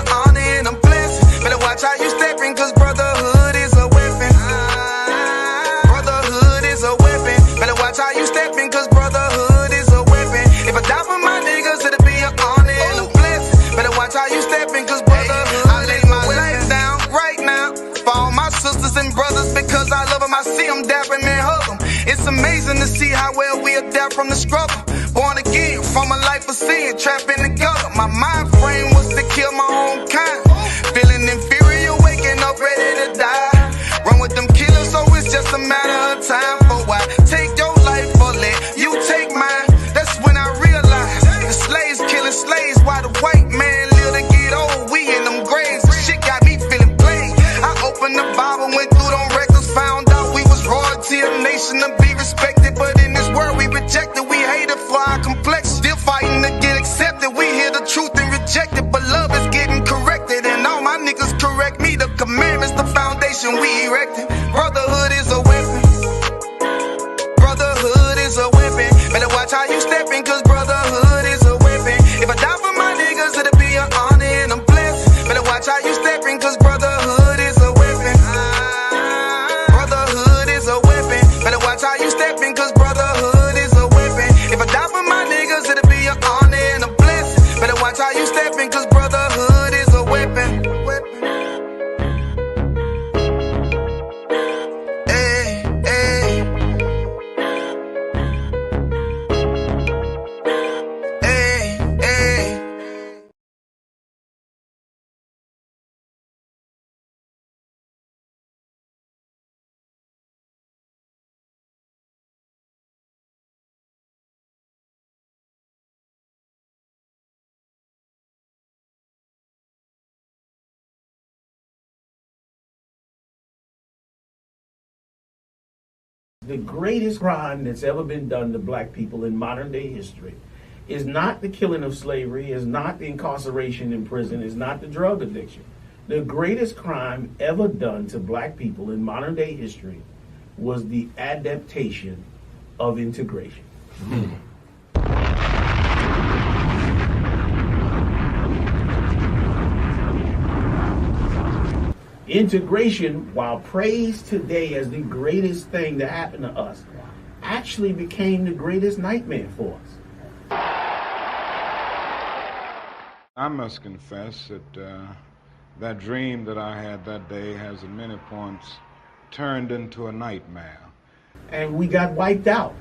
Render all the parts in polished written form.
an honor and a blessing. Better watch how you stepping, cause brotherhood is a weapon. Brotherhood is a weapon. Better watch how you stepping, cause brotherhood is a weapon. If I die for my niggas, it'll be an honor and a blessing. Better watch how you stepping, cause brotherhood. I lay my life down right now for all my sisters and brothers, because I love them. I see them dapping and hug them. It's amazing to see how well we adapt from the struggle. Born again from a life of sin, trapped in the gutter. My mind frame was to kill my own kind. Feeling inferior, waking up ready to die. Run with them killers, so it's just a matter of time. For why take your life or let you take mine? That's when I realized the slaves killing slaves while the white man live to get old. We in them graves, the shit got me feeling plain. I opened the Bible, went through them records, found out we was royalty, a nation to be respected. But in this world we rejected, we hated for our complexion. Still fighting to get accepted. We hear the truth and reject it, but love is getting corrected. And all my niggas correct me. The commandments, the foundation we erected. Brotherhood is a weapon. Brotherhood is a weapon. Better watch how you stepping, cause brotherhood is a weapon. If I die for my niggas, it'll be an honor and a blessing. Better watch how you stepping, cause brotherhood is a weapon. Brotherhood is a weapon. Better watch how you stepping, cause brotherhood is a weapon. If I die for my niggas, it'll be an honor and a blessing. Better watch how you stepping, cause brotherhood is a weapon. Hey, hey. Hey, hey. The greatest crime that's ever been done to black people in modern day history is not the killing of slavery, is not the incarceration in prison, is not the drug addiction. The greatest crime ever done to black people in modern day history was the adaptation of integration. Integration, while praised today as the greatest thing that happened to us, actually became the greatest nightmare for us. I must confess that that dream that I had that day has at many points turned into a nightmare. And we got wiped out.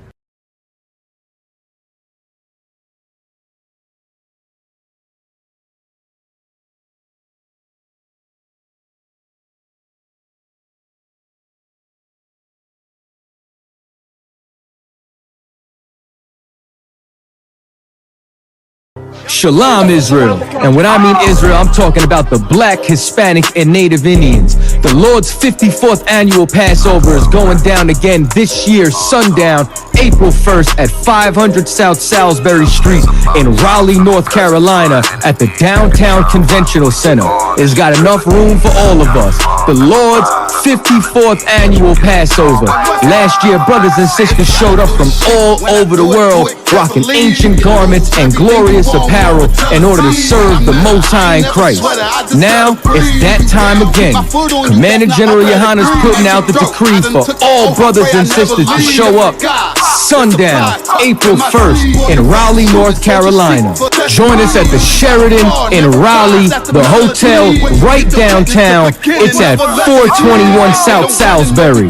Shalom, Israel. And when I mean Israel, I'm talking about the black, Hispanic, and Native Indians. The Lord's 54th annual Passover is going down again this year, sundown, April 1st at 500 South Salisbury Street in Raleigh, North Carolina at the Downtown Conventional Center. It's got enough room for all of us. The Lord's 54th annual Passover. Last year, brothers and sisters showed up from all over the world, rocking ancient garments and glorious apparel in order to serve the Most High in Christ. Now, it's that time again. Commander General Yohanna is putting out the decree for all brothers and sisters to show up sundown, April 1st in Raleigh, North Carolina. Join us at the Sheraton in Raleigh, the hotel right downtown. It's at 421 South Salisbury.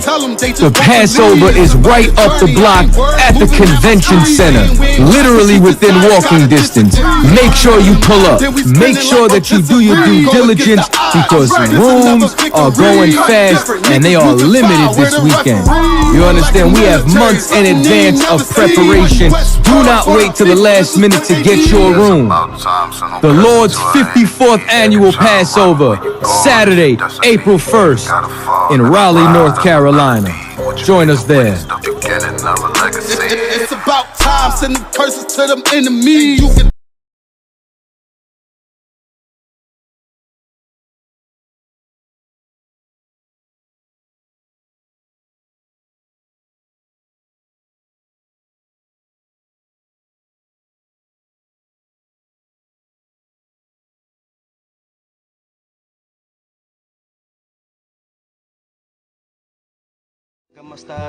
The Passover is right up the block at the convention center, literally within walking distance. Make sure you pull up. Make sure that you do your due diligence, because rooms are going fast and they are limited this weekend. You understand? We have months in advance of preparation. Do not wait till the last minute to get your room. The Lord's 54th annual Passover, Saturday, April 1st in Raleigh, North Carolina. Join us there. It's about time, sending curses to them enemies.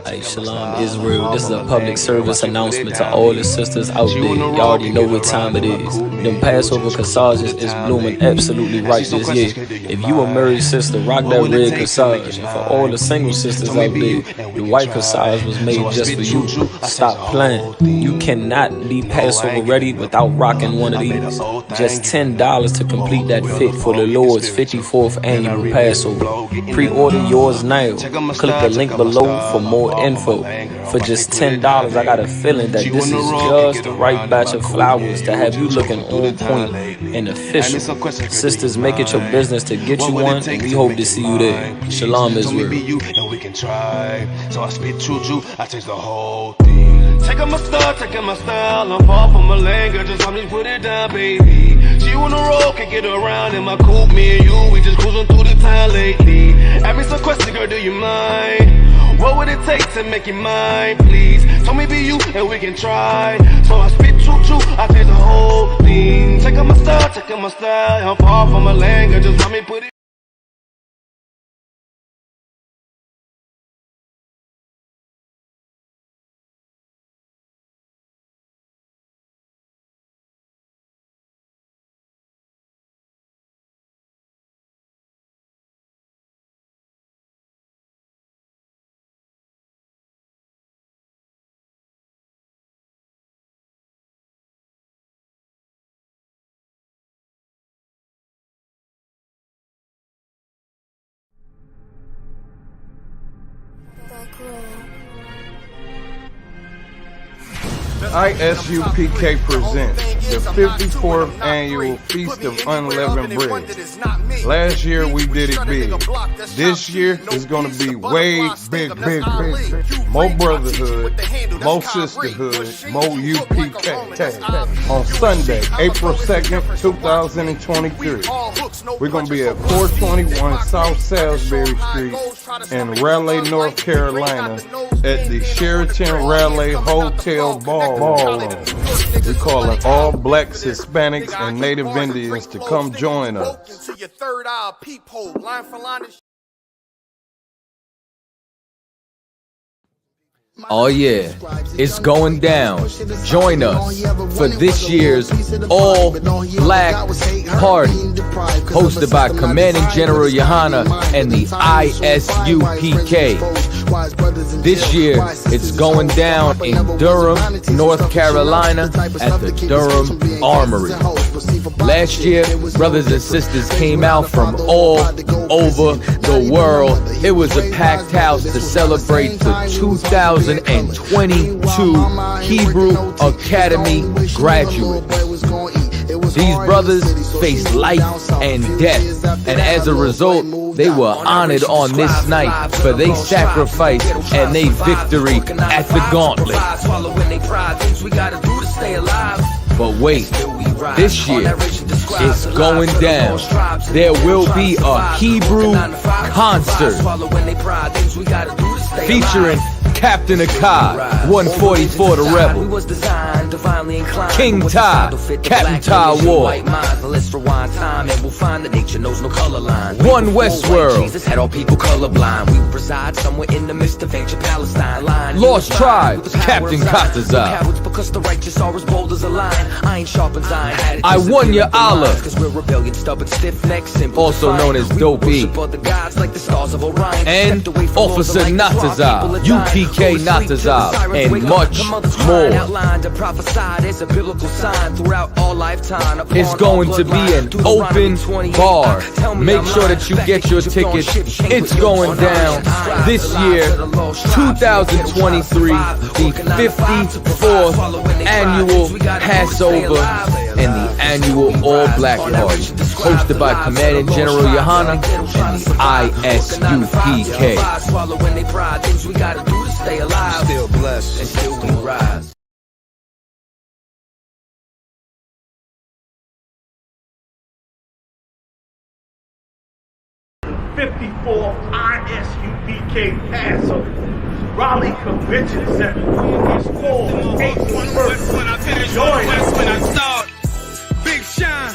Hey, Shalom Israel, this is a public service announcement to all the sisters out there. Y'all already know what time it is. Them Passover corsages is blooming absolutely right this year. If you a married sister, rock that red corsage. And for all the single sisters out there, the white corsage was made just for you. Stop playing. You cannot be Passover ready without rocking one of these. Just $10 to complete that fit for the Lord's 54th annual Passover. Pre-order yours now. Click the link below for more info. For just $10, I got a feeling that this is just the right batch of flowers to have you looking on point and official. Sisters, make it your business to get you one, and we hope to see you there. Shalom Israel. So I spit juju, I taste the whole thing. Taking my style, I'm far from a lane, girl, just let me put it down, baby. She on the road, can't get around in my coupe, me and you, we just cruising through the town lately. Ask me some questions, girl, do you mind? What would it take to make you mine, please? Tell me be you, and we can try. So I spit choo-choo, I taste the whole thing. Taking my style, I'm far from a lane, girl, just let me put it. I.S.U.P.K. presents the 54th annual Feast of Unleavened Bread. Last year we did it big. This year is going to be way big. More brotherhood, more sisterhood, more UPK. On Sunday, April 2nd, 2023, we're going to be at 421 South Salisbury Street in Raleigh, North Carolina at the Sheraton Raleigh Hotel Ballroom. We're calling all blacks, Hispanics, and Native Indians to come join us. Oh yeah, it's going down. Join us for this year's All Black Party, hosted by Commanding General Yohanna and the I.S.U.P.K. This year, it's going down in Durham, North Carolina at the Durham Armory. Last year, brothers and sisters came out from all over the world. It was a packed house to celebrate the 2022 Hebrew Academy graduate. These brothers faced life and death, and as a result, they were honored on this night for their sacrifice and their victory at the gauntlet. But wait, this year, it's going down. There will be a Hebrew concert featuring Captain Akkad, 144 the Rebel, King Ty, Captain Ty Ward, One Westworld, Lost Tribes, Captain Katazah, I.S.U.P.K, also known as Dope E, and Officer Natazah, UPK Natazah, and much more. It's going to be an open bar. Make sure that you get your tickets. It's going down this year, 2023, the 54th annual Passover and the annual All Black Party, hosted by Commanding General Yohanna and the I.S.U.P.K. Still blessed and still we rise. The 54th I.S.U.P.K. Passover. Raleigh Convention Center. It's called 8-1. When I finish, join us when I start. Big shine,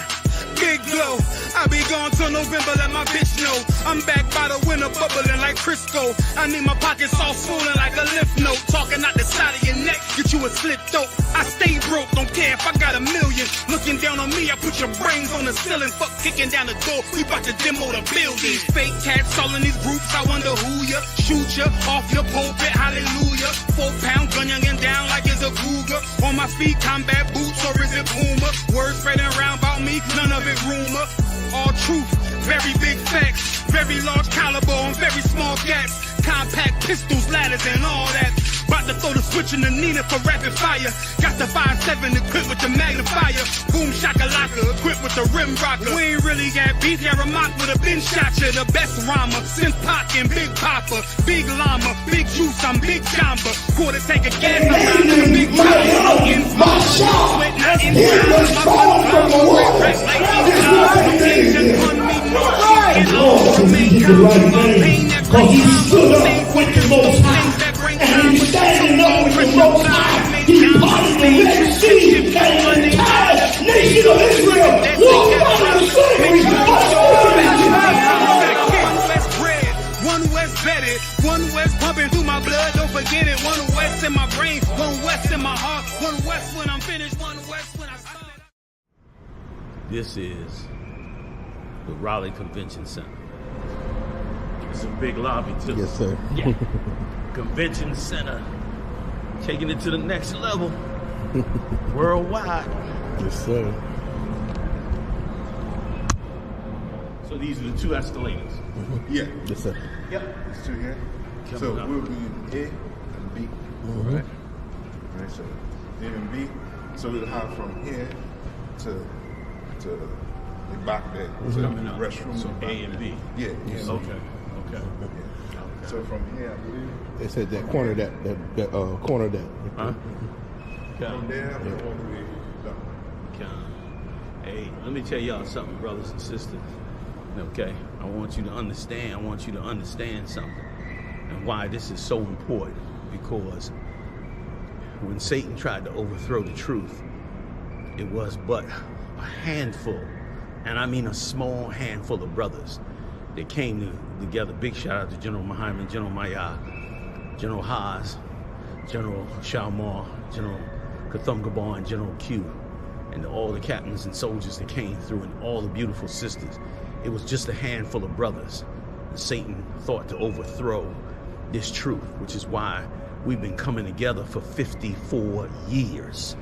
big glow. I I'll be gone till November, let my bitch know. I'm back by the winter, bubbling like Crisco. I need my pockets all swollen like a lymph node. Talking out the side of your neck, get you a slit throat. I stay broke, don't care if I got $1 million. Looking down on me, I put your brains on the ceiling. Fuck kicking down the door, we bout to demo the building. These fake cats all in these groups, I wonder who ya. Shoot ya off your pulpit, hallelujah. 4-pound gun youngin' down like it's a cougar. On my feet, combat boots, or is it Puma? Words spreading around about me, none of it rumor. All truth, very big facts. Very large caliber on very small gaps. Compact pistols, ladders, and all that. About to throw the switch in the Nina for rapid fire. Got the 5.7 equipped with the magnifier. Boom shakalaka equipped with the rim rocker. We ain't really got beef, yeah, Ramak would have been shot you. The best rhymer, since Pac and Big Papa. Big llama, big juice, I'm Big Jamba. Quarter tank of gas, I'm riding a big chopper. In my shop, he was falling from the wall. Because he stood up with the Most High, and he's standing up with the Most High. He parted the Red Sea, and the entire nation of Israel walked out of slavery. One West bedded, one West pumping through my blood, don't forget it. One West in my brain, one West in my heart, one West when I'm finished, one West when I start. This is the Raleigh Convention Center. It's a big lobby too. Yes, sir. Yeah. Convention Center, taking it to the next level, worldwide. Yes, sir. So these are the 2 escalators. Yeah. Yes, sir. Yep. It's 2 here. So up. we'll be A and B. Right? Right. So A and B. So we'll have from here to the back there. So Coming up. restroom. So A and B. Yeah. Okay. Yeah. So from here, I believe. They said that corner, that corner, that. Huh? From there, all the way down. Hey, let me tell y'all something, brothers and sisters. Okay, I want you to understand. I want you to understand something, and why this is so important. Because when Satan tried to overthrow the truth, it was but a handful, and I mean a small handful of brothers that came together. Big shout out to General Muhammad, General Maya, General Haas, General Shalmar, General Kathum Gabon, and General Q, and all the captains and soldiers that came through, and all the beautiful sisters. It was just a handful of brothers. And Satan thought to overthrow this truth, which is why we've been coming together for 54 years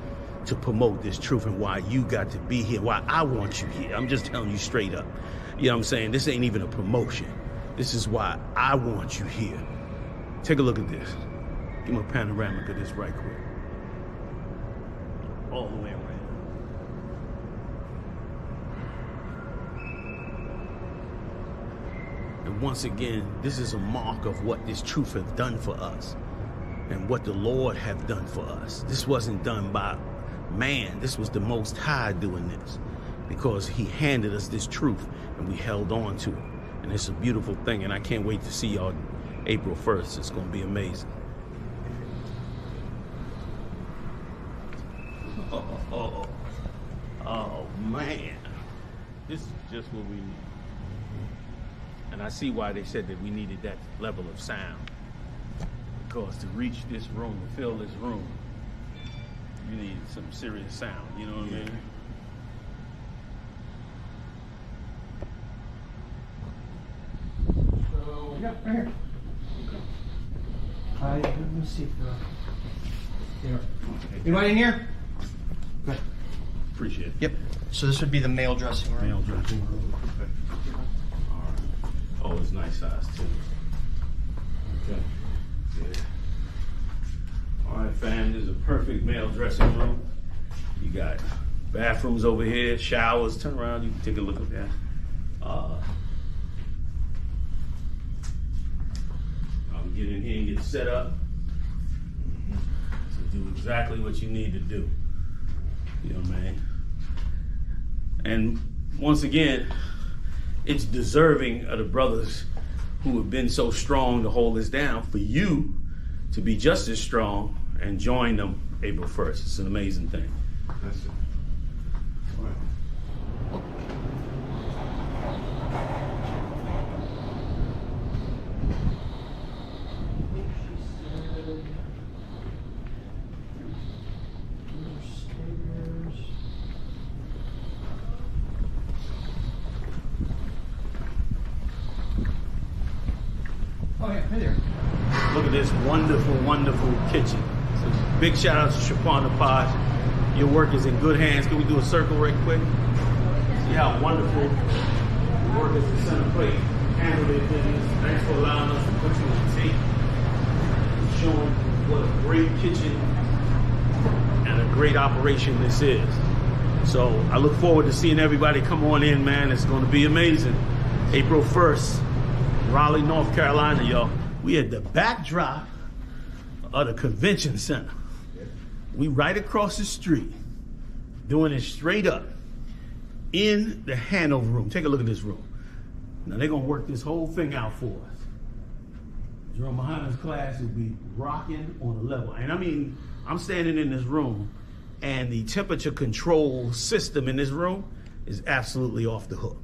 to promote this truth, and why you got to be here, why I want you here. I'm just telling you straight up. You know what I'm saying? This ain't even a promotion. This is why I want you here. Take a look at this. Give me a panoramic of this right quick. All the way around. And once again, this is a mark of what this truth has done for us and what the Lord have done for us. This wasn't done by man. This was the Most High doing this, because he handed us this truth and we held on to it. And it's a beautiful thing, and I can't wait to see y'all April 1st. It's going to be amazing. Oh, man. This is just what we need. And I see why they said that we needed that level of sound. Because to reach this room, to fill this room, you need some serious sound. You know what I mean? Yeah, right here. Let me see if there. Anybody in here? Good. Appreciate it. Yep. So this would be the male dressing room. Male dressing room. Okay. All right. Oh, it's nice size too. Okay. Yeah. All right, fam. This is a perfect male dressing room. You got bathrooms over here, showers. Turn around. You can take a look at that. Get in here and get set up. So do exactly what you need to do. You know what I mean? And once again, it's deserving of the brothers who have been so strong to hold us down, for you to be just as strong and join them April 1st. It's an amazing thing. That's it. All right. Oh yeah, hey there. Look at this wonderful, wonderful kitchen. So big shout out to Shapana Podge. Your work is in good hands. Can we do a circle right quick? See how wonderful the work is in center plate. Handle their business. Thanks for allowing us to put you on tape. Showing what a great kitchen and a great operation this is. So I look forward to seeing everybody come on in, man. It's going to be amazing. April 1st, Raleigh, North Carolina, y'all. We at the backdrop of the convention center. We right across the street, doing it straight up in the Hanover room. Take a look at this room. Now they're gonna work this whole thing out for us. GEN.YAHANNA's class will be rocking on a level. And I mean, I'm standing in this room and the temperature control system in this room is absolutely off the hook.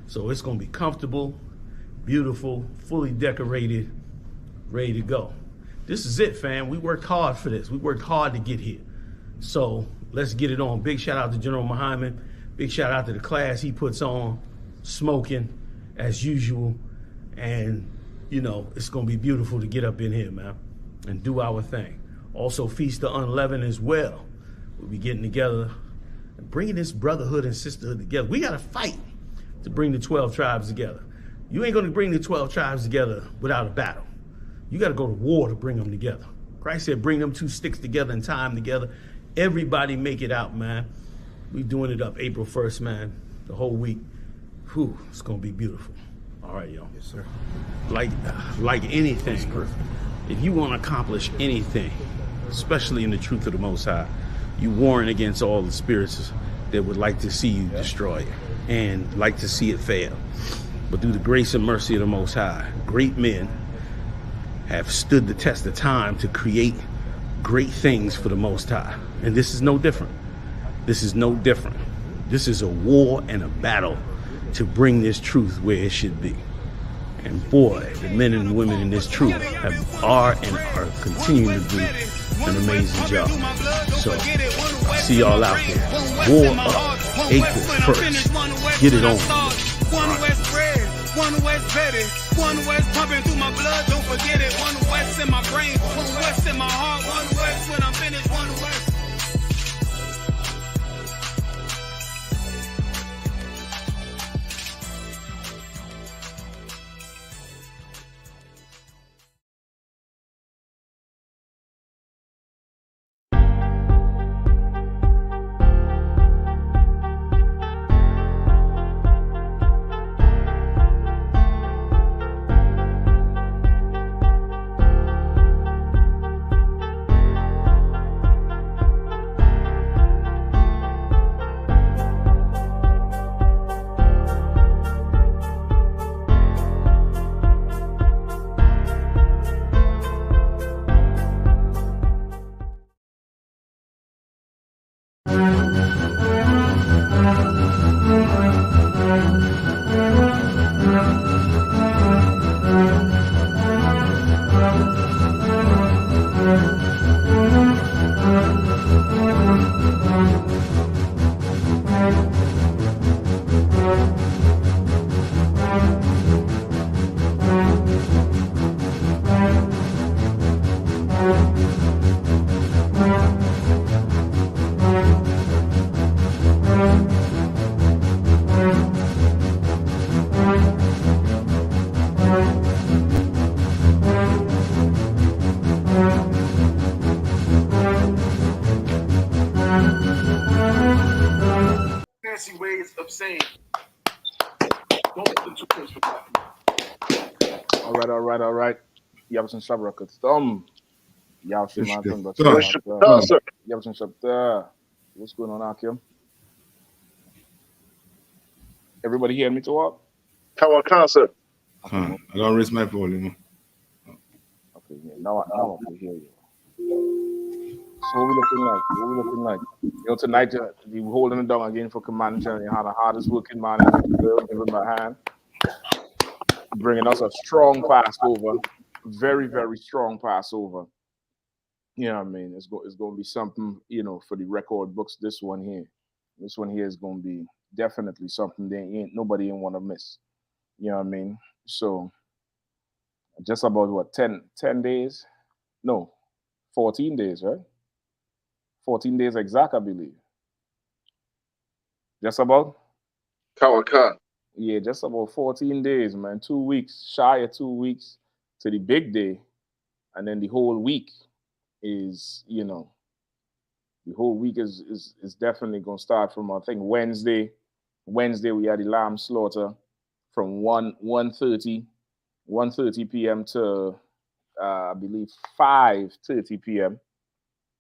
So it's gonna be comfortable, beautiful, fully decorated, ready to go. This is it, fam. We worked hard for this. We worked hard to get here. So let's get it on. Big shout out to General Muhammad. Big shout out to the class he puts on, smoking as usual. And, you know, it's going to be beautiful to get up in here, man, and do our thing. Also, Feast of Unleavened as well. We'll be getting together and bringing this brotherhood and sisterhood together. We got to fight to bring the 12 tribes together. You ain't going to bring the 12 tribes together without a battle. You got to go to war to bring them together. Christ said, bring them two sticks together and tie them together. Everybody make it out, man. We doing it up April 1st, man, the whole week. Whew, it's going to be beautiful. All right, y'all. Yes, sir. Like anything, if you want to accomplish anything, especially in the truth of the Most High, you warring against all the spirits that would like to see you destroy and like to see it fail. But through the grace and mercy of the Most High, great men have stood the test of time to create great things for the Most High. And this is no different. This is no different. This is a war and a battle to bring this truth where it should be. And boy, the men and women in this truth are continuing to do an amazing job. So, see y'all out there. War up, April 1st. Get it on. One West red, one West vetted, one West pumping through my blood, don't forget it. One West in my brain, one West in my heart, one West when I'm finished, one West. Fancy ways of saying, don't listen to Prince for that. All right. Yabsin Shabrakat Thumb. Yabsin Martin. Yabsin Shabta. What's going on, Akim? Everybody hear me to walk? Power concert. I don't raise my volume. Okay, yeah, now I can hear you. So what we looking like? You know, tonight we holding it down again for Command GEN.YAHANNA, hardest working man in the world. Give him a hand. Bringing us a strong Passover, very, very strong Passover. You know what I mean? It's going to be something, you know, for the record books. This one here is going to be definitely something nobody ain't want to miss. You know what I mean? So just about what 10 days? No, 14 days, right? 14 days exact, I believe. Just about. Kawaka. Yeah, just about 14 days, man. 2 weeks, shy of 2 weeks to the big day, and then the whole week is, the whole week is definitely gonna start from, I think, Wednesday. Wednesday we had the lamb slaughter from 1:30 p.m. to I believe 5:30 p.m.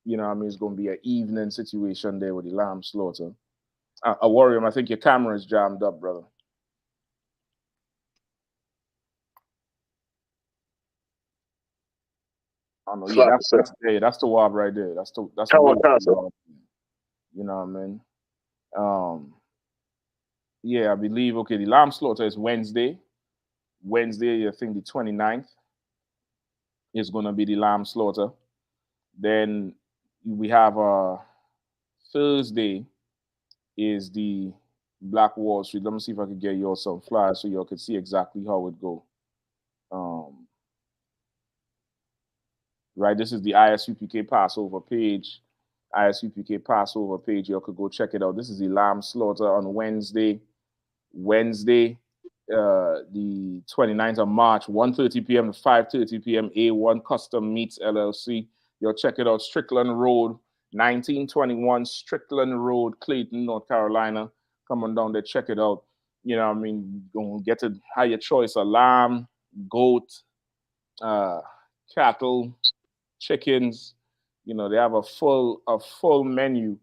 You know what I mean? It's gonna be an evening situation there with the lamb slaughter. Warrior, I think your camera is jammed up, brother. I know, yeah, that's the wob right there. That's the wob. You know what I mean? Yeah, I believe, okay, the lamb slaughter is Wednesday. Wednesday, I think the 29th is going to be the lamb slaughter. Then we have Thursday is the Black Wall Street. Let me see if I can get you all some flyers so you all can see exactly how it go. Right, this is the I.S.U.P.K Passover page. I.S.U.P.K Passover page. You all could go check it out. This is the lamb slaughter on Wednesday, the 29th of March, 1:30 p.m. to 5:30 p.m. A1 Custom Meats LLC. You'll check it out. Strickland Road, 1921 Strickland Road, Clayton, North Carolina. Come on down there, check it out. You know what I mean? Gonna get to have your choice of lamb, goat, cattle, chickens. You know, they have a full menu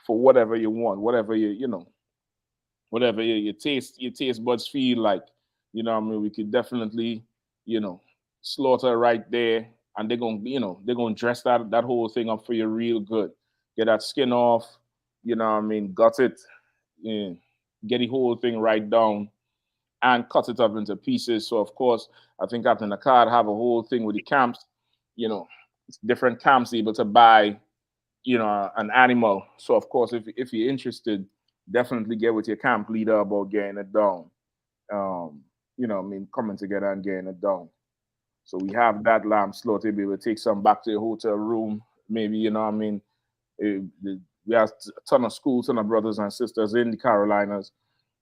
for whatever you want, whatever whatever your taste buds feel like. You know what I mean? We could definitely, slaughter right there, and they're gonna dress that whole thing up for you real good. Get that skin off, you know what I mean, gut it, get the whole thing right down and cut it up into pieces. So of course, I think Captain Akkad have a whole thing with the camps, different camps able to buy, an animal. So of course, if you're interested, definitely get with your camp leader about getting it done. Coming together and getting it done. So we have that lamb slaughter. Be able to take some back to your hotel room. Maybe, we have a ton of schools, ton of brothers and sisters in the Carolinas.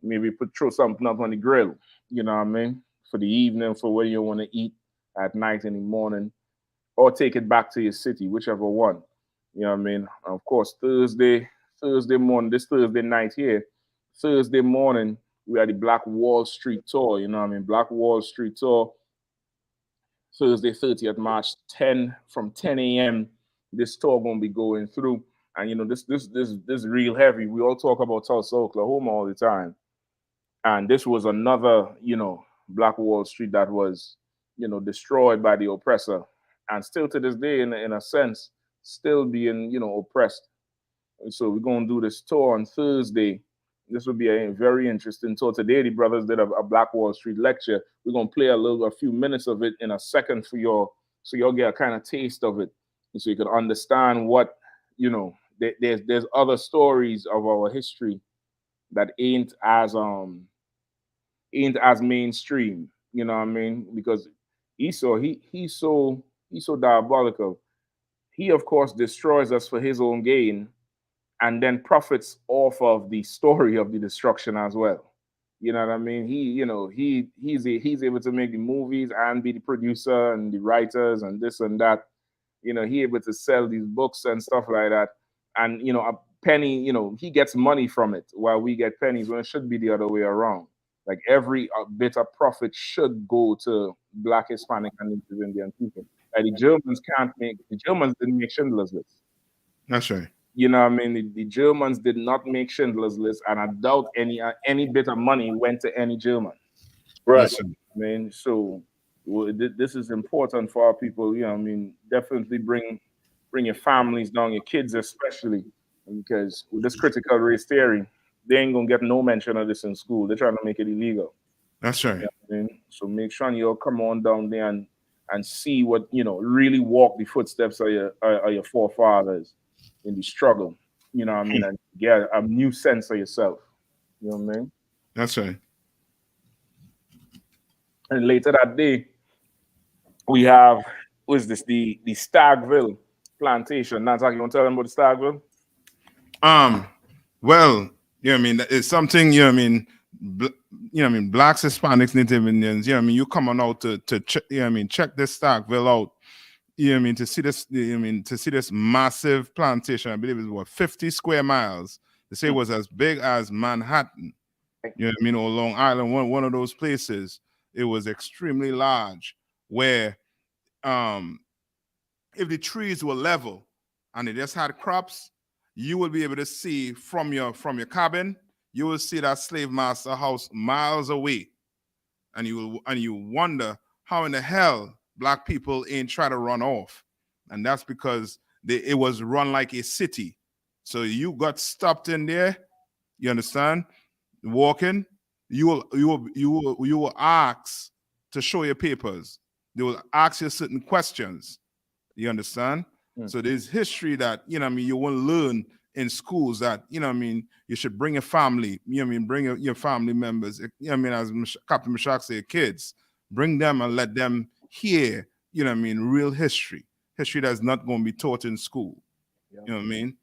Maybe throw something up on the grill, you know what I mean, for the evening, for when you want to eat at night, in the morning, or take it back to your city, whichever one. You know what I mean? And of course, Thursday morning, this Thursday night here, Thursday morning, we had the Black Wall Street tour, you know what I mean? Black Wall Street tour, Thursday, 30th March, from 10 a.m. This tour gonna be going through. And this is real heavy. We all talk about Tulsa, Oklahoma all the time. And this was another, Black Wall Street that was, destroyed by the oppressor. And still to this day, in a sense, still being, oppressed. And so we're going to do this tour on Thursday. This will be a very interesting tour. Today, the brothers did a Black Wall Street lecture. We're going to play a few minutes of it in a second for y'all, so y'all get a kind of taste of it. And so you can understand what, there's other stories of our history that ain't as mainstream, you know what I mean? Because Esau, he's so diabolical. He, of course, destroys us for his own gain, and then profits off of the story of the destruction as well. You know what I mean? He's able to make the movies and be the producer and the writers and this and that. He able to sell these books and stuff like that. And a penny, he gets money from it while we get pennies, when it should be the other way around. Like every bit of profit should go to Black, Hispanic, and Native Indian people. The Germans didn't make Schindler's List. That's right. You know what I mean? The Germans did not make Schindler's List, and I doubt any bit of money went to any German. Right. I mean, so this is important for our people. Definitely bring your families down, your kids especially, because with this critical race theory, they ain't gonna get no mention of this in school. They're trying to make it illegal. That's right. You know what I mean? So make sure you'll come on down there and see what, really walk the footsteps of your forefathers in the struggle. You know what I mean? And get a new sense of yourself. You know what I mean? That's right. And later that day, we have, what is this? The Stagville plantation. Now, you want to tell them about the Stagville? Well, you know what I mean, it's something, you know what I mean, you know what I mean, blacks, Hispanics, Native Indians, you know what I mean, you come on out to check, you know what I mean, check this Starkville out, you know what I mean, to see this, you know what I mean, to see this massive plantation. I believe it was what, 50 square miles. They say it was as big as Manhattan, you know what I mean, or Long Island, one of those places. It was extremely large, where if the trees were level and they just had crops, you will be able to see from your cabin, you will see that slave master house miles away. And you wonder how in the hell black people ain't try to run off. And that's because it was run like a city. So you got stopped in there, you understand, walking, you will ask to show your papers. They will ask you certain questions. You understand? So there's history that, you know what I mean, you won't learn in schools, that, you know what I mean, you should bring a family, you know what I mean, bring your family members, you know what I mean, as Captain Meshach said, kids, bring them and let them hear, you know what I mean, real history that's not going to be taught in school. You know what I mean?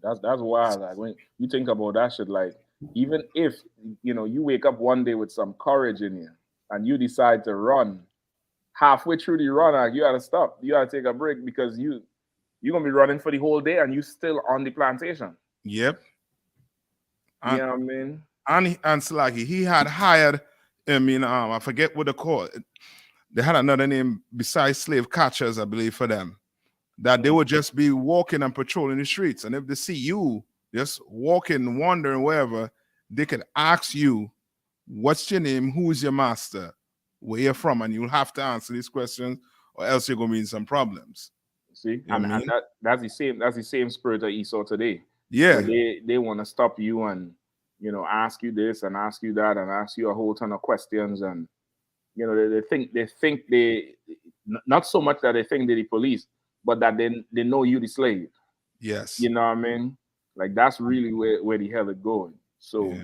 That's wild. Like, when you think about that shit, like, even if, you know, you wake up one day with some courage in you and you decide to run, halfway through the run, like, you gotta stop. You gotta take a break, because you're gonna be running for the whole day and you still on the plantation. Yep. You know what I mean? And Slaggy, he had hired, I mean, I forget what they call it. They had another name besides slave catchers, I believe, for them. That they would just be walking and patrolling the streets. And if they see you just walking, wandering, wherever, they could ask you, what's your name? Who's your master? Where you're from? And you'll have to answer these questions, or else you're going to be in some problems. See? You know and that's the same spirit that Esau today. Yeah. So they want to stop you and, you know, ask you this and ask you that and ask you a whole ton of questions. And, you know, they think they not so much that they think they're the police, but that they know you the slave. Yes. You know what I mean? Like, that's really where the hell it's going. So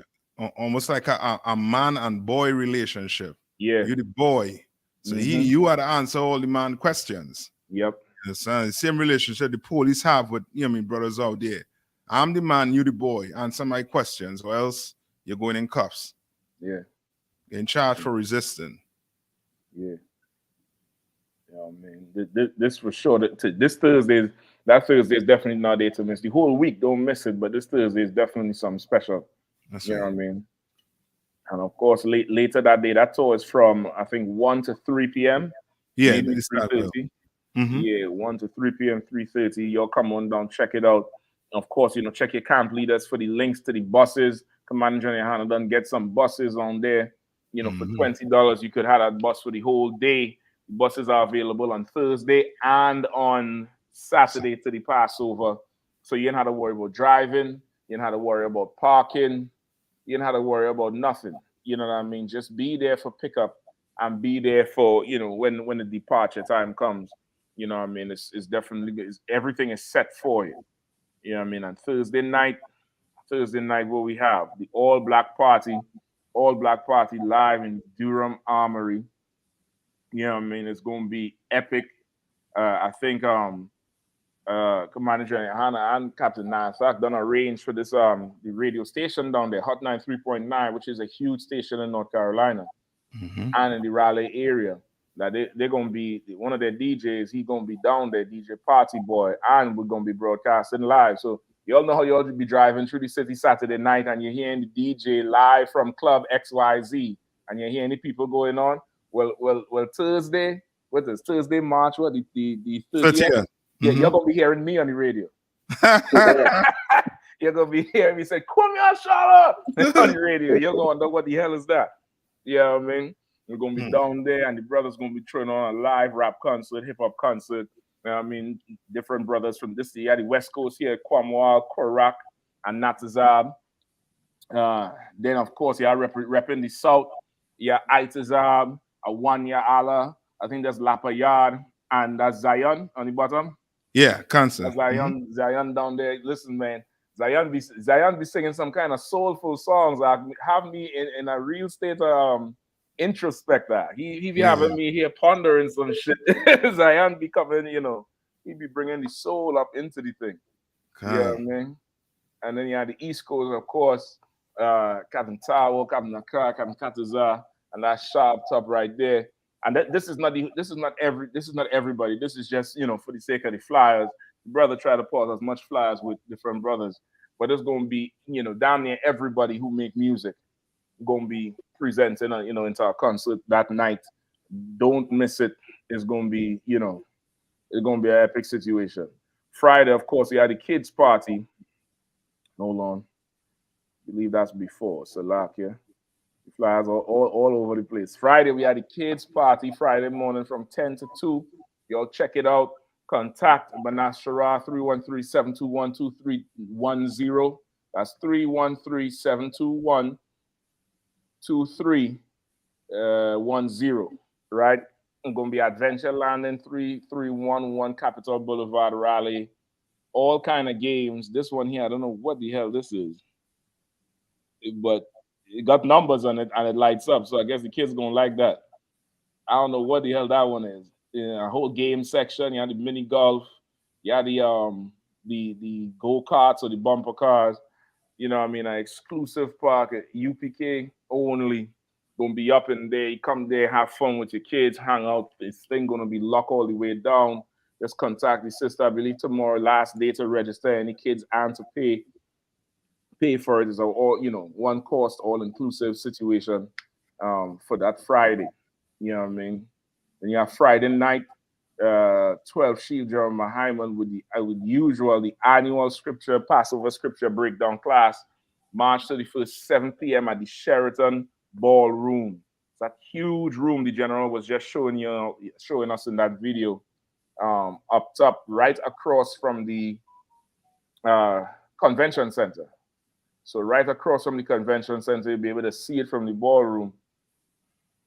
almost like a man and boy relationship. Yeah. You're the boy. So you had to answer all the man questions. Yep. The same relationship the police have with, you know what I mean, brothers out there. I'm the man, you the boy. Answer my questions, or else you're going in cuffs. Yeah. You're in charge for resisting. Yeah. Yeah, man. This for sure. This Thursday, that Thursday is definitely not a day to miss. The whole week, don't miss it. But this Thursday is definitely something special. That's you right. know what I mean? And of course, later that day, that tour is from, I think, 1 to 3 p.m. Yeah, maybe 3:30. Yeah, 1 to 3 p.m., 3:30. Y'all come on down, check it out. Of course, you know, check your camp leaders for the links to the buses. Commander Gen.YAHANNA done get some buses on there. You know, for $20, you could have that bus for the whole day. The buses are available on Thursday and on Saturday to the Passover. So you don't have to worry about driving. You don't have to worry about parking. You don't have to worry about nothing. You know what I mean? Just be there for pickup and be there for, you know, when the departure time comes. You know what I mean? It's definitely, everything is set for you. You know what I mean? And Thursday night, what we have, the all black party live in Durham Armory. You know what I mean? It's going to be epic. I think Commander Gen.YAHANNA and Captain Nansak done arrange for this the radio station down there, Hot 93.9, which is a huge station in North Carolina and in the Raleigh area. That they're gonna be, one of their DJs, he's gonna be down there, DJ Party Boy, and we're gonna be broadcasting live. So y'all know how y'all be driving through the city Saturday night and you're hearing the DJ live from Club XYZ and you're hearing the people going on. Well, Thursday, what is Thursday, March, what the 30th? Yeah, you're gonna be hearing me on the radio. You're gonna be hearing me say, "Come here, SHALAM," on the radio. You're gonna know what the hell is that? You know what I mean? We're gonna be down there, and the brothers gonna be throwing on a live rap concert, hip hop concert. You know what I mean? Different brothers from the West Coast here, Kwamwal, Korak, and Natazab. Then of course, you're repping the South. Yeah, Itazab, Awanya, I think that's Lapa Yard, and that's Zion on the bottom. Yeah, constant. Zion down there. Listen, man, Zion be singing some kind of soulful songs. Like, have me in a real state of introspect that. He be having me here pondering some shit. Zion be coming, you know, he be bringing the soul up into the thing. You know what I mean? And then you had the East Coast, of course, Captain Tawo, Captain Nakar, Captain Kataza, and that sharp top right there. And this is not everybody. This is just, you know, for the sake of the flyers. The brother tried to pause as much flyers with different brothers, but it's gonna be, you know, down there everybody who make music gonna be presenting, you know, into our concert that night. Don't miss it. It's gonna be, you know, it's gonna be an epic situation. Friday, of course, we had the kids' party. Hold on. I believe that's before Salakia. The flyers are all over the place. Friday, we had the kids' party Friday morning from 10 to 2. Y'all check it out. Contact Banas Shara 313-721-2310. That's 313-721-2310. Right? I'm going to be Adventure Landing 3311 Capitol Boulevard, Raleigh. All kind of games. This one here, I don't know what the hell this is, but it got numbers on it and it lights up. So I guess the kids gonna like that. I don't know what the hell that one is. A whole game section. You had the mini golf. You had the go-karts or the bumper cars. You know what I mean? An exclusive park at UPK only. Gonna be up in there. You come there, have fun with your kids, hang out. This thing gonna be locked all the way down. Just contact the sister. I believe tomorrow, last day to register any kids and to pay for it. Is all, you know, one cost, all inclusive situation for that Friday. You know what I mean? And you have Friday night, 12 Shield Jeremiah Hyman with the usual the annual scripture Passover scripture breakdown class, March 31st, 7 p.m. at the Sheraton Ballroom. It's that huge room the general was just showing us in that video. Up top, right across from the convention center. So right across from the convention center, you'll be able to see it from the ballroom.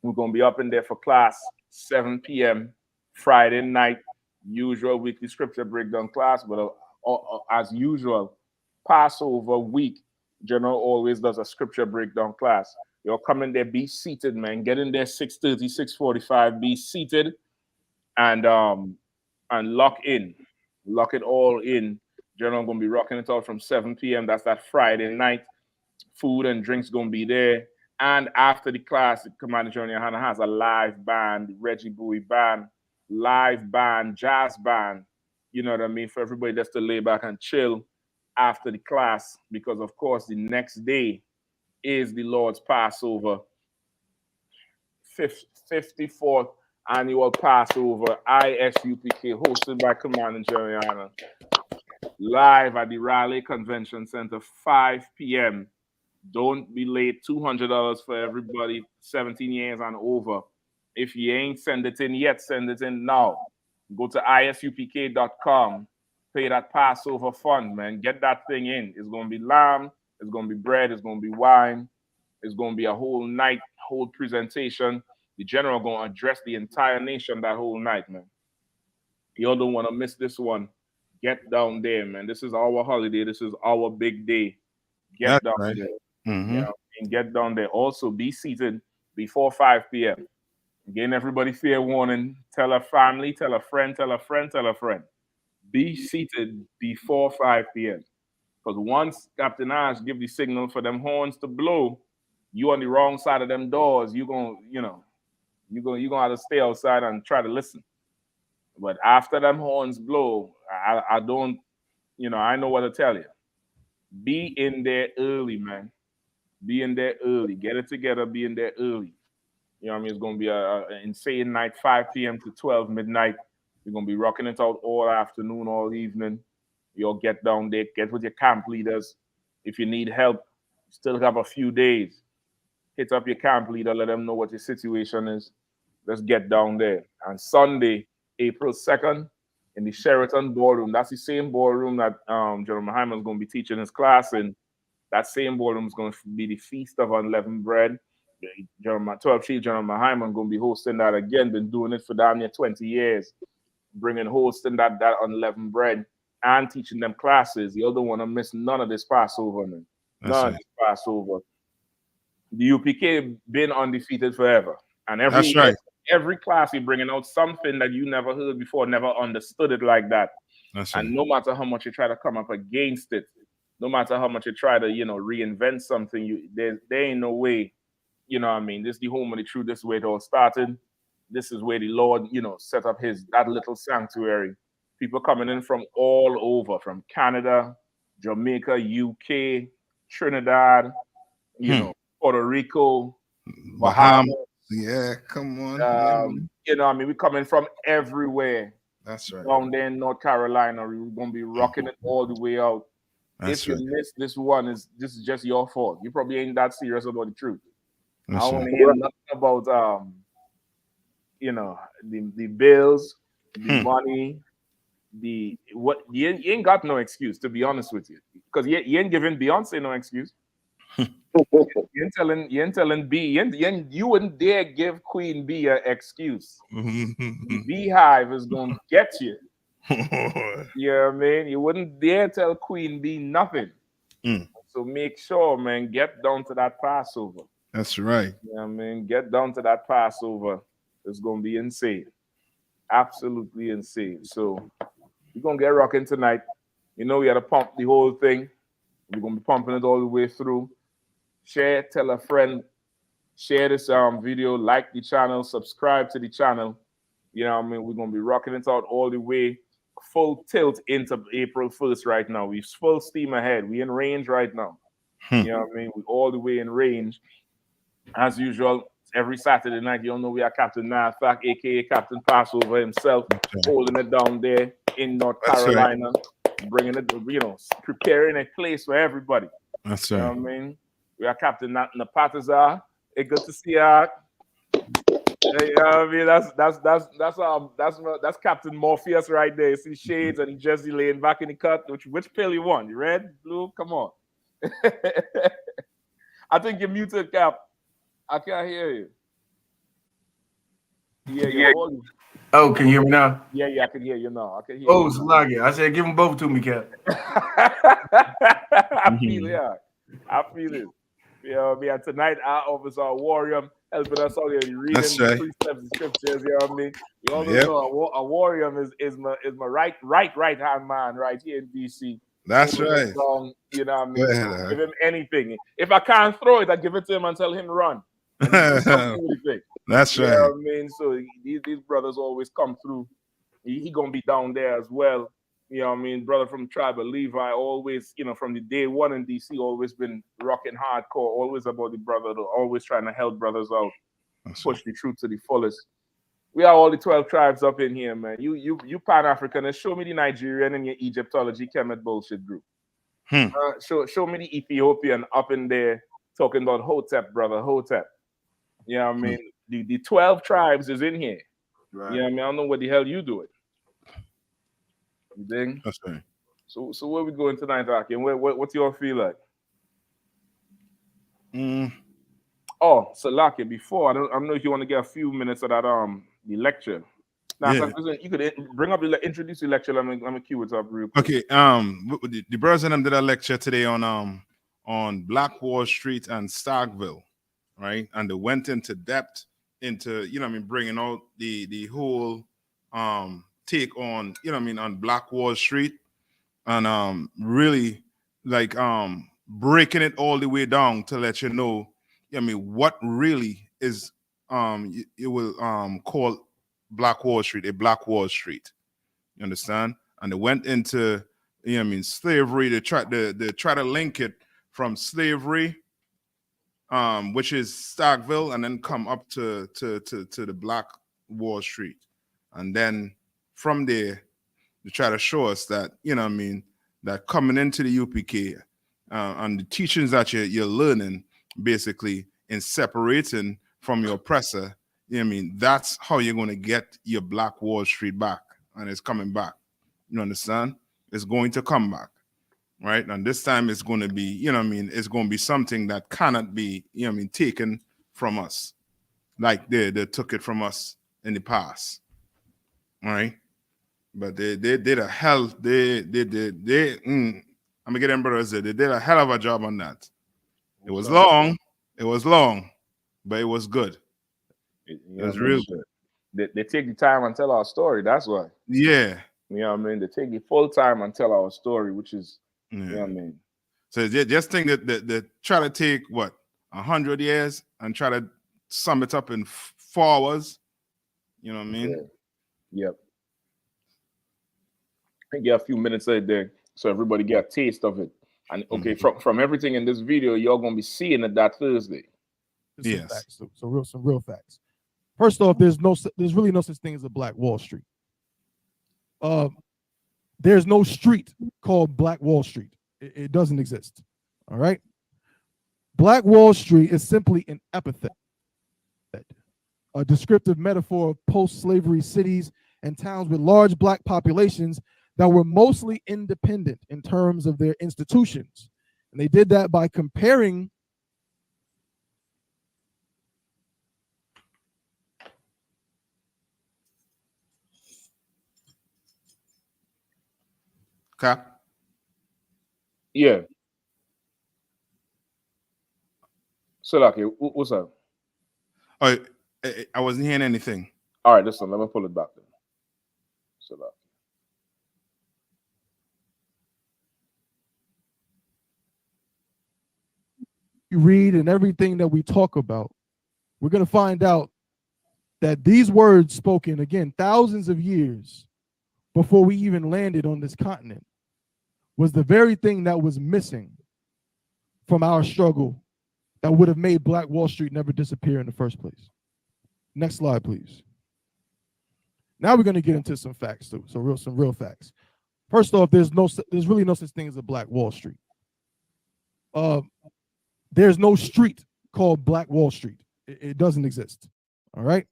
We're going to be up in there for class, 7 p.m. Friday night, usual weekly scripture breakdown class. But as usual, Passover week, General always does a scripture breakdown class. You'll come in there, be seated, man. Get in there 6:30, 6:45, be seated, and lock in. Lock it all in. General going to be rocking it out from 7 p.m. That's that Friday night. Food and drinks going to be there. And after the class, Commander GEN.YAHANNA has a live band, the Reggie Bowie band, live band, jazz band. You know what I mean? For everybody just to lay back and chill after the class. Because, of course, the next day is the Lord's Passover. 54th annual Passover, I.S.U.P.K, hosted by Commander GEN.YAHANNA. Live at the Raleigh Convention Center, 5 p.m. Don't be late. $200 for everybody 17 years and over. If you ain't send it in yet, send it in now. Go to ISUPK.com. Pay that Passover fund, man. Get that thing in. It's going to be lamb. It's going to be bread. It's going to be wine. It's going to be a whole night, whole presentation. The general going to address the entire nation that whole night, man. You don't want to miss this one. Get down there, man. This is our holiday. This is our big day. Get down there. Mm-hmm. You know, and get down there. Also, be seated before 5 p.m. Again, everybody fair warning. Tell a family, tell a friend, tell a friend, tell a friend. Be seated before 5 p.m. Because once Captain Ash give the signal for them horns to blow, you on the wrong side of them doors. You're gonna have to stay outside and try to listen. But after them horns blow, I don't, I know what to tell you. Be in there early, man. Be in there early. Get it together. Be in there early. You know what I mean? It's going to be an insane night, 5 p.m. to 12 midnight. You're going to be rocking it out all afternoon, all evening. You'll get down there. Get with your camp leaders. If you need help, you still have a few days. Hit up your camp leader. Let them know what your situation is. Let's get down there. And Sunday, April 2nd, in the Sheraton Ballroom. That's the same ballroom that Jeremiah Hyman is going to be teaching his class in. That same ballroom is going to be the Feast of Unleavened Bread. 12 Chief Jeremiah Hyman going to be hosting that again. Been doing it for damn near 20 years. Hosting that unleavened bread and teaching them classes. You don't want to miss none of this Passover, man. None of this Passover. the UPK been undefeated forever. And That's right. every class we bringing out something that you never heard before, never understood it like that. That's And right. no matter how much you try to come up against it, no matter how much you try to, reinvent something, there ain't no way, you know what I mean? This is the home of the truth. This is where it all started. This is where the Lord, set up that little sanctuary. People coming in from all over, from Canada, Jamaica, UK, Trinidad, Puerto Rico, Bahamas. Yeah, come on. We're coming from everywhere. That's right. Down there in North Carolina, we're gonna be rocking it all the way out. That's if you right. miss this one, this is just your fault. You probably ain't that serious about the truth. I That's don't want right. to hear nothing about the bills, the money, you ain't got no excuse, to be honest with you, because you ain't giving Beyonce no excuse. You ain't telling B, you wouldn't dare give Queen B an excuse. The Beehive is gonna get you. You know what I mean? You wouldn't dare tell Queen B nothing. So make sure, man, get down to that Passover. That's right. You know what I mean? Get down to that Passover. It's gonna be insane. Absolutely insane. So we're gonna get rocking tonight. We had to pump the whole thing. We're gonna be pumping it all the way through. Share, tell a friend, share this video, like the channel, subscribe to the channel. You know what I mean? We're gonna be rocking it out all the way, full tilt into April 1st right now. We're full steam ahead. We in range right now. You know what I mean? We're all the way in range. As usual, every Saturday night, you know we are Captain Nafak, aka Captain Passover himself, holding it down there in North Carolina, bringing it, preparing a place for everybody. That's You right. know what I mean? We are Captain Napatazar. It's good to see you. You know what I mean? That's Captain Morpheus right there. You see shades and he just laying back in the cut. Which pill you want? You red, blue? Come on. I think you're muted, Cap. I can't hear you. Yeah. Oh, can you hear me now? Yeah, I can hear you now. I can hear you. Oh, Sluggy. I said, give them both to me, Cap. I feel it. You know what I mean? And tonight, our officer, warrior, helping us out here reading the precepts and scriptures. You know what I mean? You all know a warrior is my right hand man right here in DC. That's right. You know what I mean? Give him anything. If I can't throw it, I give it to him and tell him to run. That's right. You know what I mean? So these brothers always come through. He gonna be down there as well. You know what I mean? Brother from tribe of Levi, always, from the day one in DC, always been rocking hardcore, always about the brother, always trying to help brothers out, push the truth to the fullest. We are all the 12 tribes up in here, man. You Pan-Africanists, show me the Nigerian and your Egyptology Kemet bullshit group. Show me the Ethiopian up in there talking about Hotep, brother, Hotep. You know what I mean? The 12 tribes is in here. Right. You know what I mean? I don't know what the hell you do it. You think? That's right. So where we going tonight, Aki? And what's your feel like? Oh, so Laki, before I don't know if you want to get a few minutes of that the lecture. Now, listen, you could bring up introduce the lecture. Let me cue it up real quick. Okay. The brothers and them did a lecture today on Black Wall Street and Starkville, right? And they went into depth into bringing out the whole take on on Black Wall Street and really like breaking it all the way down to let you know what really is it will call Black Wall Street a Black Wall Street. You understand? And they went into slavery. They try to link it from slavery, which is Starkville, and then come up to the Black Wall Street, and then from there they try to show us that that coming into the UPK and the teachings that you're learning basically in separating from your oppressor. That's how you're going to get your Black Wall Street back, and it's coming back. You understand? It's going to come back, right? And this time it's going to be, it's going to be something that cannot be, taken from us, like they took it from us in the past, right? But they did a hell. I'm gonna get them brothers. They did a hell of a job on that. It was long. It was long, but it was good. It was real good. They take the time and tell our story. That's why. Yeah. You know what I mean? They take the full time and tell our story, which is, you know what I mean? So just think that try to take, 100 years and try to sum it up in 4 hours. You know what I mean? Yeah. Yep. I get a few minutes right there so everybody get a taste of it. And okay, from everything in this video, you're gonna be seeing it that Thursday. Some facts, some real facts. First off, there's really no such thing as a Black Wall Street. There's no street called Black Wall Street. It doesn't exist. All right. Black Wall Street is simply an epithet, a descriptive metaphor of post-slavery cities and towns with large Black populations that were mostly independent in terms of their institutions. And they did that by comparing Yeah. So, Lucky, what's up? Oh, I wasn't hearing anything. All right, listen, let me pull it back then. So, Lucky. you read and everything that we talk about, we're going to find out that these words spoken, again, thousands of years before we even landed on this continent, was the very thing that was missing from our struggle that would have made Black Wall Street never disappear in the first place. Next slide, please. Now we're going to get into some facts, some real facts. First off, there's really no such thing as a Black Wall Street. There's no street called Black Wall Street. It doesn't exist. All right.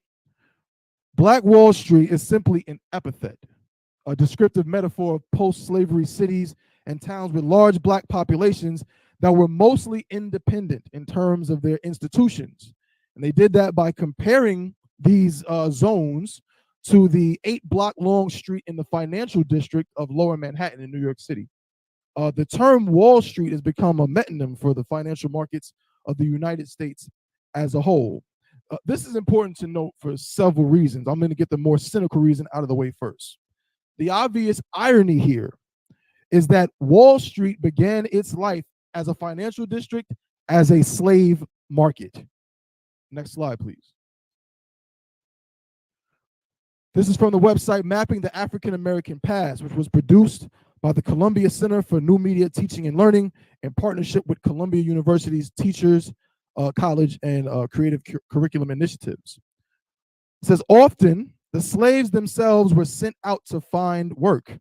Black Wall Street is simply an epithet, a descriptive metaphor of post-slavery cities and towns with large Black populations that were mostly independent in terms of their institutions. And they did that by comparing these zones to the 8-block-long street in the financial district of Lower Manhattan in New York City. The term Wall Street has become a metonym for the financial markets of the United States as a whole. This is important to note for several reasons. I'm going to get the more cynical reason out of the way first. The obvious irony here is that Wall Street began its life as a financial district, as a slave market. Next slide, please. This is from the website Mapping the African American Past, which was produced by the Columbia Center for New Media Teaching and Learning in partnership with Columbia University's Teachers College and Creative Curriculum Initiatives. It says, often the slaves themselves were sent out to find work.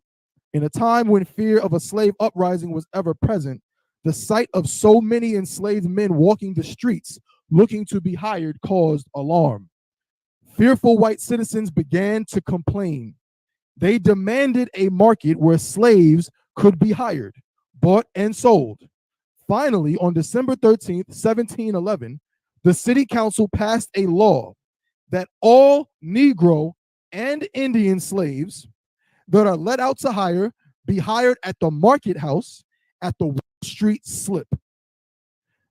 In a time when fear of a slave uprising was ever present, the sight of so many enslaved men walking the streets looking to be hired caused alarm. Fearful white citizens began to complain. They demanded a market where slaves could be hired, bought, and sold. Finally, on December 13th, 1711, the city council passed a law that all Negro and Indian slaves that are let out to hire be hired at the market house at the Wall Street Slip.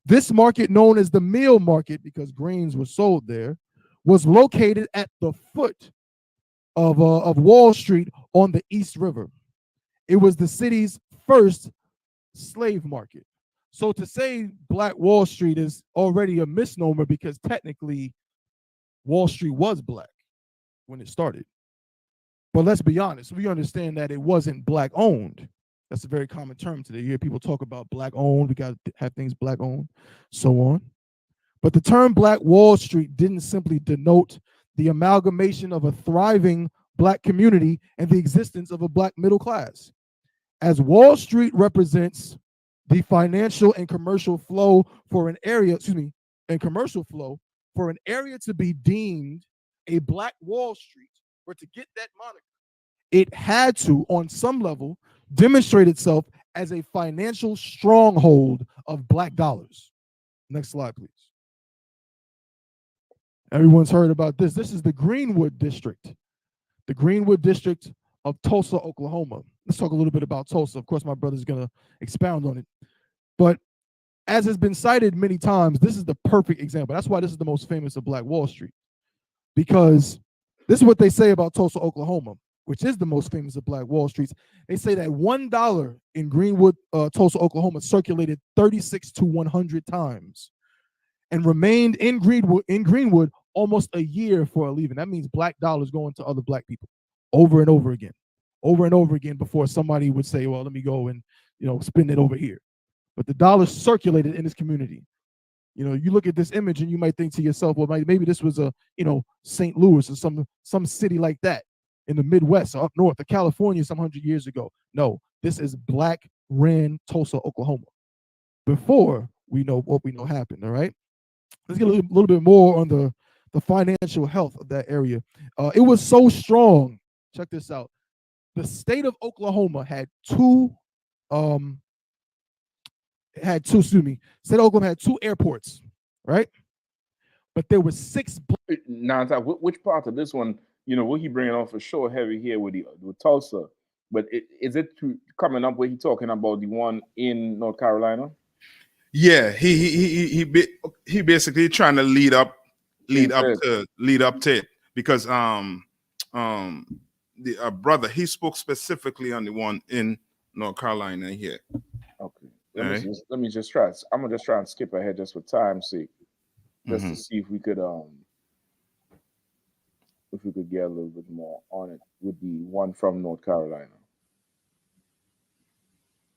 This market, known as the meal market because grains were sold there, was located at the foot of Wall Street on the East River. It was the city's first slave market. So to say Black Wall Street is already a misnomer because technically Wall Street was Black when it started. But let's be honest, we understand that it wasn't Black owned. That's a very common term today. You hear people talk about Black owned, we got to have things Black owned, so on. But the term Black Wall Street didn't simply denote the amalgamation of a thriving Black community and the existence of a Black middle class. As Wall Street represents the financial and commercial flow for an area, for an area to be deemed a Black Wall Street, or to get that moniker, it had to, on some level, demonstrate itself as a financial stronghold of Black dollars. Next slide, please. Everyone's heard about this. This is the Greenwood District. The Greenwood District of Tulsa, Oklahoma. Let's talk a little bit about Tulsa. Of course, my brother's going to expound on it. But as has been cited many times, this is the perfect example. That's why this is the most famous of Black Wall Street, because this is what they say about Tulsa, Oklahoma, which is the most famous of Black Wall Streets. They say that $1 in Greenwood, Tulsa, Oklahoma, circulated 36 to 100 times and remained in Greenwood almost a year for leaving. That means black dollars going to other black people over and over again before somebody would say, well, let me go and, spend it over here. But the dollars circulated in this community. You look at this image and you might think to yourself, well, maybe this was a, St. Louis or some city like that in the Midwest or up north of California some 100 years ago. No, this is black ran Tulsa, Oklahoma. Before we know what we know happened, all right? Let's get a little bit more on the financial health of that area. It was so strong. Check this out. The state of Oklahoma had two airports, right? But there were 6. Now, which part of this one, what he bringing on for sure heavy here with Tulsa, but is it coming up where he talking about the one in North Carolina? Yeah, he basically trying to lead up to it, because the brother, he spoke specifically on the one in North Carolina here. Okay. Let me just try. I'm gonna just try and skip ahead just for time's sake, just to see if we could get a little bit more on it with the one from North Carolina.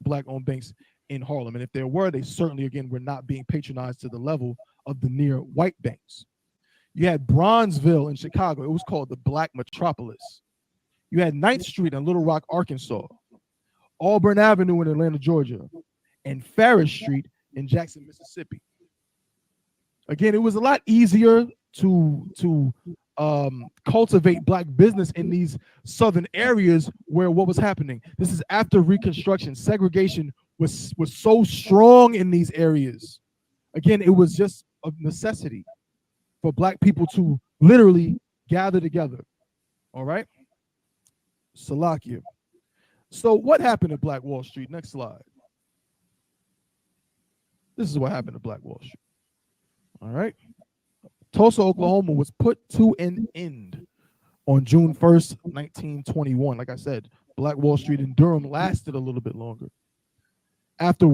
Black-owned banks in Harlem, and if there were, they certainly again were not being patronized to the level of the near white banks. You had Bronzeville in Chicago. It was called the Black Metropolis. You had 9th Street in Little Rock, Arkansas, Auburn Avenue in Atlanta, Georgia, and Farish Street in Jackson, Mississippi. Again, it was a lot easier to cultivate black business in these southern areas where what was happening. This is after Reconstruction. Segregation was so strong in these areas. Again, it was just a necessity for black people to literally gather together. All right? Salakia. So what happened at Black Wall Street? Next slide. This is what happened at Black Wall Street. All right. Tulsa, Oklahoma was put to an end on June 1st, 1921. Like I said, Black Wall Street in Durham lasted a little bit longer. After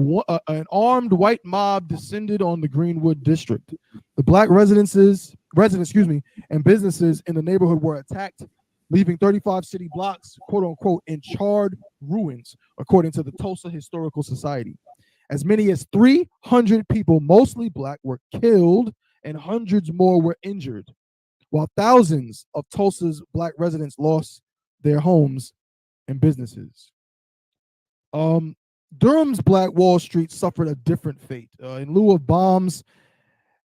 an armed white mob descended on the Greenwood district, the black residents, and businesses in the neighborhood were attacked, leaving 35 city blocks, quote unquote, in charred ruins, according to the Tulsa Historical Society. As many as 300 people, mostly black, were killed and hundreds more were injured, while thousands of Tulsa's black residents lost their homes and businesses. Durham's Black Wall Street suffered a different fate. In lieu of bombs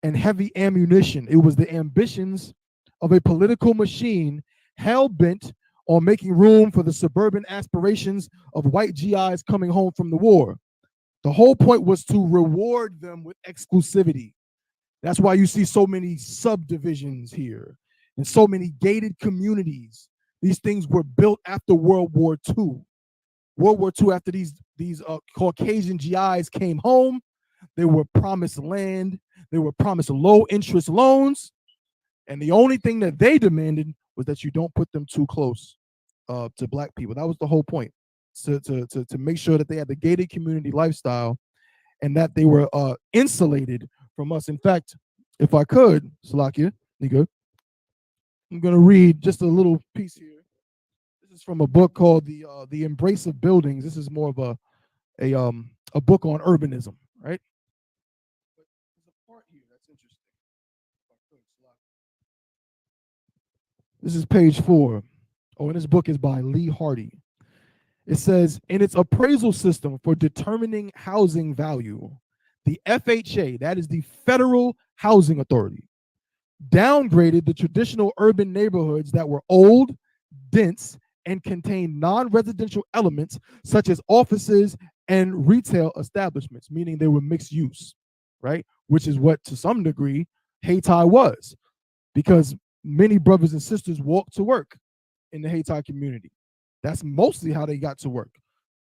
and heavy ammunition, it was the ambitions of a political machine hell-bent on making room for the suburban aspirations of white GIs coming home from the war. The whole point was to reward them with exclusivity. That's why you see so many subdivisions here and so many gated communities. These things were built after World War II. World War II, after these Caucasian GIs came home, they were promised land, they were promised low interest loans, and the only thing that they demanded was that you don't put them too close to black people. That was the whole point, to make sure that they had the gated community lifestyle and that they were insulated from us. In fact, if I could, Salakia, you good? I'm going to read just a little piece here. This is from a book called The Embrace of Buildings. This is more of a book on urbanism, right? But there's a part here that's interesting. This is page 4. Oh, and this book is by Lee Hardy. It says, in its appraisal system for determining housing value, the FHA, that is the Federal Housing Authority, downgraded the traditional urban neighborhoods that were old, dense, and contained non-residential elements such as offices and retail establishments, meaning they were mixed use, right? Which is what, to some degree, Hayti was, because many brothers and sisters walked to work in the Hayti community. That's mostly how they got to work.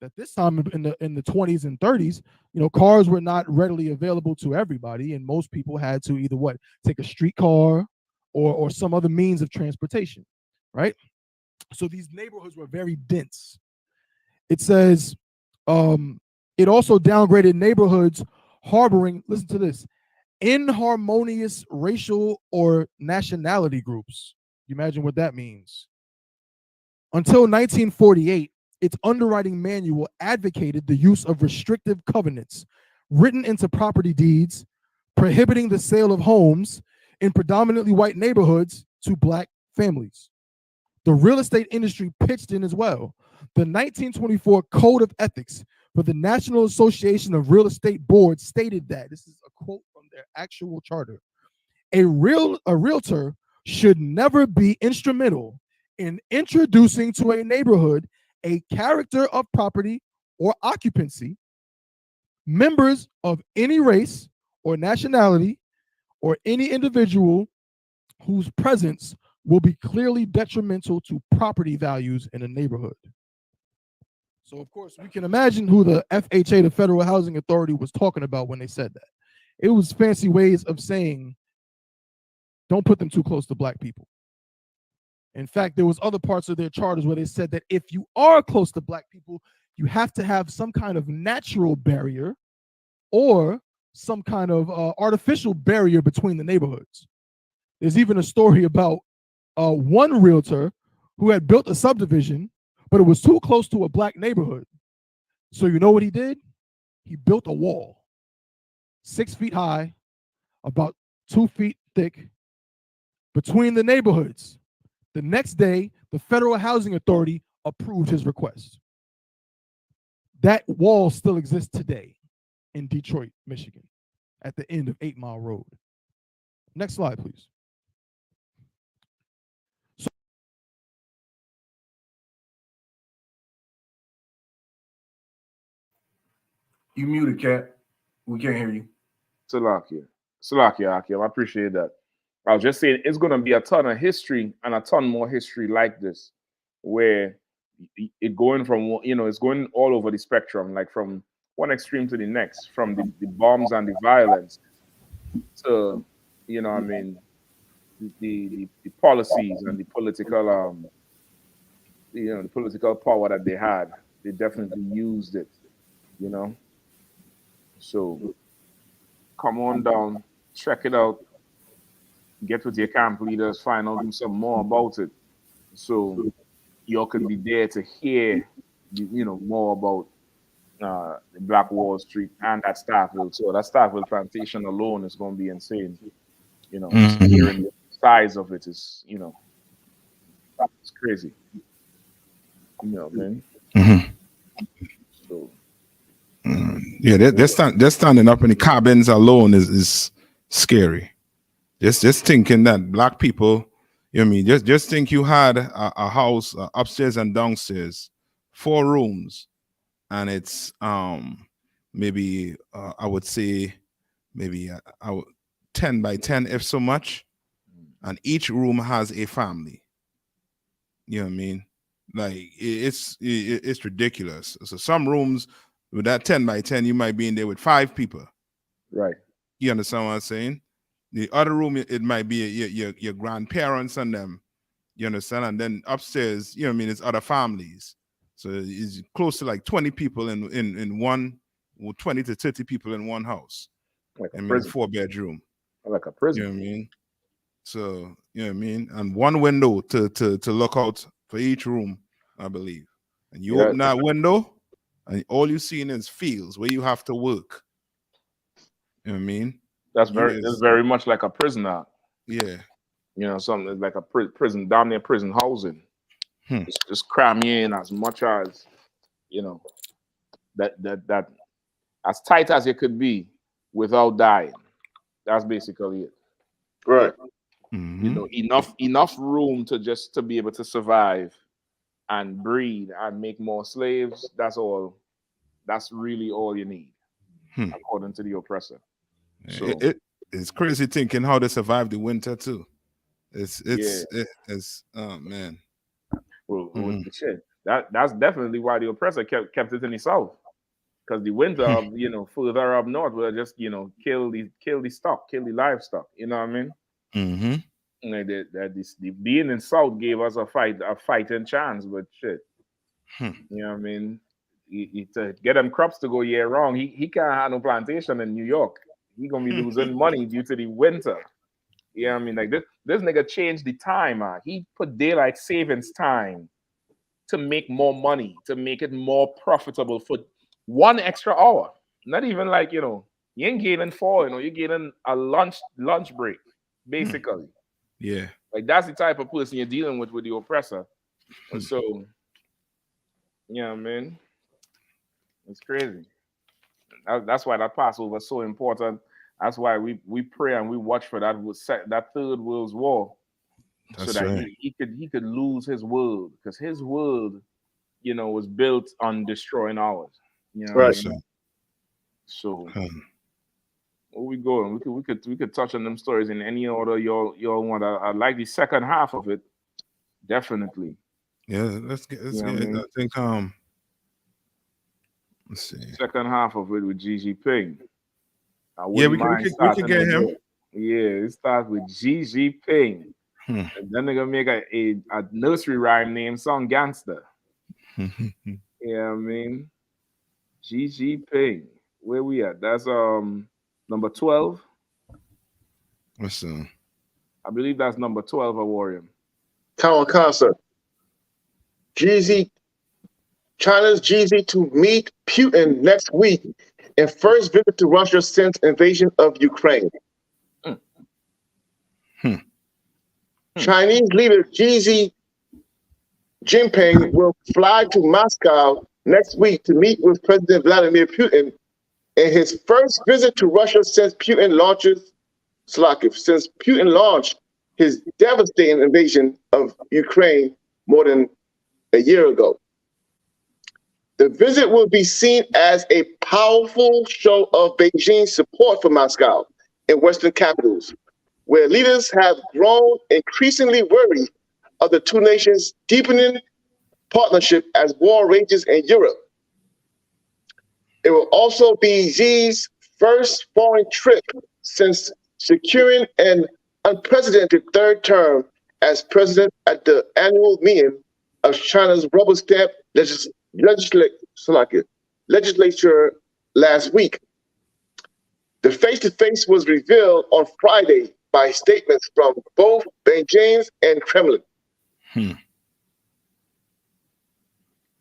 that this time in the 20s and 30s, cars were not readily available to everybody, and most people had to either take a streetcar or some other means of transportation, right? So these neighborhoods were very dense. It says it also downgraded neighborhoods harboring, listen to this, inharmonious racial or nationality groups. You imagine what that means. Until 1948, its underwriting manual advocated the use of restrictive covenants written into property deeds, prohibiting the sale of homes in predominantly white neighborhoods to black families. The real estate industry pitched in as well. The 1924 Code of Ethics for the National Association of Real Estate Boards stated that, this is a quote from their actual charter, a realtor should never be instrumental in introducing to a neighborhood a character of property or occupancy, members of any race or nationality, or any individual whose presence will be clearly detrimental to property values in a neighborhood. So, of course, we can imagine who the FHA, the Federal Housing Authority, was talking about when they said that. It was fancy ways of saying, don't put them too close to black people. In fact, there was other parts of their charters where they said that if you are close to black people, you have to have some kind of natural barrier or some kind of artificial barrier between the neighborhoods. There's even a story about one realtor who had built a subdivision, but it was too close to a black neighborhood. So you know what he did? He built a wall, 6 feet high, about 2 feet thick, between the neighborhoods. The next day, the Federal Housing Authority approved his request. That wall still exists today in Detroit, Michigan, at the end of 8 Mile Road. Next slide, please. You muted, Cat. We can't hear you. Salakia, Akim. I appreciate that. I was just saying it's going to be a ton of history and a ton more history like this, where it going from, it's going all over the spectrum, like from one extreme to the next, from the bombs and the violence to, the policies and the political, the political power that they had. They definitely used it, So come on down, check it out, get with your camp leaders, find out some more about it, so y'all can be there to hear, more about the Black Wall Street and that Starkville. So that Starkville plantation alone is going to be insane. Hearing the size of it is, it's crazy. Man. So. Yeah, they're standing up in the cabins alone is scary. Just thinking that black people, just think you had a house upstairs and downstairs, 4 rooms, and it's maybe I would say maybe 10 by 10 if so much, and each room has a family. You know what I mean? Like it's ridiculous. So some rooms with that 10 by 10, you might be in there with 5 people. Right. You understand what I'm saying? The other room, it might be your grandparents and them. You understand? And then upstairs, it's other families. So it's close to like 20 people in one, 20 to 30 people in one house. Like a prison. 4-bedroom. Like a prison. You know what I mean? So, you know what I mean? And one window to look out for each room, I believe. And you open that window, and all you're seeing is fields where you have to work. You know what I mean? That's very much like a prisoner. Yeah. Something like a prison, down there, prison housing. Just cram you in as much as, that as tight as it could be without dying. That's basically it. Right. Enough room to be able to survive and breed and make more slaves. That's all. That's really all you need, according to the oppressor. So it's crazy thinking how they survived the winter too. It's oh man. Well, the That's definitely why the oppressor kept it in the south, because the winter, you know, further up north will just, you know, kill the stock, kill the livestock. You know what I mean? Mm-hmm. You know, the being in south gave us a fighting chance, but shit. You know what I mean? To get them crops to go year round, he can't have no plantation in New York. He gonna be losing money due to the winter. You know what I mean? Like this nigga changed the time, man. He put daylight savings time to make more money, to make it more profitable for 1 extra hour. Not even like, you know, you ain't gaining 4, you know, you're getting a lunch break, basically. Yeah. Like that's the type of person you're dealing with the oppressor. And so, yeah, man, it's crazy. That's why that Passover is so important. That's why we pray and we watch for that third world's war, so that he could lose his world, because his world, you know, was built on destroying ours. You know what I mean? So where we going? We could touch on them stories in any order y'all want. I like the second half of it, definitely. Yeah, let's get. I think let's see. Second half of it with Xi-JinPing. Yeah, we can get him. Yeah, it starts with Xi-JinPing. And then they're gonna make a nursery rhyme named Song Gangster. Yeah, I mean, Xi-JinPing. Where we at? That's number 12. What's I believe that's number 12 of Warrior. Concert. China's Xi to meet Putin next week in first visit to Russia since invasion of Ukraine. Chinese leader Xi-Jinping will fly to Moscow next week to meet with President Vladimir Putin in his first visit to Russia since Putin launched his devastating invasion of Ukraine more than a year ago. The visit will be seen as a powerful show of Beijing's support for Moscow and Western capitals, where leaders have grown increasingly worried of the two nations' deepening partnership as war rages in Europe. It will also be Xi's first foreign trip since securing an unprecedented third term as president at the annual meeting of China's rubber stamp legislature last week. The face-to-face was revealed on Friday by statements from both Beijing and Kremlin.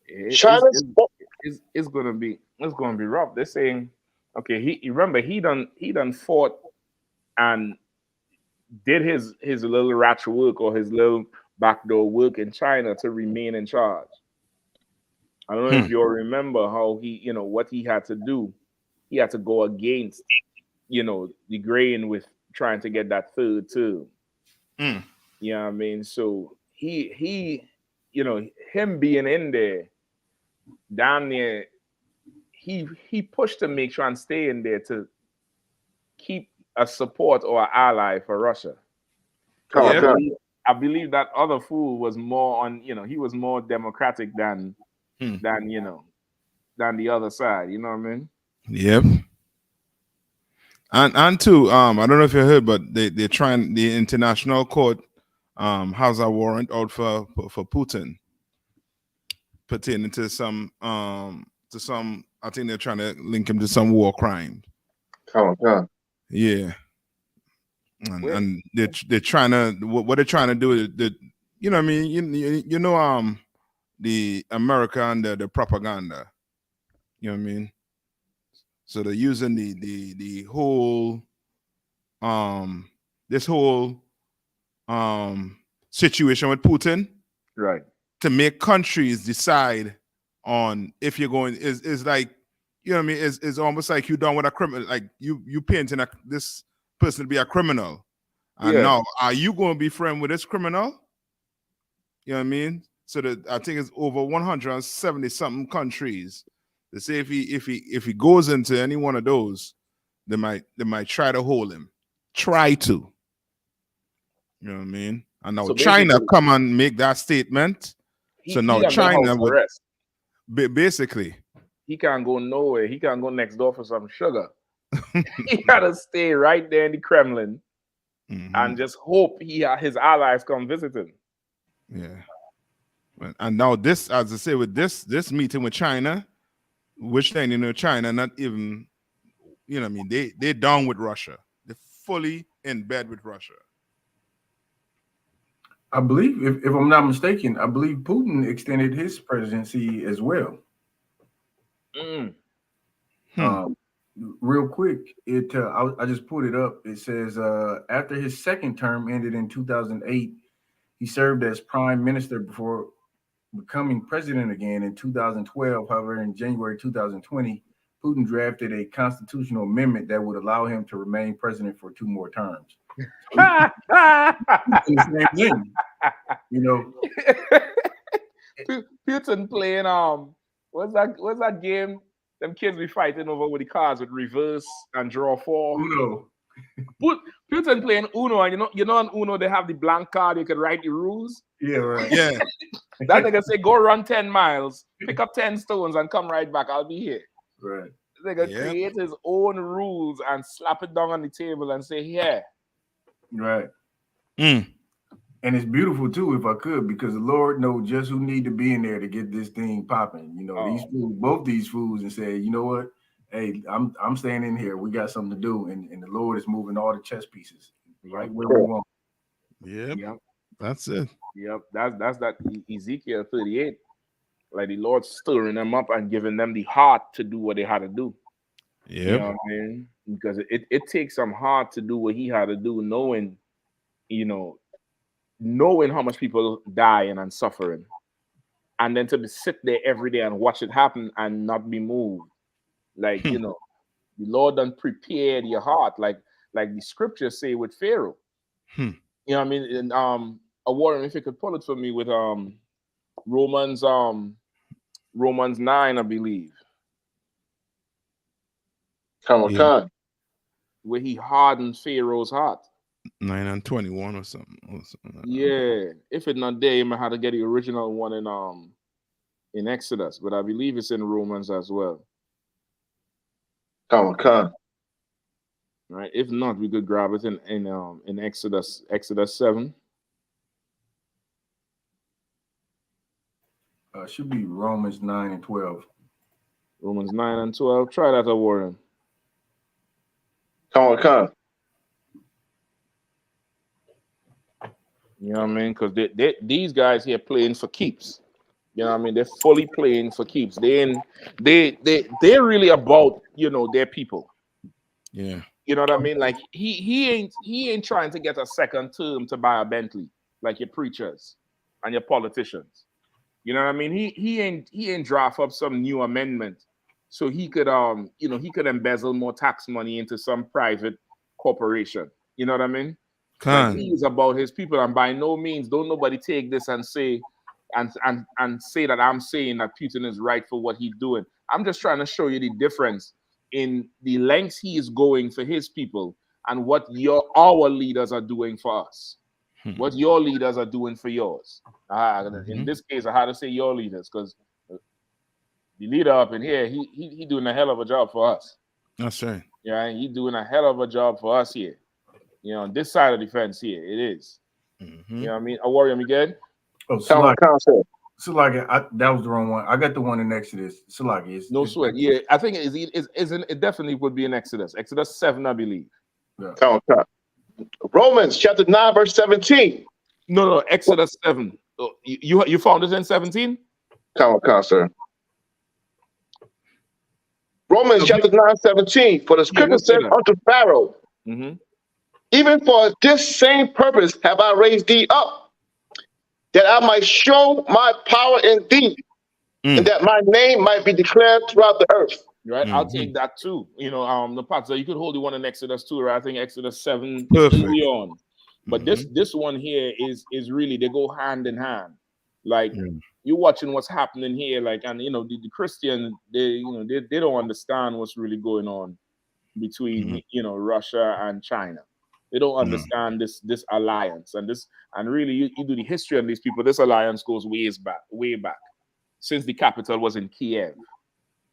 It's gonna be rough. They're saying, okay, he done fought and did his little ratchet work or his little backdoor work in China to remain in charge. I don't know if you all remember how he, you know, what he had to do. He had to go against, you know, the grain with trying to get that third term. You know what I mean? So he, you know, him being in there, down there, he pushed to make sure and stay in there to keep a support or an ally for Russia. I believe that other fool was more on, you know, he was more democratic than you know, than the other side. You know what I mean? Yep. And too, I don't know if you heard, but they're trying, the international court has a warrant out for Putin pertaining to some I think they're trying to link him to some war crime. Yeah. And they're trying to, what they're trying to do is that, you know what I mean, you know the America and the propaganda, you know what I mean? So they're using the whole this whole situation with Putin, right, to make countries decide on if you're going, is like, you know what I mean, is almost like you done with a criminal, like you painting this person to be a criminal, and now are you going to be friend with this criminal? You know what I mean? So that I think it's over 170 something countries. They say if he goes into any one of those, they might try to hold him. Try to. You know what I mean? And now So China come and make that statement, So now China would basically. He can't go nowhere. He can't go next door for some sugar. He gotta stay right there in the Kremlin and just hope his allies come visit him. Yeah. And now this, as I say, with this meeting with China, which then, you know, China not even, you know what I mean, they're down with Russia. They're fully in bed with Russia. I believe, if I'm not mistaken, I believe Putin extended his presidency as well. Real quick, I just pulled it up. It says after his second term ended in 2008, he served as prime minister before becoming president again in 2012. However, in January 2020, Putin drafted a constitutional amendment that would allow him to remain president for 2 more terms. So the same thing, you know. Putin playing what's that game? Them kids be fighting over with the cards with reverse and draw 4. Uno. Putin playing Uno, and you know on Uno they have the blank card. You can write the rules. Yeah, right. Yeah. That nigga say go run 10 miles, pick up 10 stones, and come right back. I'll be here. Right. Nigga create his own rules and slap it down on the table and say, yeah. Right. And it's beautiful too, if I could, because the Lord knows just who need to be in there to get this thing popping. You know, these fools, both these fools, and say, you know what? Hey, I'm staying in here. We got something to do, and the Lord is moving all the chess pieces right where we want. Yep. That's it. Yep. That's that Ezekiel 38. Like the Lord stirring them up and giving them the heart to do what they had to do. Yep. You know what I mean? Because it takes some heart to do what he had to do, knowing how much people dying and suffering, and then to sit there every day and watch it happen and not be moved. Like, you know, the Lord done prepared your heart, like the scriptures say with Pharaoh. You know what I mean? And Warren, if you could pull it for me with Romans 9, I believe. Come on. Where he hardened Pharaoh's heart. 9 and 21 or something. Yeah, if it's not there, you might have to get the original one in Exodus, but I believe it's in Romans as well. Come on. Right. If not, we could grab it in Exodus 7. Should be Romans 9 and 12. Romans 9 and 12. Try that, Warren. Come on. You know what I mean? Because these guys here playing for keeps. You know what I mean? They're fully playing for keeps. They're really about, you know, their people. Yeah. You know what I mean? Like he ain't trying to get a second term to buy a Bentley like your preachers and your politicians. You know what I mean? He ain't draft up some new amendment so he could he could embezzle more tax money into some private corporation. You know what I mean? Like he's about his people, and by no means don't nobody take this and say and say that I'm saying that Putin is right for what he's doing. I'm just trying to show you the difference in the lengths he is going for his people and what our leaders are doing for us. What your leaders are doing for yours. In this case, I had to say your leaders because the leader up in here, he doing a hell of a job for us. That's right. Yeah, he doing a hell of a job for us here. You know, on this side of the fence here, it is. You know what I mean? I worry him again. Oh, Salaki, that was the wrong one. I got the one in Exodus. Salaki. No sweat. Yeah, I think it definitely would be in Exodus. Exodus 7, I believe. Yeah. Romans chapter 9, verse 17. No, Exodus 7. Oh, you found it in 17? Come on, sir. Romans chapter 9, 17. For the scripture says unto Pharaoh, even for this same purpose have I raised thee up, that I might show my power in thee, and that my name might be declared throughout the earth. Right, I'll take that too. You know, the part so you could hold the one in Exodus 2, right? I think Exodus 7 on. But this one here is really, they go hand in hand. Like you're watching what's happening here, like, and you know, the Christians, they don't understand what's really going on between you know, Russia and China. They don't understand this alliance and really you do the history on these people. This alliance goes way back, since the capital was in Kiev.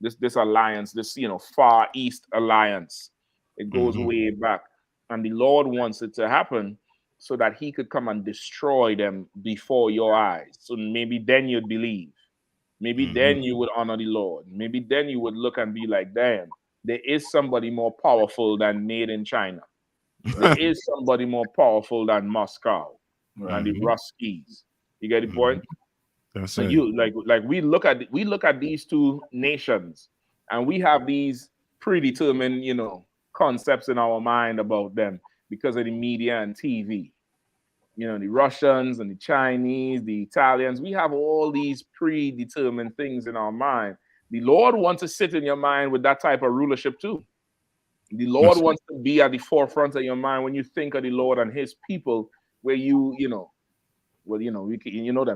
This alliance, this Far East alliance, it goes way back, and the Lord wants it to happen so that He could come and destroy them before your eyes. So maybe then you'd believe. Maybe then you would honor the Lord. Maybe then you would look and be like, damn, there is somebody more powerful than made in China. There is somebody more powerful than Moscow and the Ruskies. You get the point? That's So it. you like we look at these two nations, and we have these predetermined, concepts in our mind about them because of the media and TV. The Russians and the Chinese, the Italians, we have all these predetermined things in our mind. The Lord wants to sit in your mind with that type of rulership too. The Lord wants to be at the forefront of your mind when you think of the Lord and His people, where them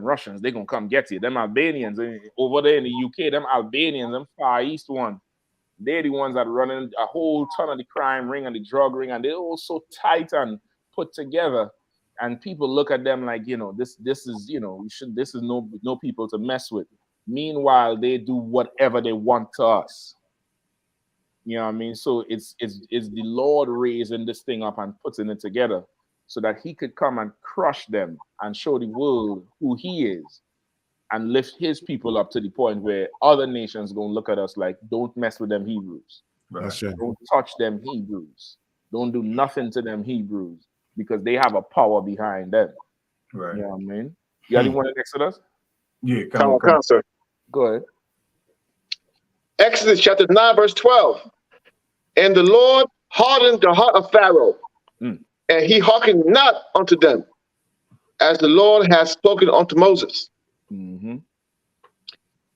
Russians, they're gonna come get you. Them Albanians over there in the UK, them Albanians, them Far East one, they're the ones that running a whole ton of the crime ring and the drug ring, and they're all so tight and put together. And people look at them like, this is no people to mess with. Meanwhile, they do whatever they want to us. You know what I mean? So it's the Lord raising this thing up and putting it together so that He could come and crush them and show the world who He is and lift His people up to the point where other nations gonna look at us like, don't mess with them Hebrews. That's right. Don't touch them Hebrews. Don't do nothing to them Hebrews, because they have a power behind them. Right. You know what I mean? You got anyone in Exodus? Yeah, Come on, sir. Go ahead. Exodus chapter 9, verse 12. And the Lord hardened the heart of Pharaoh, and he hearkened not unto them, as the Lord has spoken unto Moses. And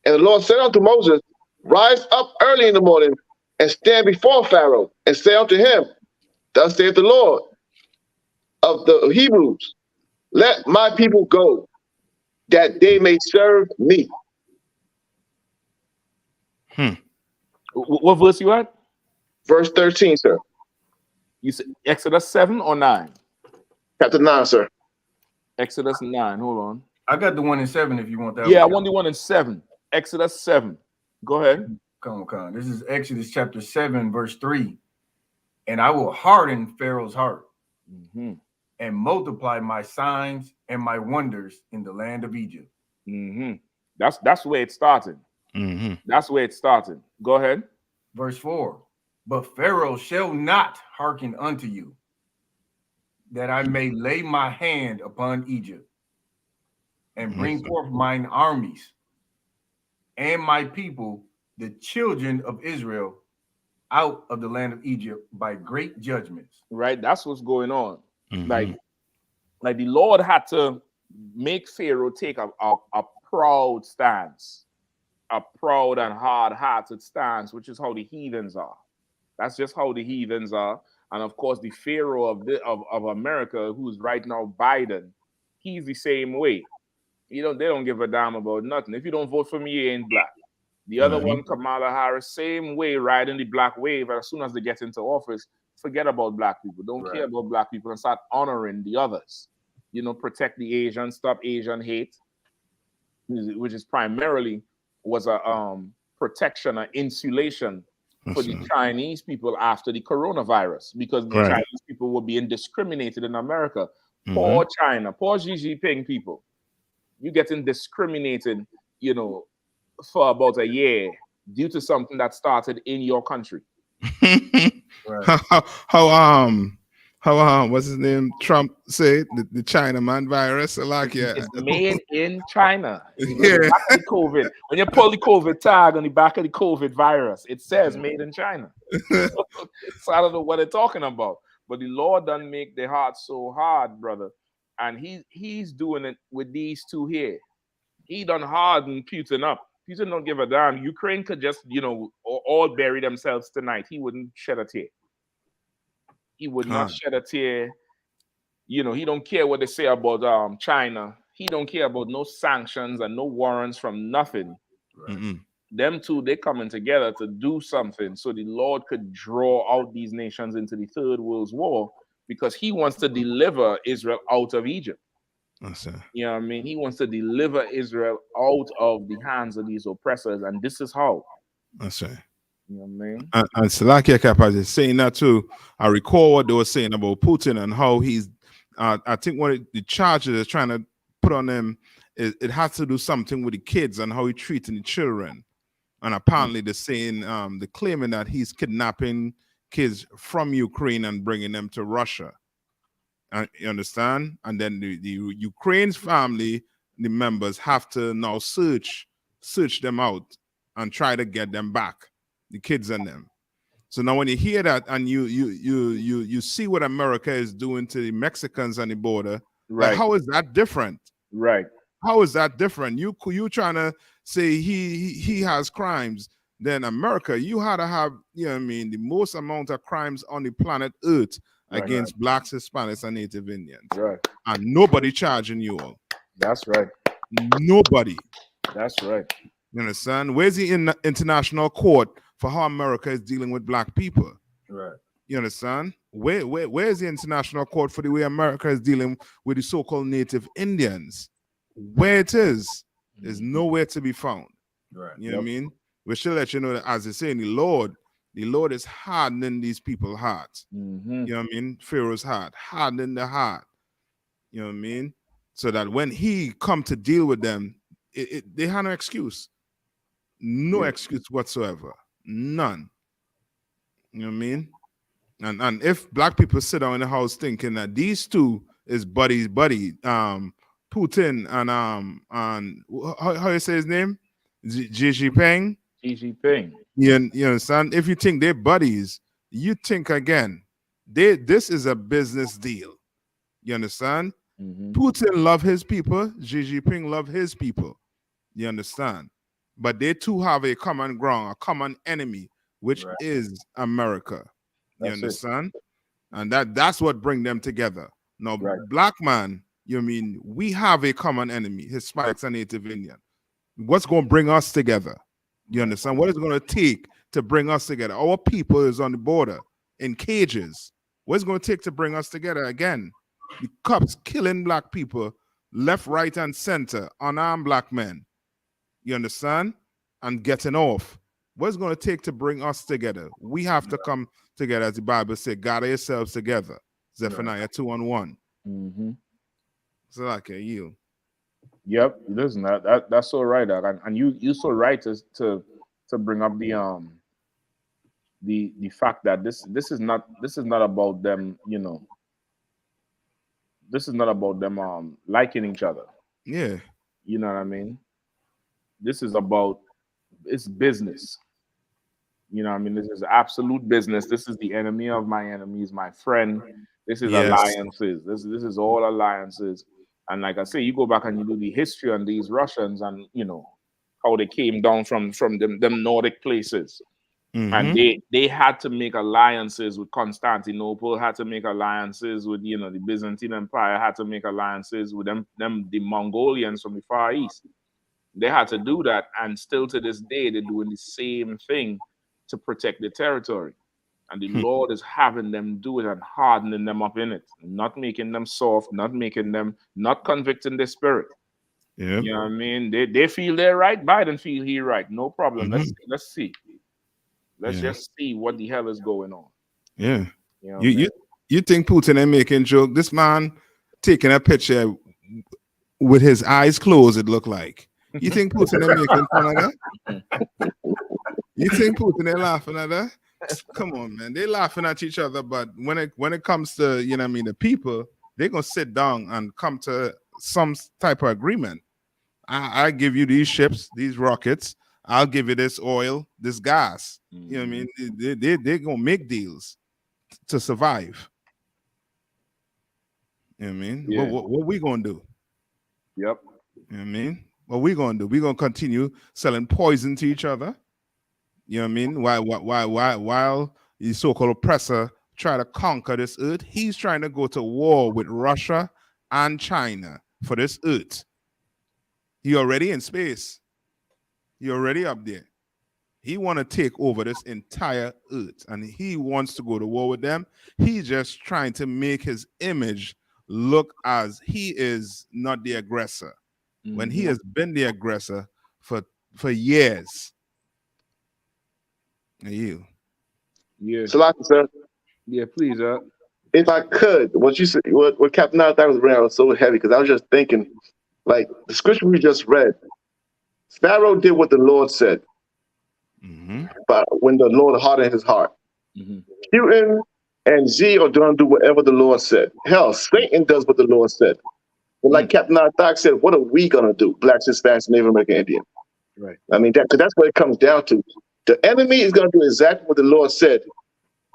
the Lord said unto Moses, rise up early in the morning, and stand before Pharaoh, and say unto him, thus saith the Lord of the Hebrews, let my people go, that they may serve me. What verse you at? Verse 13, sir. You said Exodus 7 or 9? Chapter 9, sir. Exodus 9. Hold on. I got the one in 7 if you want that. Yeah, I want the one in 7. Exodus 7. Go ahead. Come on. This is Exodus chapter 7, verse 3. And I will harden Pharaoh's heart and multiply my signs and my wonders in the land of Egypt. That's where it started. That's where it started. Go ahead. Verse 4. But Pharaoh shall not hearken unto you, that I may lay my hand upon Egypt and bring forth mine armies and my people, the children of Israel, out of the land of Egypt by great judgments. Right, that's what's going on. Like the Lord had to make Pharaoh take a proud stance, a proud and hard-hearted stance, which is how the heathens are. That's just how the heathens are. And of course, the Pharaoh of America, who's right now Biden, he's the same way. They don't give a damn about nothing. If you don't vote for me, you ain't black. The other one, Kamala Harris, same way, riding the black wave. As soon as they get into office, forget about black people. Don't care about black people and start honoring the others. Protect the Asians, stop Asian hate, which is primarily was a protection, an insulation for the Chinese people after the coronavirus, because the Chinese people were being discriminated in America. Poor China, poor Xi-JinPing people. You getting discriminated, for about a year due to something that started in your country. How what's his name? Trump said the China man virus. It's made in China. Back of the COVID. When you pull the COVID tag on the back of the COVID virus, it says made in China. So I don't know what they're talking about. But the Lord done make their heart so hard, brother. And he's doing it with these two here. He done harden Putin up. Putin don't give a damn. Ukraine could just, all bury themselves tonight. He wouldn't shed a tear. He would not shed a tear. He don't care what they say about China. He don't care about no sanctions and no warrants from nothing. Them two, they coming together to do something so the Lord could draw out these nations into the Third World War, because he wants to deliver Israel out of Egypt. That's it. You know what I mean? He wants to deliver Israel out of the hands of these oppressors, and this is how. That's right. You know what I mean? And Salakia Kapaz is saying that too. I recall what they were saying about Putin and how he's, I think one of the charges they're trying to put on him, it has to do something with the kids and how he treating the children. And apparently they're saying, they're claiming that he's kidnapping kids from Ukraine and bringing them to Russia. You understand? And then the Ukraine's family, the members have to now search them out and try to get them back, the kids and them. So now when you hear that and you see what America is doing to the Mexicans on the border, right? Like, how is that different? Right. How is that different? You trying to say he has crimes? Then America, you had to have, you know what I mean, the most amount of crimes on the planet Earth against blacks, Hispanics, and Native Indians. Right. And nobody charging you all. That's right. Nobody. That's right. You understand? Where's the international court for how America is dealing with black people? Right. You understand? Where's the international court for the way America is dealing with the so-called Native Indians? Where it is nowhere to be found. Right. You know what I mean? We should let you know that, as they say, the Lord is hardening these people's hearts. You know what I mean? Pharaoh's heart, hardening the heart. You know what I mean? So that when he come to deal with them, they have no excuse. No excuse whatsoever. None. You know what I mean? And if black people sit down in the house thinking that these two is buddy, Putin and how you say his name? Xi-JinPing? Xi-JinPing. You understand? If you think they're buddies, you think again. This is a business deal. You understand? Putin love his people. Xi-JinPing love his people. You understand? But they two have a common ground, a common enemy, which is America. You understand? And that's what bring them together. Now, black man, you mean we have a common enemy, Hispanics and Native Indian. What's going to bring us together? You understand? What is it going to take to bring us together? Our people is on the border in cages. What's it going to take to bring us together again? The cops killing black people left, right, and center, unarmed black men. You understand? And getting off. What's it going to take to bring us together? We have to come together, as the Bible said, gather yourselves together. Zephaniah 2:1. So like a you. Yep, listen, that's so right, and you so right to bring up the fact that this is not about them, you know. This is not about them liking each other. Yeah. You know what I mean? This is about, it's business. You know what I mean? This is absolute business. This is the enemy of my enemies, my friend. This is alliances. This is all alliances. And like I say, you go back and you do the history on these Russians and, you know, how they came down from them Nordic places. And they had to make alliances with Constantinople, had to make alliances with, you know, the Byzantine Empire, had to make alliances with them the Mongolians from the Far East. They had to do that, and still to this day, they're doing the same thing to protect the territory. And the Lord is having them do it and hardening them up in it, not making them soft, not convicting their spirit. Yeah. You know what I mean? They feel they're right, Biden feel he right. No problem. Let's see. Let's just see what the hell is going on. Yeah. You know you think Putin ain't making joke? This man taking a picture with his eyes closed, it looked like. You think Putin ain't making fun of that? You think Putin ain't laughing at that? Come on, man. They're laughing at each other, but when it comes to, you know what I mean, the people, they're gonna sit down and come to some type of agreement. I give you these ships, these rockets, I'll give you this oil, this gas. You know what I mean? They're gonna make deals to survive. You know what I mean? Yeah. What we gonna do? Yep. You know what I mean? What we gonna do? We gonna continue selling poison to each other. You know what I mean? While the so-called oppressor try to conquer this earth, he's trying to go to war with Russia and China for this earth. He already in space. He already up there. He want to take over this entire earth, and he wants to go to war with them. He's just trying to make his image look as he is not the aggressor, when he has been the aggressor for years. You. Yeah. Salaki, sir. Yeah, please, If I could, what you said, what Captain I thought was bringing was so heavy, because I was just thinking, like the scripture we just read, Pharaoh did what the Lord said, but when the Lord hardened his heart. Putin and Xi are going to do whatever the Lord said. Hell, Satan does what the Lord said. But like Captain Arthak said, what are we going to do? Blacks, Hispanics, Native American, Indian. Right. I mean, that's what it comes down to. The enemy is going to do exactly what the Lord said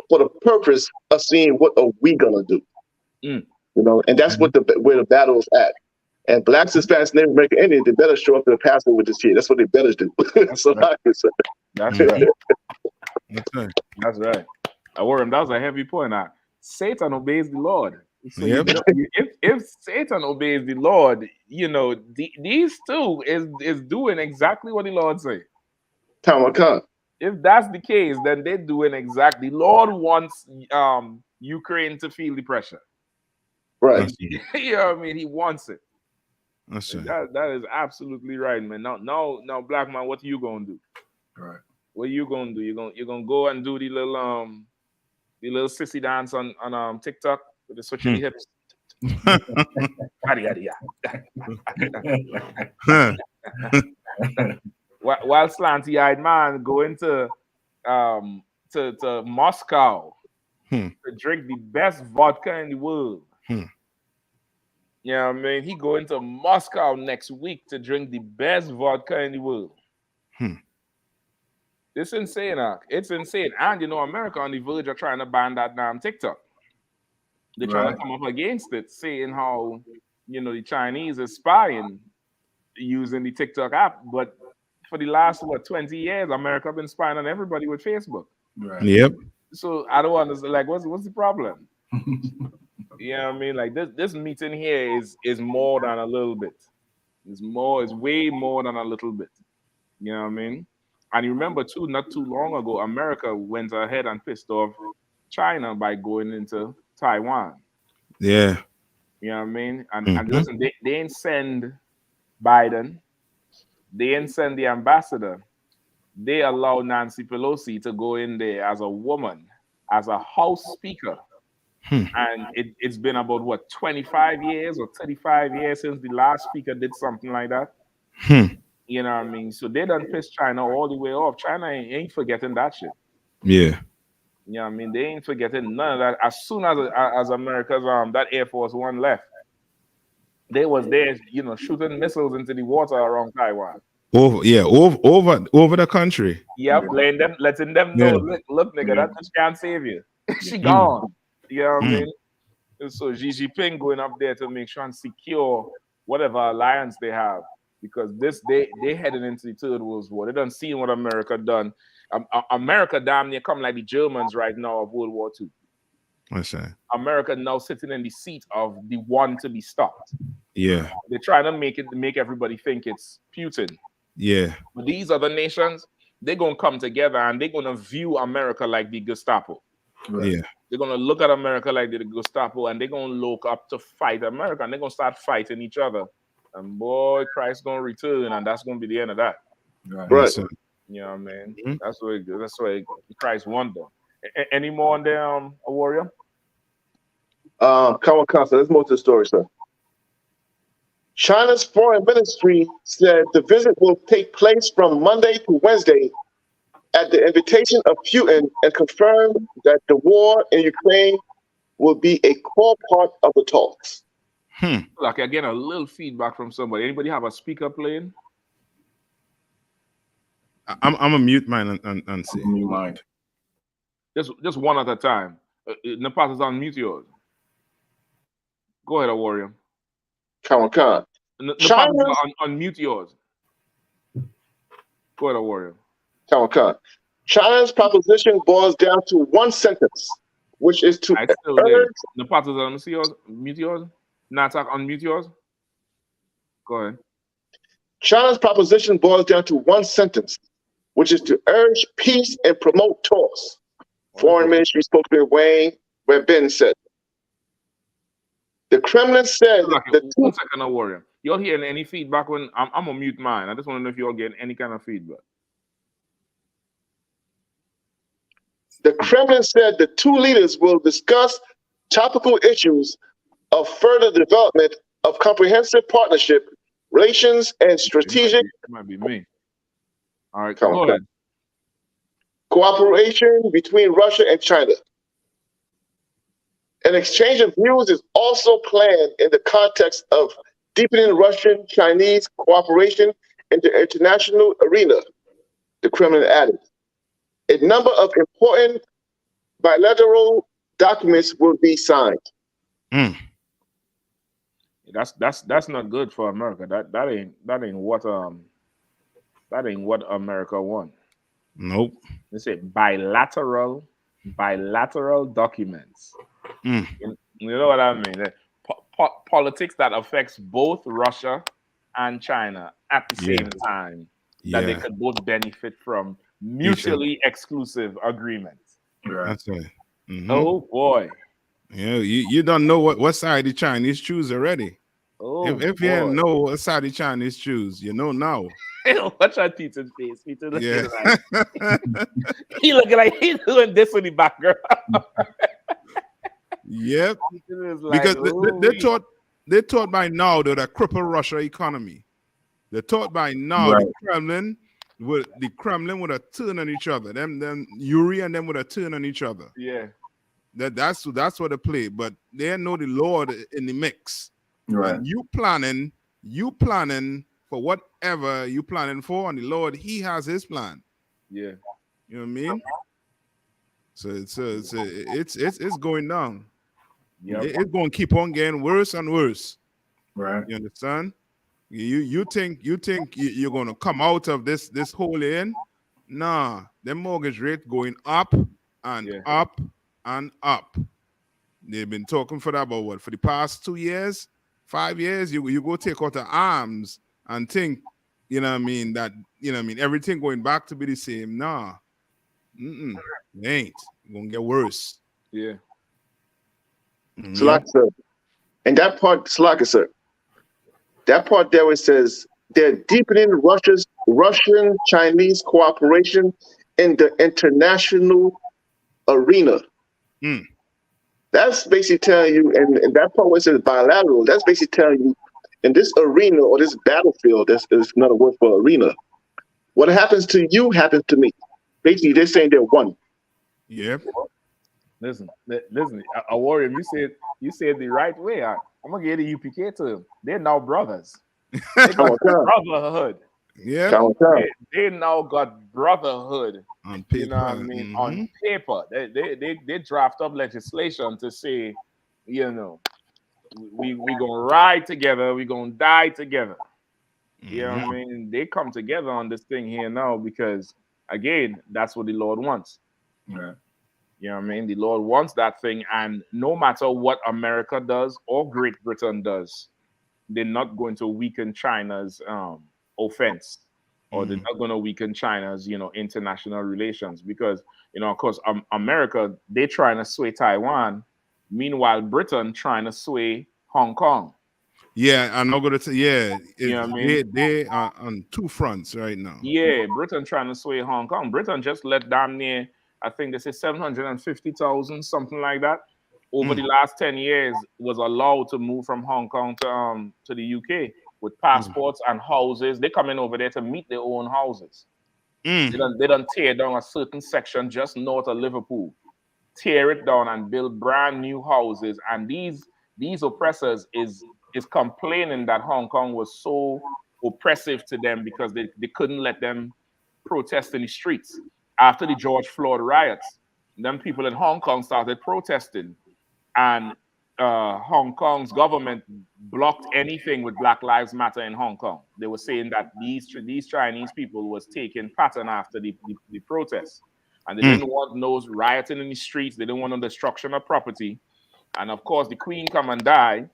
for the purpose of seeing what are we going to do. You know, and that's what where the battle is at. And Blacks, Hispanics, Native American, Indian, they better show up to the Passover this year. That's what they better do. So right. That's right. That's right. That's right. I worry him. That was a heavy point. Satan obeys the Lord. So Yep. if Satan obeys the Lord, you know, these two is doing exactly what the Lord say. If that's the case, then they're doing exactly. The Lord wants Ukraine to feel the pressure. Right. You know what I mean? He wants it. That's right. That is absolutely right, man. Now, black man, what are you gonna do? Right. What are you gonna do? You're gonna go and do the little sissy dance on TikTok with the switching the hips. While slanty-eyed man going to Moscow to drink the best vodka in the world. You know what I mean? He going to Moscow next week to drink the best vodka in the world. It's insane, it's insane. And you know, America on the verge of trying to ban that damn TikTok. They're trying to come up against it, saying how, you know, the Chinese are spying using the TikTok app. But for the last 20 years, America been spying on everybody with Facebook. Right. Yep. So I don't understand. Like, what's the problem? You know what I mean? Like this meeting here is more than a little bit. It's way more than a little bit. You know what I mean? And you remember too, not too long ago, America went ahead and pissed off China by going into Taiwan. Yeah. You know what I mean? And listen, they didn't send Biden. They didn't send the ambassador. They allowed Nancy Pelosi to go in there as a woman, as a House Speaker. And it's been about 25 years or 35 years since the last speaker did something like that. You know what I mean? So they done pissed China all the way off. China ain't forgetting that shit. Yeah. You know what I mean? They ain't forgetting none of that. As soon as America's that Air Force One left, they was there, you know, shooting missiles into the water around Taiwan. Over the country. Yep, letting them know, look, nigga, that bitch can't save you. She gone. You know what I mean? And so Xi-JinPing going up there to make sure and secure whatever alliance they have, because they heading into the Third World War. They done seen what America done. America damn near come like the Germans right now of World War II. What's that? America now sitting in the seat of the one to be stopped. Yeah. They're trying to make everybody think it's Putin. Yeah. But these other nations, they're gonna come together and they're gonna view America like the Gestapo. Right. Yeah. They're gonna look at America like the Gestapo, and they're gonna look up to fight America, and they're gonna start fighting each other. And boy, Christ's gonna return, and that's gonna be the end of that. Right. You know what I mean? That's what Christ won them. Any more on there, a warrior? Come on, Constance. Let's move to the story, sir. China's foreign ministry said the visit will take place from Monday to Wednesday at the invitation of Putin, and confirmed that the war in Ukraine will be a core part of the talks. Like, again, a little feedback from somebody. Anybody have a speaker playing? I'm a mute mine and see. Mute mine. Just one at a time. Napas is on mute yours. Go ahead, warrior. Come on. Napas is on mute yours. Go ahead, warrior. Come on. China's proposition boils down to one sentence, which is to urge. Napas is on yours. Mute yours. Natak on mute yours. Go ahead. China's proposition boils down to one sentence, which is to urge peace and promote talks. Foreign Ministry spokesman Wayne Webben said. The Kremlin said one second, Warrior. Y'all hearing any feedback when I'm gonna mute mine? I just want to know if y'all getting any kind of feedback. The Kremlin said the two leaders will discuss topical issues of further development of comprehensive partnership, relations, and strategic. It might be me. All right, go ahead. Cooperation between Russia and China. An exchange of views is also planned in the context of deepening Russian-Chinese cooperation in the international arena, the Kremlin added. A number of important bilateral documents will be signed. That's not good for America. That ain't what America wants. Nope. They say bilateral documents. You know what I mean? Politics that affects both Russia and China at the same time, that they could both benefit from mutually exclusive agreements. That's right. Oh boy. Yeah, you don't know what side the Chinese choose already. Oh, if you don't know what side the Chinese choose, you know now. Watch out Peter's face. Peter looking Yeah. like he looking like he's doing this with the back girl. Yep. Like, because they thought by now that a cripple Russia economy. They thought by now the Kremlin would have turned on each other. Them Yuri and them would have turned on each other. Yeah. That's what they play. But they know the Lord in the mix. Right. And you planning for whatever you planning for, and the Lord, He has His plan. Yeah. You know what I mean? So it's going down. Yep. It's going to keep on getting worse and worse. Right. You understand? You think you're going to come out of this hole in? Nah, the mortgage rate going up and up and up. They've been talking for that about what? For the past 2 years, 5 years, you go take out the arms and think, you know what I mean, that, you know what I mean, everything going back to be the same. Nah. It ain't. It's going to get worse. Yeah. Slaka, sir. And that part, Slaka, sir. That part there where it says they're deepening Russian-Chinese cooperation in the international arena. That's basically telling you, and that part where it says bilateral, that's basically telling you in this arena or this battlefield, that's another word for arena. What happens to you happens to me. Basically, they're saying they're one. Yep. Listen, a warrior, you said the right way. I'm gonna get the UPK to them. They're now brothers. They got brotherhood. Yeah. They now got brotherhood on paper. You know what I mean? On paper. They draft up legislation to say, you know, we gonna ride together, we gonna die together. You know what I mean? They come together on this thing here now because again, that's what the Lord wants. Yeah. You know what I mean? The Lord wants that thing, and no matter what America does or Great Britain does, they're not going to weaken China's offense, or they're not going to weaken China's, you know, international relations, because, you know, of course, America, they're trying to sway Taiwan, meanwhile Britain trying to sway Hong Kong. Yeah, I'm not going to say, you know what I mean? They are on two fronts right now. Yeah, Britain trying to sway Hong Kong. Britain just let damn near, I think they say 750,000, something like that, over the last 10 years was allowed to move from Hong Kong to the UK with passports and houses. They come in over there to meet their own houses. They don't tear down a certain section just north of Liverpool, tear it down and build brand new houses. And these oppressors is complaining that Hong Kong was so oppressive to them because they couldn't let them protest in the streets. After the George Floyd riots, then people in Hong Kong started protesting, and Hong Kong's government blocked anything with Black Lives Matter in Hong Kong. They were saying that these Chinese people was taking pattern after the protests, and they didn't want no rioting in the streets. They didn't want no destruction of property. And of course, the Queen come and die,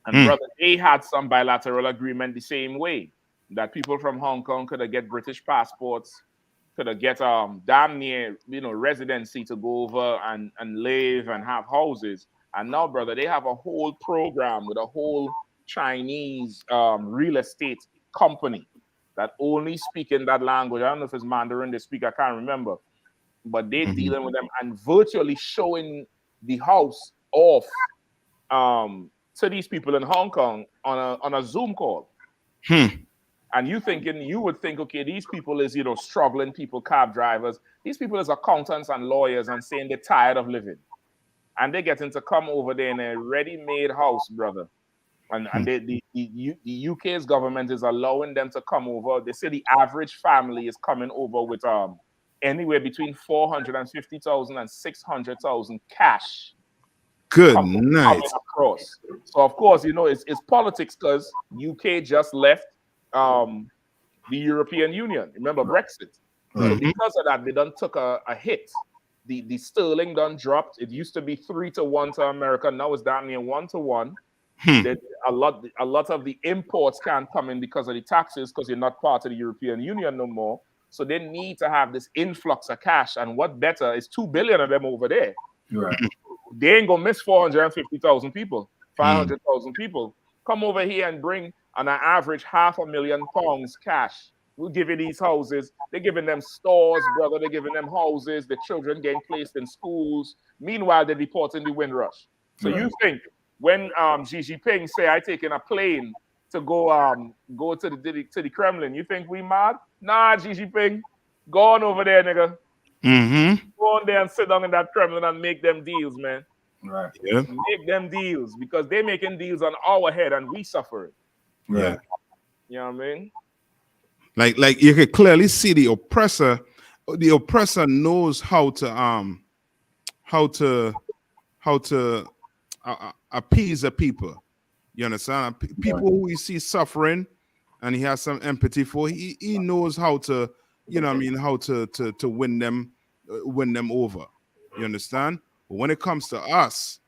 and brother, they had some bilateral agreement the same way that people from Hong Kong could get British passports could get damn near residency to go over and live and have houses. And now, brother, they have a whole program with a whole Chinese real estate company that only speak in that language. I don't know if it's Mandarin they speak, I can't remember. But they dealing with them and virtually showing the house off to these people in Hong Kong on a Zoom call. And you would think, okay, these people is struggling people, cab drivers. These people is accountants and lawyers and saying they're tired of living, and they getting to come over there in a ready-made house, brother. And the UK's government is allowing them to come over. They say the average family is coming over with anywhere between 450,000 and 600,000 cash. Good night. Across. So of course, it's politics because UK just left the European Union. Remember Brexit. Right. So because of that, they done took a hit. The sterling done dropped. It used to be 3-1 to America. Now it's down near 1-1. A lot of the imports can't come in because of the taxes, because you're not part of the European Union no more. So they need to have this influx of cash. And what better is 2 billion of them over there. Right. They ain't gonna miss 450,000 people, 500,000 people. Come over here and bring on an average £500,000 cash. We'll give you these houses. They're giving them stores, brother. They're giving them houses. The children getting placed in schools. Meanwhile, they're reporting the Windrush. So you think when Xi-JinPing say I taking a plane to go to the Kremlin, you think we mad? Nah, Xi-JinPing, go on over there, nigga. Go on there and sit down in that Kremlin and make them deals, man. Right. Yeah. Make them deals, because they're making deals on our head and we suffering. Yeah. You know what I mean? Like you can clearly see the oppressor. The oppressor knows how to appease the people. You understand? People who he sees suffering and he has some empathy for, he knows how to, how to win them over. You understand? But when it comes to us,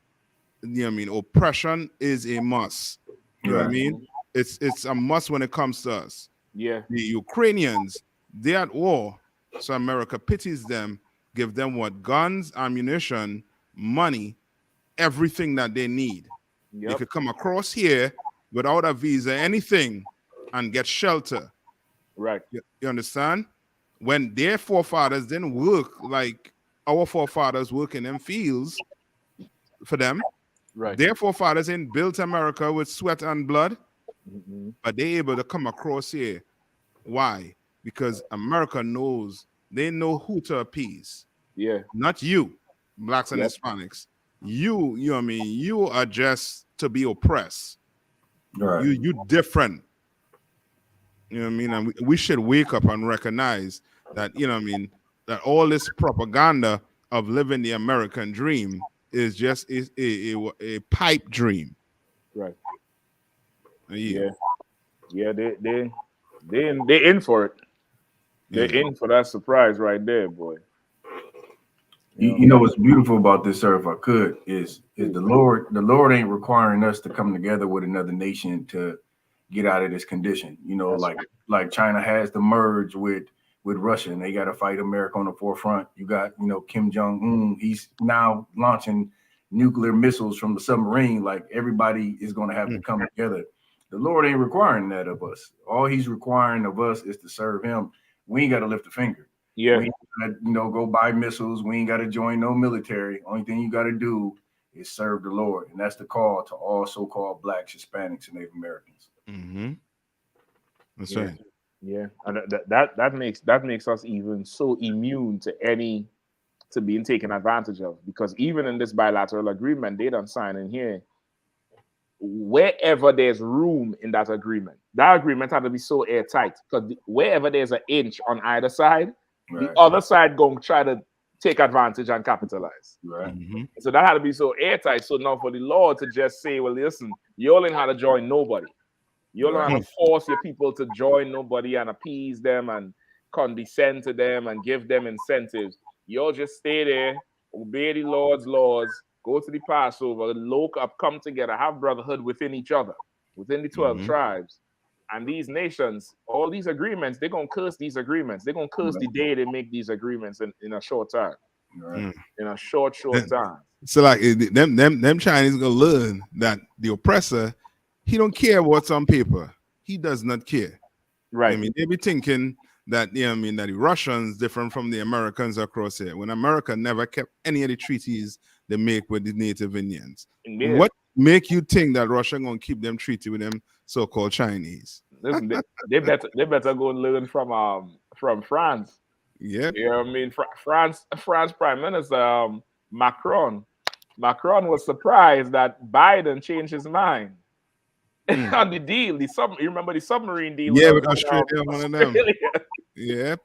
oppression is a must. You know what I mean? It's a must when it comes to us. Yeah. The Ukrainians, they're at war. So America pities them, give them what? Guns, ammunition, money, everything that they need. They could come across here without a visa, anything, and get shelter. Right. You understand? When their forefathers didn't work like our forefathers work in them fields for them, their forefathers didn't build America with sweat and blood, but they're able to come across here. Why? Because America knows, they know who to appease. Yeah. Not you, blacks and Hispanics. You are just to be oppressed. Right. You different. You know what I mean? And we should wake up and recognize that, that all this propaganda of living the American dream is just a pipe dream. Right. Yeah. Yeah, they in for it. They're in for that surprise right there, boy. You know what's beautiful about this, sir, if I could, is the Lord ain't requiring us to come together with another nation to get out of this condition. Like China has to merge with Russia, and they got to fight America on the forefront. You got, Kim Jong-un, he's now launching nuclear missiles from the submarine. Like, everybody is going to have to come together. The Lord ain't requiring that of us. All he's requiring of us is to serve him. We ain't got to lift a finger. Yeah. We ain't gotta, go buy missiles. We ain't got to join no military. Only thing you got to do is serve the Lord. And that's the call to all so-called blacks, Hispanics, and Native Americans. That's right. Yeah. And that makes us even so immune to being taken advantage of. Because even in this bilateral agreement, they don't sign in here. Wherever there's room in that agreement had to be so airtight, because wherever there's an inch on either side, the other side going to try to take advantage and capitalize. Right. So that had to be so airtight. So now for the Lord to just say, well, listen, you all ain't how to join nobody. You all don't have to force your people to join nobody and appease them and condescend to them and give them incentives. You all just stay there, obey the Lord's laws, go to the Passover, look up, come together, have brotherhood within each other, within the 12 tribes. And these nations, all these agreements, they're gonna curse these agreements. They're gonna curse the day they make these agreements in a short time. Mm. In a short time. So like them Chinese gonna learn that the oppressor, he don't care what's on paper. He does not care. Right. I mean, they be thinking that that the Russians different from the Americans across here. When America never kept any of the treaties they make with the native Indians. Yeah. What make you think that Russia gonna keep them treaty with them so-called Chinese? Listen, they better go and learn from France. Yeah. You know what I mean? France Prime Minister Macron was surprised that Biden changed his mind on the deal. You remember the submarine deal? Yeah, with Australia, one of them. Yep.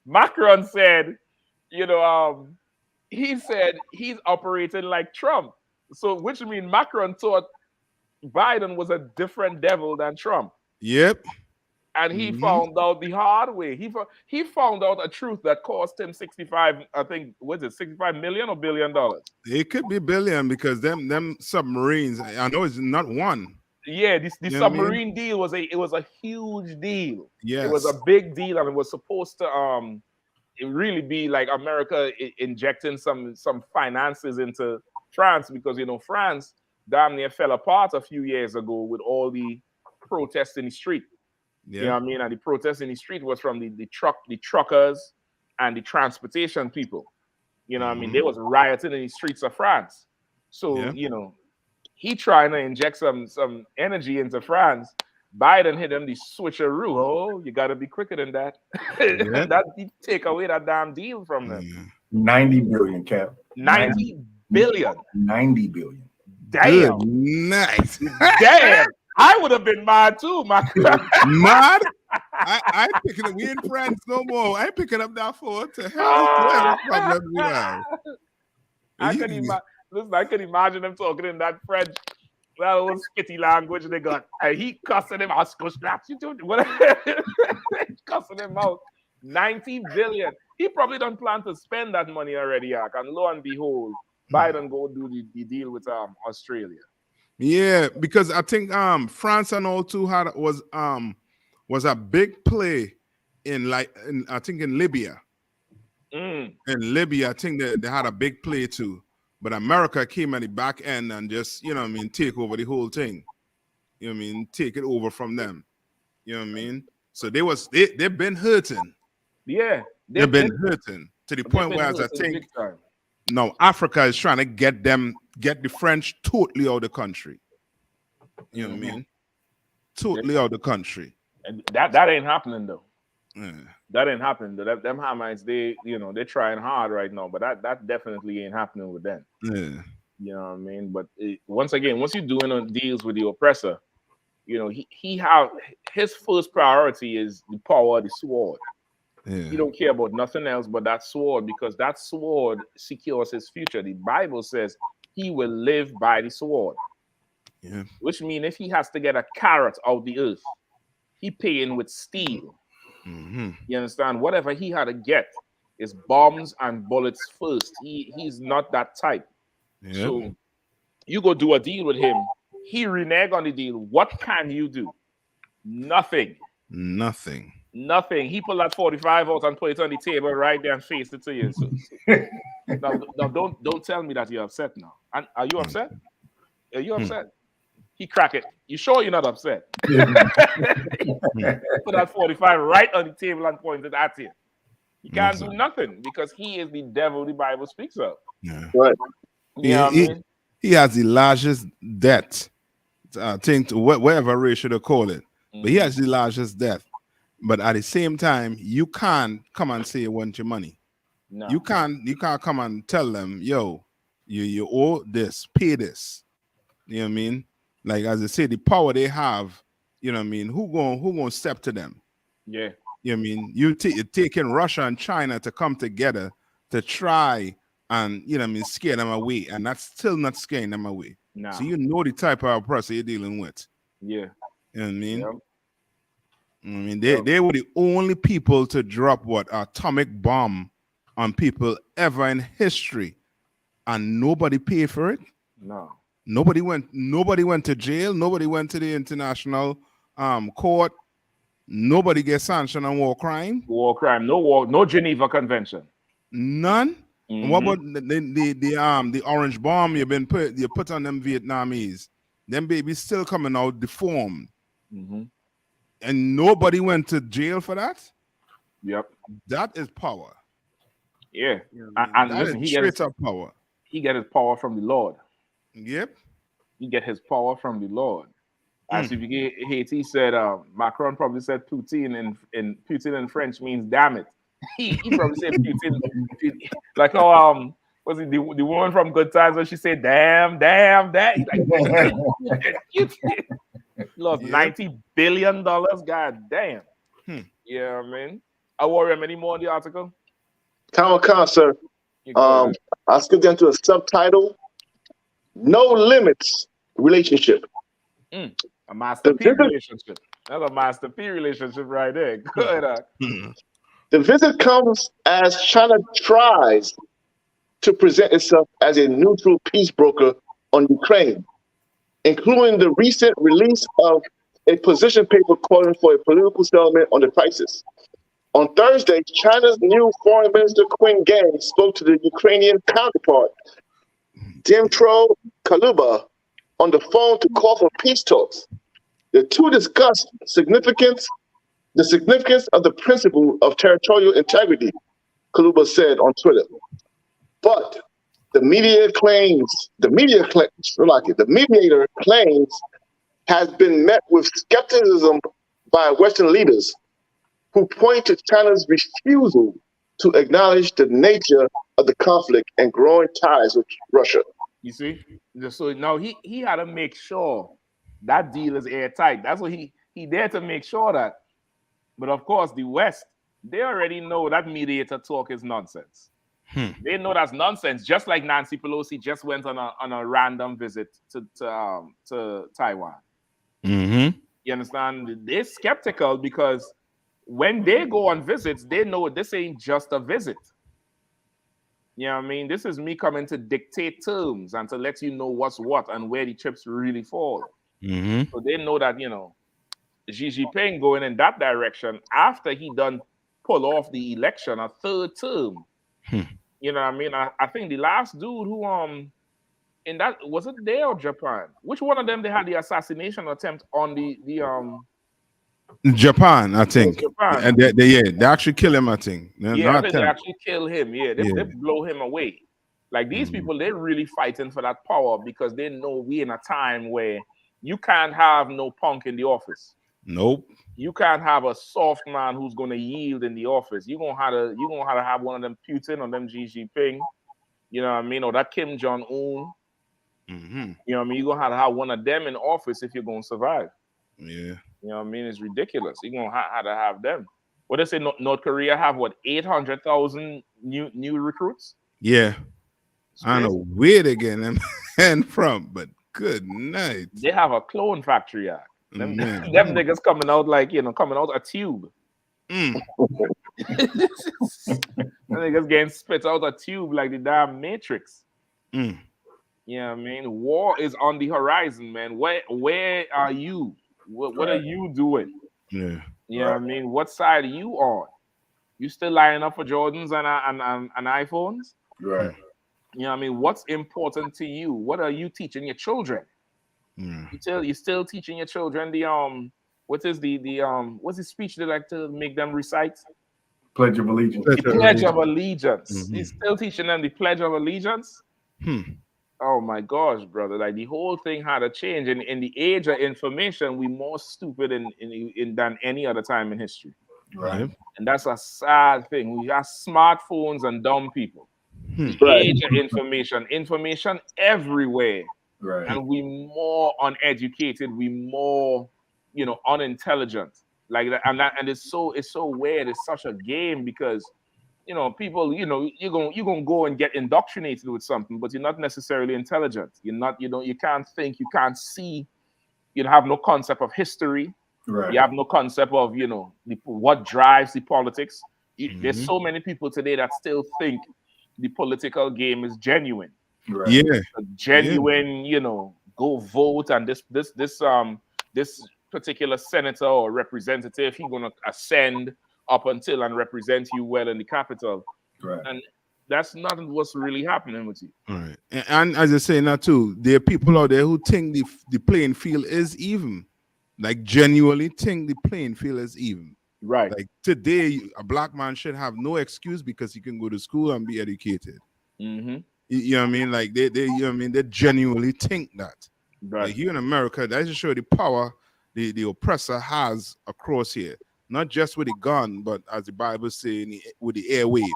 Macron said, he said he's operating like Trump. So, which means Macron thought Biden was a different devil than Trump. Yep. And he found out the hard way. He found out a truth that cost him 65, I think, was it 65 million or $1 billion? It could be billion because them submarines, I know it's not one. Yeah, the submarine deal was a huge deal. Yes. It was a big deal, and it was supposed to it really be like America injecting some finances into France, because France damn near fell apart a few years ago with all the protests in the street. Yeah. You know what I mean? And the protest in the street was from the truckers and the transportation people. You know what I mean? They was rioting in the streets of France. So, he trying to inject some energy into France. Biden hit him the switcheroo. Oh, you got to be quicker than that. Yeah. That take away that damn deal from them. 90 billion, Cap. 90 billion. 90 billion. Damn. Good night. Damn. I would have been mad too, my mad? I ain't picking up. We ain't friends no more. I ain't picking up that for to hell. Problems we have. I can imagine them talking in that French, that old skitty language they got. And he cussing him out. Cussing him out. 90 billion. He probably don't plan to spend that money already, and lo and behold, Biden go do the deal with Australia. Yeah, because I think France and all too was a big play in Libya. In Libya, I think they had a big play too. But America came at the back end and just, take over the whole thing. Take it over from them. You know what I mean? So they've been hurting. Yeah. They've been hurting to the point where I think now Africa is trying to get the French totally out of the country. You know what I mean? Totally out of the country. And that ain't happening though. Yeah. That ain't happening. Them Hamites, they're trying hard right now, but that definitely ain't happening with them. Yeah. You know what I mean? But once again, once you're doing deals with the oppressor, his first priority is the power of the sword. Yeah. He don't care about nothing else but that sword, because that sword secures his future. The Bible says he will live by the sword. Yeah. Which means if he has to get a carrot out the earth, he paying with steel. You understand? Whatever he had to get is bombs and bullets first. He's not that type. Yep. So you go do a deal with him. He renege on the deal. What can you do? Nothing. He pulled that 45 out and put it on the table right there and faced it to you. So, now don't tell me that you're upset now. And are you upset? Are you upset? He crack it. You sure you're not upset? Put that 45 right on the table and point it at you. He can't do nothing because he is the devil the Bible speaks of. Yeah. Right. He has the largest debt. I think whatever ratio to call it, but he has the largest debt. But at the same time, you can't come and say you want your money. No. You can't come and tell them, yo, you owe this, pay this. You know what I mean? Like as I say, the power they have, you know what I mean? Who gonna step to them? Yeah. You know what I mean? You're taking Russia and China to come together to try and, you know what I mean, scare them away. And that's still not scaring them away. Nah. So you know the type of oppressor you're dealing with. Yeah. You know what I mean? Yep. I mean, they were the only people to drop atomic bomb on people ever in history, and nobody paid for it. No. Nobody went to jail. Nobody went to the international court, nobody gets sanctioned on war crime. War crime, no Geneva Convention. None. And what about the orange bomb you put on them Vietnamese? Them babies still coming out deformed. And nobody went to jail for that? Yep. That is power. Yeah. And that listen, is straight up power. He get his power from the Lord. Yep. He get his power from the Lord. I.S.U.P.K. Haiti said, Macron probably said Putin in French means damn it. he probably said Putin, like how was it the woman from Good Times when she said damn he's like lost $90 billion. God damn. Yeah, I mean, I worry him anymore in the article. Khan, sir. I'll skip down to a subtitle. No limits relationship. A Master P relationship. That's a Master P relationship right there. Good. The visit comes as China tries to present itself as a neutral peace broker on Ukraine, including the recent release of a position paper calling for a political settlement on the crisis. On Thursday, China's new Foreign Minister Qin Gang spoke to the Ukrainian counterpart, Dmytro Kuleba, on the phone to call for peace talks. The two discussed the significance of the principle of territorial integrity, Kuleba said on Twitter. But the mediator claims has been met with skepticism by Western leaders who point to China's refusal to acknowledge the nature of the conflict and growing ties with Russia. You see? So now he had to make sure that deal is airtight. That's what he there to make sure that. But of course, the West, they already know that mediator talk is nonsense. They know that's nonsense. Just like Nancy Pelosi just went on a random visit to Taiwan. You understand? They're skeptical because when they go on visits, they know this ain't just a visit. You know what I mean? This is me coming to dictate terms and to let you know what's what and where the chips really fall. So they know that, you know, Xi-JinPing going in that direction after he done pull off the election a third term. You know what I mean? I think the last dude who in that, was it there or Japan? Which one of them they had the assassination attempt on the Japan, I think. Japan. And they actually kill him, I think. I think they actually kill him. Yeah, they blow him away. Like these people, they're really fighting for that power because they know we in a time where you can't have no punk in the office. Nope. You can't have a soft man who's gonna yield in the office. You're gonna have to have one of them Putin or them Xi-JinPing, you know what I mean, or that Kim Jong-un. You know what I mean? You're gonna have one of them in office if you're gonna survive. Yeah. You know what I mean? It's ridiculous. You're gonna have to have them. What they say, North Korea have what, 800,000 new recruits? Yeah. I don't know where they get them from, but good night. They have a clone factory. Them niggas coming out like, you know, coming out a tube. Them niggas getting spit out a tube like the damn Matrix. You know what I mean? War is on the horizon, man. Where are you? What are you doing? Yeah. You know what I mean? What side are you on? You still lining up for Jordans and iPhones? Right. You know what I mean? What's important to you? What are you teaching your children? You're still teaching your children the what's the speech they like to make them recite? Pledge of Allegiance. The Pledge of Allegiance. You're still teaching them the Pledge of Allegiance? Oh my gosh, brother. Like the whole thing had to change. And in the age of information, we're more stupid than any other time in history. Right. And that's a sad thing. We have smartphones and dumb people. Age of information everywhere. Right. And we more uneducated, we more, you know, unintelligent. Like that, and it's so weird. It's such a game because, you know, people, you know, you're gonna go and get indoctrinated with something, but you're not necessarily intelligent. You can't think, you can't see, you have no concept of history. Right. You have no concept of, you know, what drives the politics. There's so many people today that still think the political game is genuine. Right. Yeah. A genuine, you know, go vote and this particular senator or representative, he's gonna ascend up until and represent you well in the capital. Right. And that's not what's really happening with you. All right. And as I say now too, there are people out there who think the playing field is even. Like genuinely think the playing field is even. Right. Like today, a black man should have no excuse because he can go to school and be educated. Mm-hmm. You know what I mean? Like they you know what I mean? They genuinely think that. Right. Like here in America, that just show the power the oppressor has across here. Not just with the gun, but as the Bible says, with the airwave.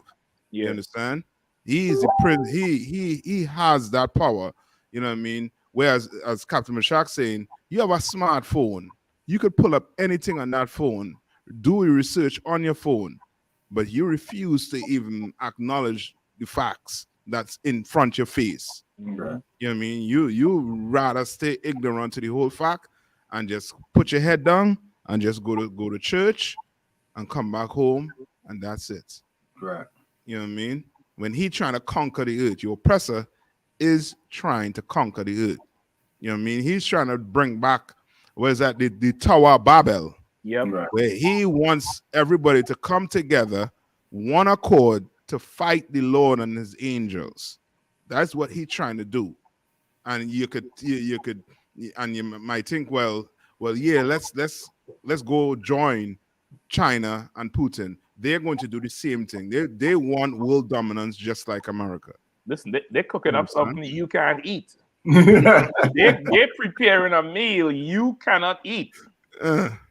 Yeah. You understand? He's the prince. He has that power. You know what I mean? Whereas, as Captain Mashak saying, you have a smartphone. You could pull up anything on that phone, do your research on your phone, but you refuse to even acknowledge the facts that's in front of your face. Mm-hmm. You know what I mean? You rather stay ignorant to the whole fact and just put your head down and just go to church and come back home, and that's it. Right. You know what I mean? When he trying to conquer the earth, your oppressor is trying to conquer the earth. You know what I mean? He's trying to bring back, what is that, the Tower of Babel. Yep. Right. Where he wants everybody to come together, one accord, to fight the Lord and his angels. That's what he's trying to do. And you could, and you might think, well, yeah, let's go join China and Putin. They're going to do the same thing. They want world dominance just like America. Listen, they're cooking up something you can't eat. they're preparing a meal you cannot eat.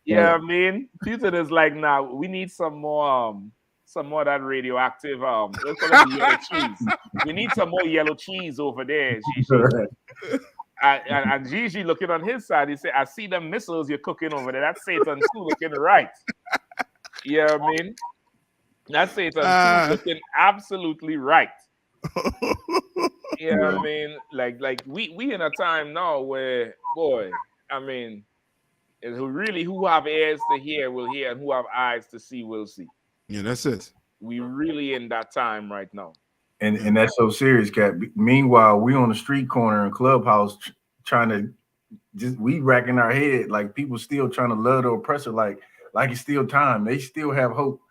Yeah, I mean, Putin is like, nah, we need some more of that radioactive let's call it the yellow cheese. We need some more yellow cheese over there, Gigi. And Gigi looking on his side, he said, I see the missiles you're cooking over there. That's Satan too looking right. Yeah, I mean, that's Satan too looking absolutely right. Yeah, I mean, like we in a time now where, boy, I mean, who have ears to hear will hear, and who have eyes to see will see. Yeah, that's it. We really in that time right now. And that's so serious, Cat. Meanwhile, we on the street corner in Clubhouse trying to we racking our head like people still trying to love the oppressor like it's still time. They still have hope.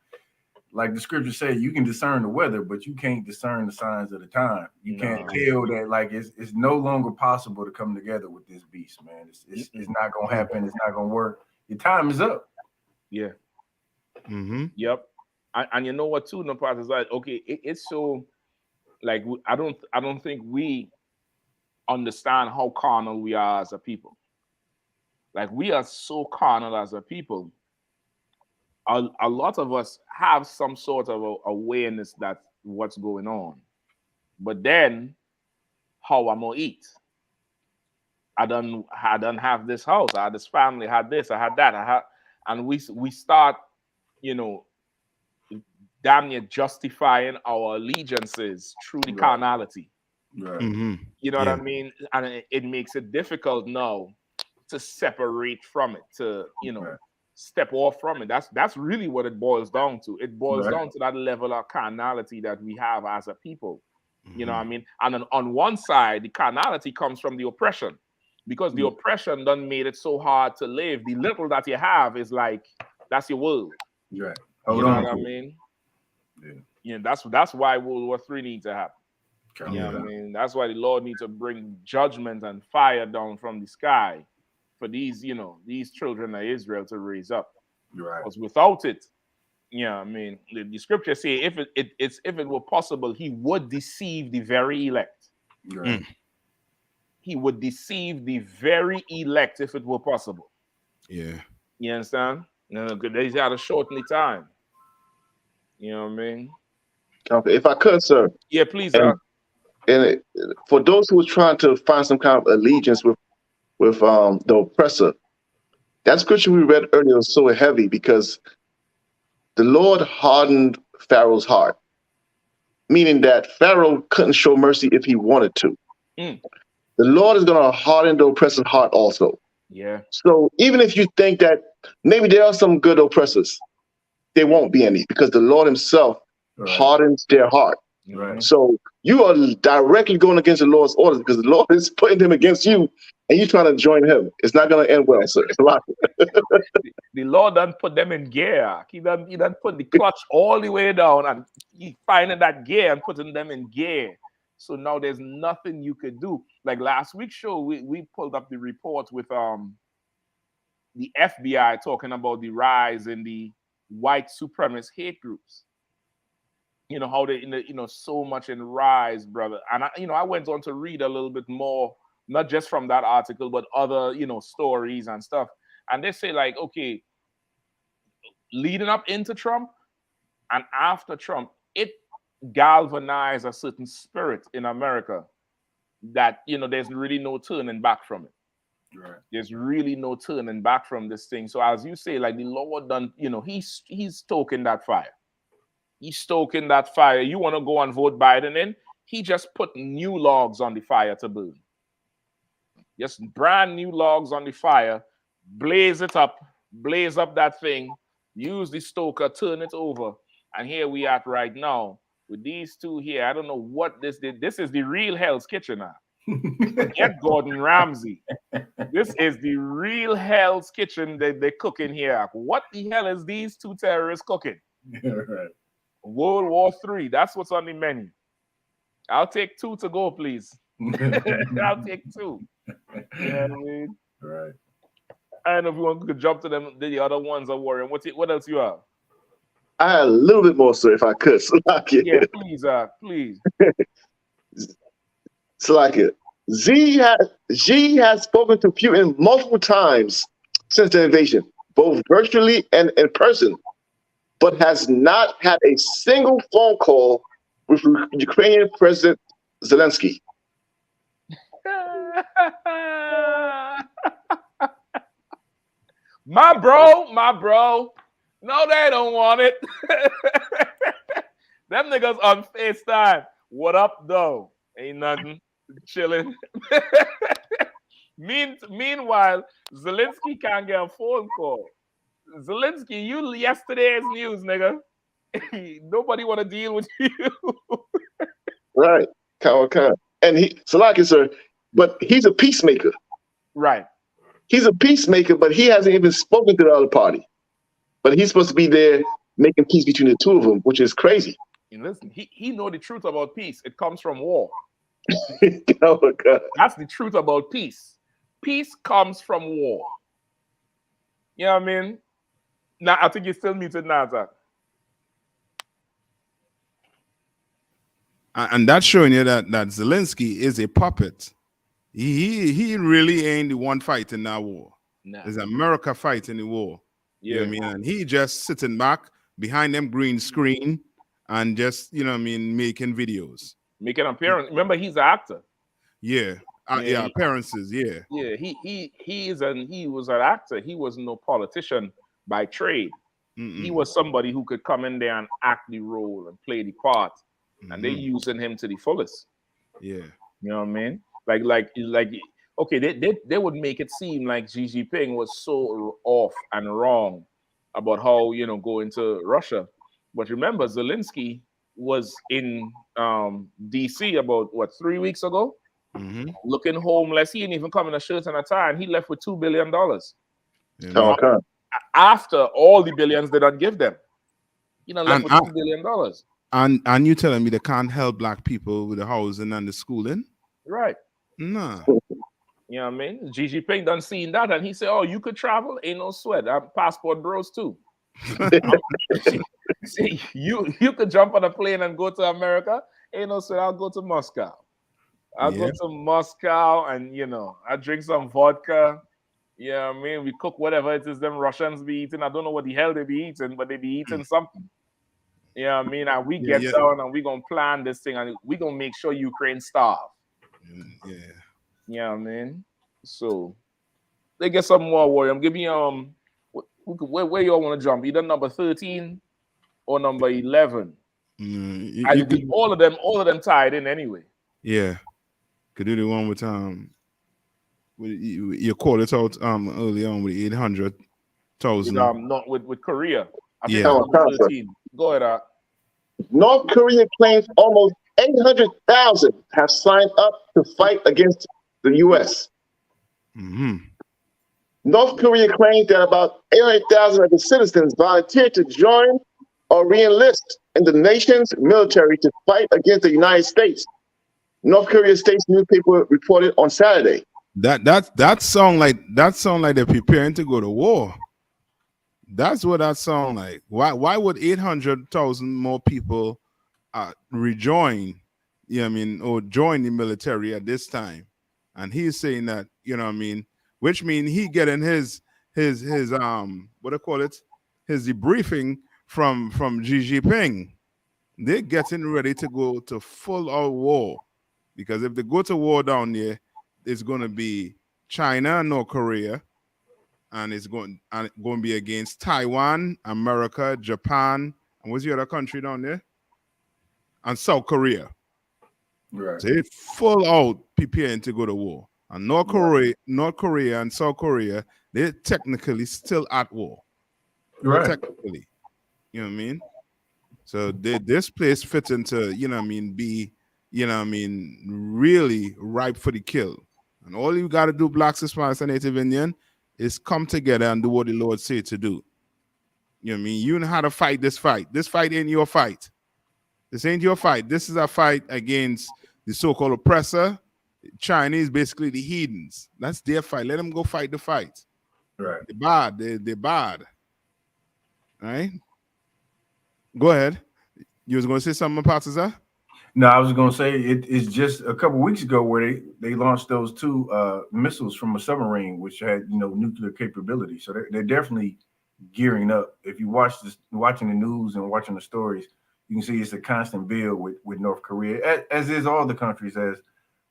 Like the scriptures say, you can discern the weather, but you can't discern the signs of the time. You can't tell that like it's no longer possible to come together with this beast, man. It's not gonna happen. It's not gonna work. Your time is up. Yeah. Mm-hmm. Yep. And you know what too, no part is like, okay, it's so like I don't think we understand how carnal we are as a people. Like we are so carnal as a people. A lot of us have some sort of awareness that what's going on, but then how I'm gonna eat? I done have this house, I had this family, I had this, I had that, and we start, you know, damn near justifying our allegiances through the carnality. Right. Mm-hmm. You know what I mean? And it makes it difficult now to separate from it, to, you know, step off from it. That's really what it boils down to. It boils down to that level of carnality that we have as a people. You know what I mean? And on one side, the carnality comes from the oppression, because the oppression done made it so hard to live. The little that you have is like, that's your world. Right. You know what I mean? Yeah, that's why World War III needs to happen. You know what I mean? That's why the Lord needs to bring judgment and fire down from the sky for these, you know, these children of Israel to raise up. Right. Because without it, yeah, I mean, the scripture say if it were possible, he would deceive the very elect. Right. He would deceive the very elect if it were possible. Yeah. You understand? They had to shorten the time. You know what I mean? If I could, sir. Yeah, please. And for those who are trying to find some kind of allegiance with the oppressor, that scripture we read earlier was so heavy because the Lord hardened Pharaoh's heart, meaning that Pharaoh couldn't show mercy if he wanted to. The Lord is going to harden the oppressor's heart also. Yeah. So even if you think that maybe there are some good oppressors, there won't be any, because the Lord himself hardens their heart. Right. So you are directly going against the Lord's orders, because the Lord is putting them against you and you trying to join him. It's not going to end well, sir. It's a lot. The Lord done put them in gear. He done put the clutch all the way down, and he finding that gear and putting them in gear. So now there's nothing you could do. Like last week's show, we pulled up the report with the FBI talking about the rise in the white supremacist hate groups. You know how they, so much in rise, brother. And I went on to read a little bit more, not just from that article, but other, stories and stuff. And they say, like, okay, leading up into Trump and after Trump, it galvanized a certain spirit in America that, there's really no turning back from it. Right. There's really no turning back from this thing. So as you say, like the Lord done, he's stoking that fire. He's stoking that fire. You want to go and vote Biden in? He just put new logs on the fire to burn. Just brand new logs on the fire. Blaze it up. Blaze up that thing. Use the stoker. Turn it over. And here we are right now with these two here. I don't know what this did. This is the real Hell's Kitchen now. Forget Gordon Ramsay. This is the real Hell's Kitchen that they're cooking here. What the hell is these two terrorists cooking? Right. World War III. That's what's on the menu. I'll take 2 to go, please. I'll take 2. You know what I mean? Right. I don't know if you want to jump to them. The other ones are worrying. What else you have? I had a little bit more, sir, if I could. Yeah, please, please. Salakia. Xi has spoken to Putin multiple times since the invasion, both virtually and in person, but has not had a single phone call with Ukrainian President Zelensky. My bro. No, they don't want it. Them niggas on FaceTime. What up, though? Ain't nothing. Chilling. Meanwhile, Zelensky can't get a phone call. Zelensky, you yesterday's news, nigga. Nobody want to deal with you. Right. And Salaki, sir, but he's a peacemaker. Right. He's a peacemaker, but he hasn't even spoken to the other party. But he's supposed to be there making peace between the two of them, which is crazy. And listen, he know the truth about peace. It comes from war. Oh my God. That's the truth about peace. Peace comes from war. You know what I mean? Now, I think you're still muted now, Zach. And that's showing you that Zelensky is a puppet. He really ain't the one fighting that war. Nah. It's America fighting the war. Yeah. You know what I mean? And he just sitting back behind them green screen and just, making videos. Making appearance. Remember, he's an actor. Yeah. Appearances, yeah. Yeah, he was an actor. He was no politician by trade. He was somebody who could come in there and act the role and play the part. And they're using him to the fullest. Yeah. You know what I mean? Like okay, they would make it seem like Xi-JinPing was so off and wrong about how, going to Russia. But remember, Zelensky was in DC about 3 weeks ago, looking homeless. He didn't even come in a shirt and a tie, and he left with $2 billion. Okay. After all the billions they don't give them, left with $2 billion. And you telling me they can't help black people with the housing and the schooling? Right. Nah. You know what I mean? Xi-JinPing done seen that, and he said, "Oh, you could travel, ain't no sweat. I'm passport bros too." See, you could jump on a plane and go to America. Ain't no sweat. I'll go to Moscow. I'll go to Moscow, and I drink some vodka. You know what I mean? We cook whatever it is them Russians be eating. I don't know what the hell they be eating, but they be eating something. You know what I mean? And we get down and we gonna plan this thing, and we gonna make sure Ukraine starve. Yeah. You know what I mean? So they get some more warrior. I'm giving you where y'all want to jump? Either number 13 or number 11. All of them tied in anyway. Yeah. Could do the one with you call it out early on with 800,000. Not with Korea. I think Yeah. number 13. Go ahead. North Korea claims almost 800,000 have signed up to fight against the U.S. North Korea claims that about 800,000 of its citizens volunteered to join or re-enlist in the nation's military to fight against the United States. North Korea State's newspaper reported on Saturday. That sound like they're preparing to go to war. That's what that sound like. Why would 800,000 more people rejoin? You know what I mean, or join the military at this time? And he's saying that, you know what I mean, which means he getting his what do I call it? His debriefing from Xi-JinPing. They're getting ready to go to full out war, because if they go to war down there, it's going to be China and North Korea, and it's going to be against Taiwan, America, Japan, and what's the other country down there? And South Korea. Right. So it's full out preparing to go to war. And North Korea and South Korea, they're technically still at war. Right. Technically. You know what I mean? So this place fits into, you know what I mean, be, you know what I mean, really ripe for the kill. And all you got to do, Blacks, Hispanics, and Native Indian, is come together and do what the Lord said to do. You know what I mean? You know how to fight this fight. This fight ain't your fight. This ain't your fight. This is a fight against the so-called oppressor. Chinese, basically the heathens. That's their fight. Let them go fight the fight. Right. They're bad. They're bad. All right? Go ahead. You was going to say something about that? No, I was going to say it's just a couple weeks ago where they launched those two missiles from a submarine, which had, you know, nuclear capability. So they're definitely gearing up. If you watching the news and watching the stories, you can see it's a constant build with North Korea, as is all the countries, as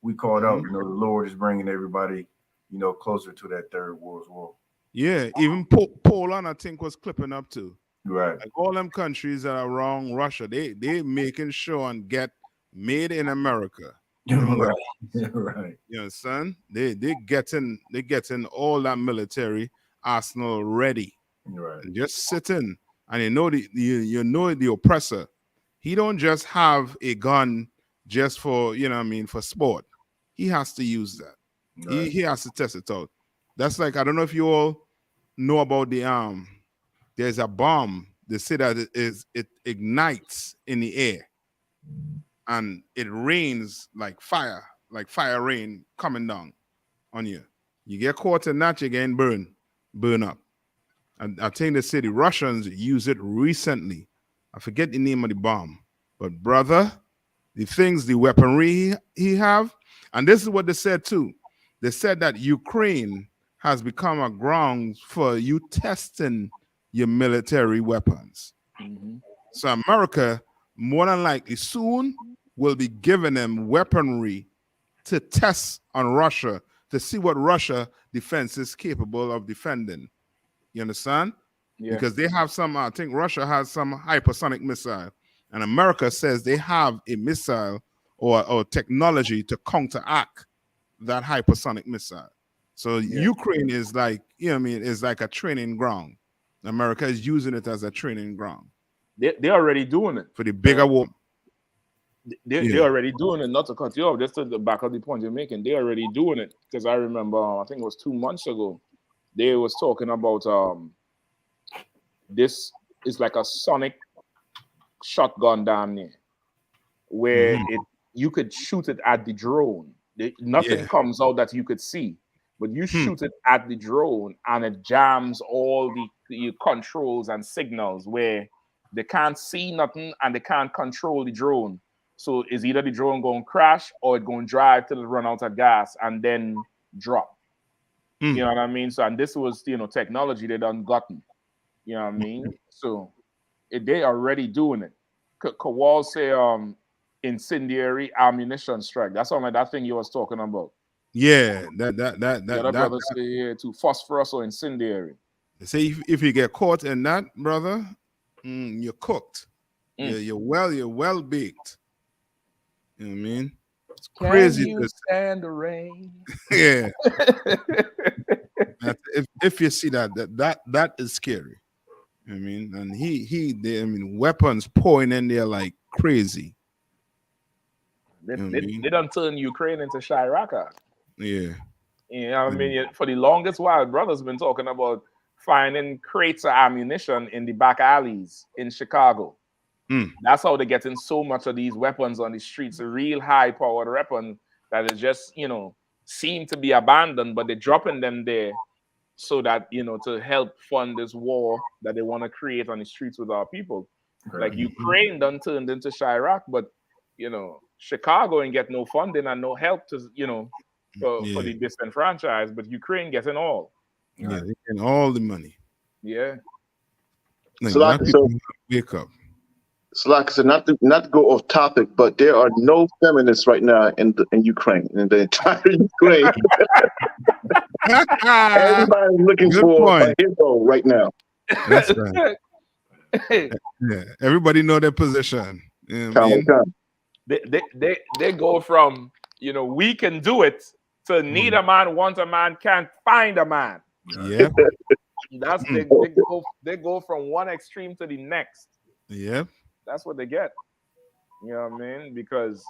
we called out. You know, the Lord is bringing everybody, you know, closer to that third world war. Yeah, even Poland, I think, was clipping up too. Right. Like all them countries that are around Russia, they making sure and get made in America. Right. Right. You understand? They getting all that military arsenal ready. Right. And just sitting, and you know the oppressor. He don't just have a gun just for, you know what I mean, for sport. He has to use that. Right. He has to test it out. That's like, I don't know if you all know about the there's a bomb. They say that it ignites in the air and it rains like fire rain coming down on you. You get caught in that, you get burn up. And I think they say the Russians use it recently. I forget the name of the bomb. But brother, the weaponry he have, and this is what they said too. They said that Ukraine has become a ground for you testing your military weapons. Mm-hmm. So America, more than likely, soon will be giving them weaponry to test on Russia to see what Russia defense is capable of defending. You understand? Yeah. Because they have some, I think Russia has some hypersonic missile, and America says they have a missile or technology to counteract that hypersonic missile. So Ukraine is like, you know what I mean, is like a training ground. America is using it as a training ground. They're already doing it. For the bigger war. They're already doing it, not to cut you off, just to the back of the point you're making. They're already doing it. Because I remember, I think it was 2 months ago, they was talking about this is like a sonic shotgun down there, where you could shoot it at the drone. Nothing comes out that you could see, but you shoot it at the drone and it jams all the controls and signals where they can't see nothing and they can't control the drone. So it's either the drone going to crash or it's going to drive till it run out of gas and then drop. You know what I mean? So, and this was, you know, technology they done gotten. You know what I mean? So they already doing it. Kowal say incendiary ammunition strike. That's only that thing you was talking about. Yeah, the other brother say here to phosphorus or incendiary. They say if you get caught in that, brother, you're cooked. You're well baked. You know what I mean? It's crazy. Can you stand the rain? Yeah. if you see that is scary. You know what I mean? And weapons pouring in there like crazy. They done turn Ukraine into Chirac. Yeah. You know what I mean? For the longest while, brother's been talking about finding crates of ammunition in the back alleys in Chicago. That's how they're getting so much of these weapons on the streets, a real high-powered weapon that is just, you know, seem to be abandoned, but they're dropping them there so that, you know, to help fund this war that they want to create on the streets with our people. Like Ukraine done turned into Chirac, but, you know, Chicago ain't get no funding and no help to, you know, for the disenfranchised, but Ukraine getting all. Yeah, they getting all the money. Yeah. Like, So, wake up. So like I said, not to go off topic, but there are no feminists right now in Ukraine, in the entire Ukraine. Everybody's looking for a hero right now. That's right. Yeah, everybody know their position. You know what I mean? They go from, you know, we can do it to need a man, want a man, can't find a man. Yeah. That's they go from one extreme to the next. Yeah. That's what they get. You know what I mean? Because